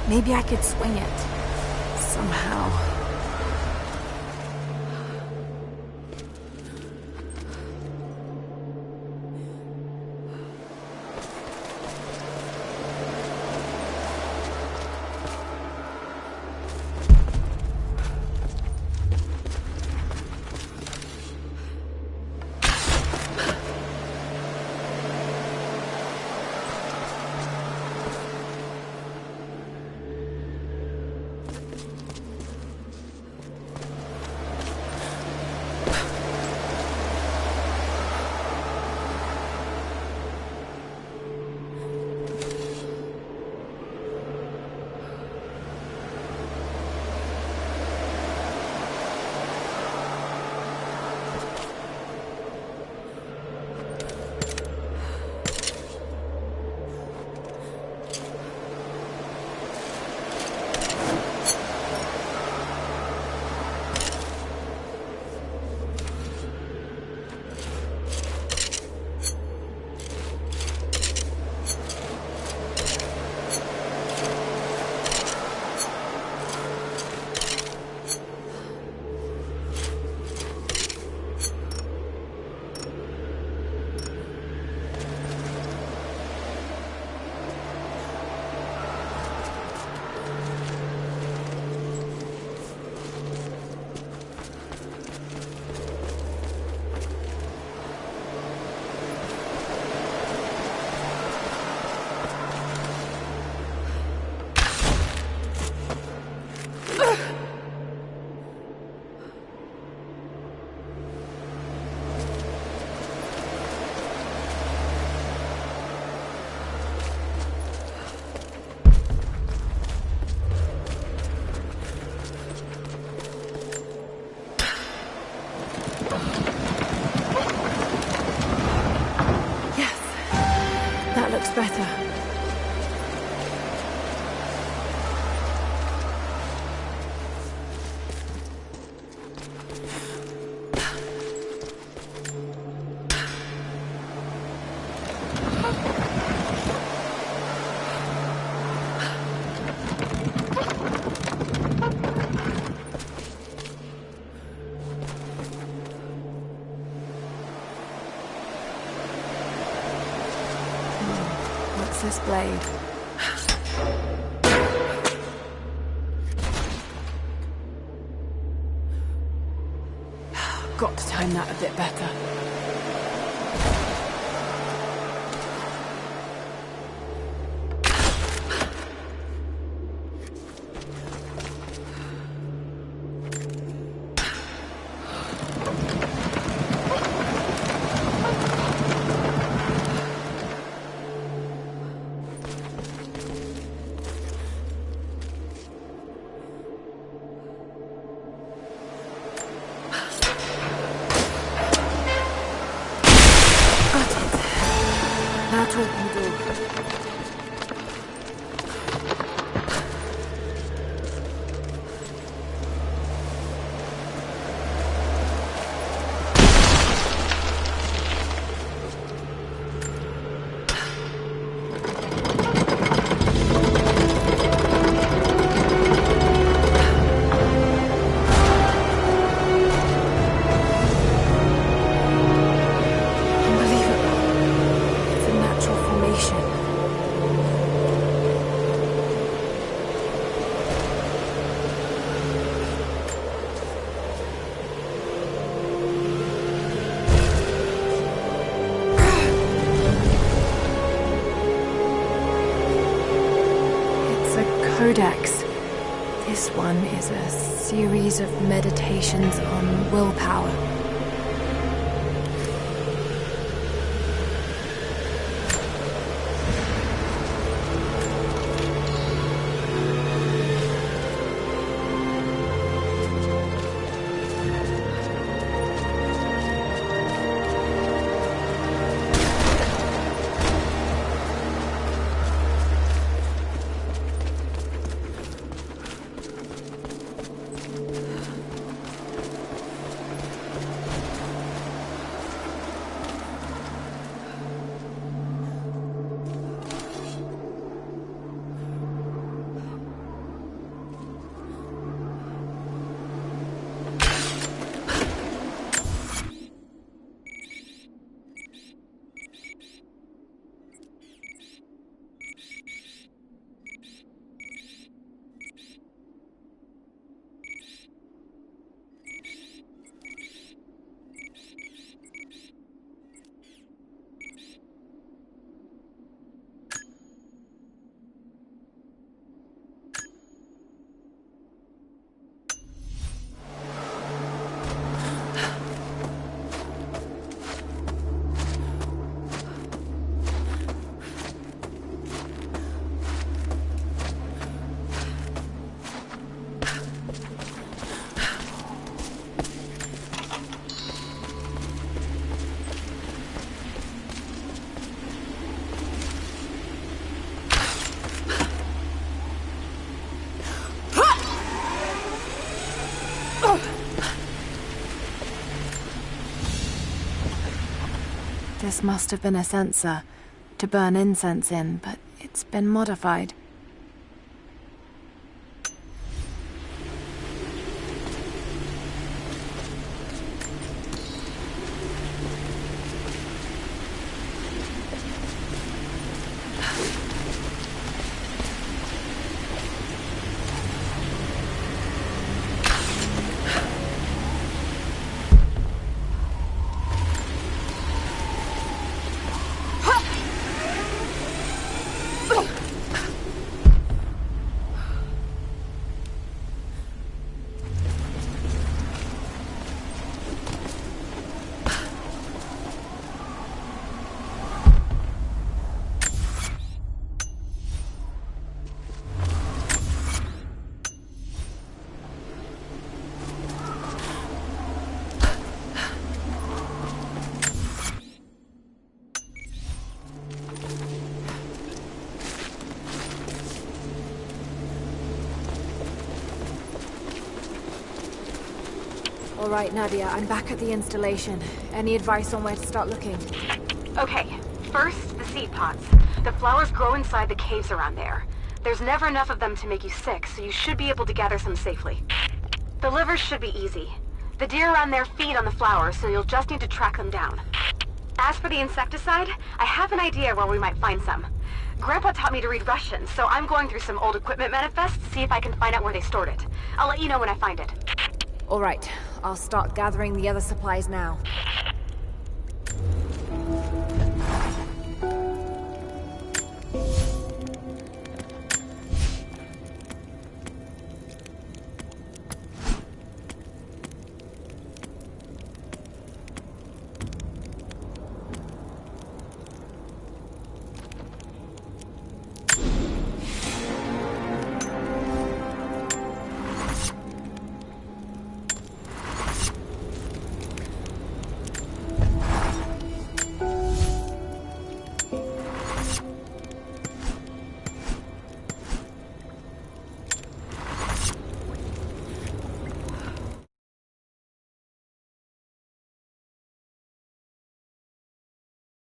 Maybe I could swing it. Somehow. this blade. Got to time that a bit better. Codex. This one is a series of meditations on willpower. This must have been a censer to burn incense in, but it's been modified. All right, Nadia, I'm back at the installation. Any advice on where to start looking? Okay, first, the seed pods. The flowers grow inside the caves around there. There's never enough of them to make you sick, so you should be able to gather some safely. The livers should be easy. The deer around there feed on the flowers, so you'll just need to track them down. As for the insecticide, I have an idea where we might find some. Grandpa taught me to read Russian, so I'm going through some old equipment manifests to see if I can find out where they stored it. I'll let you know when I find it. All right, I'll start gathering the other supplies now.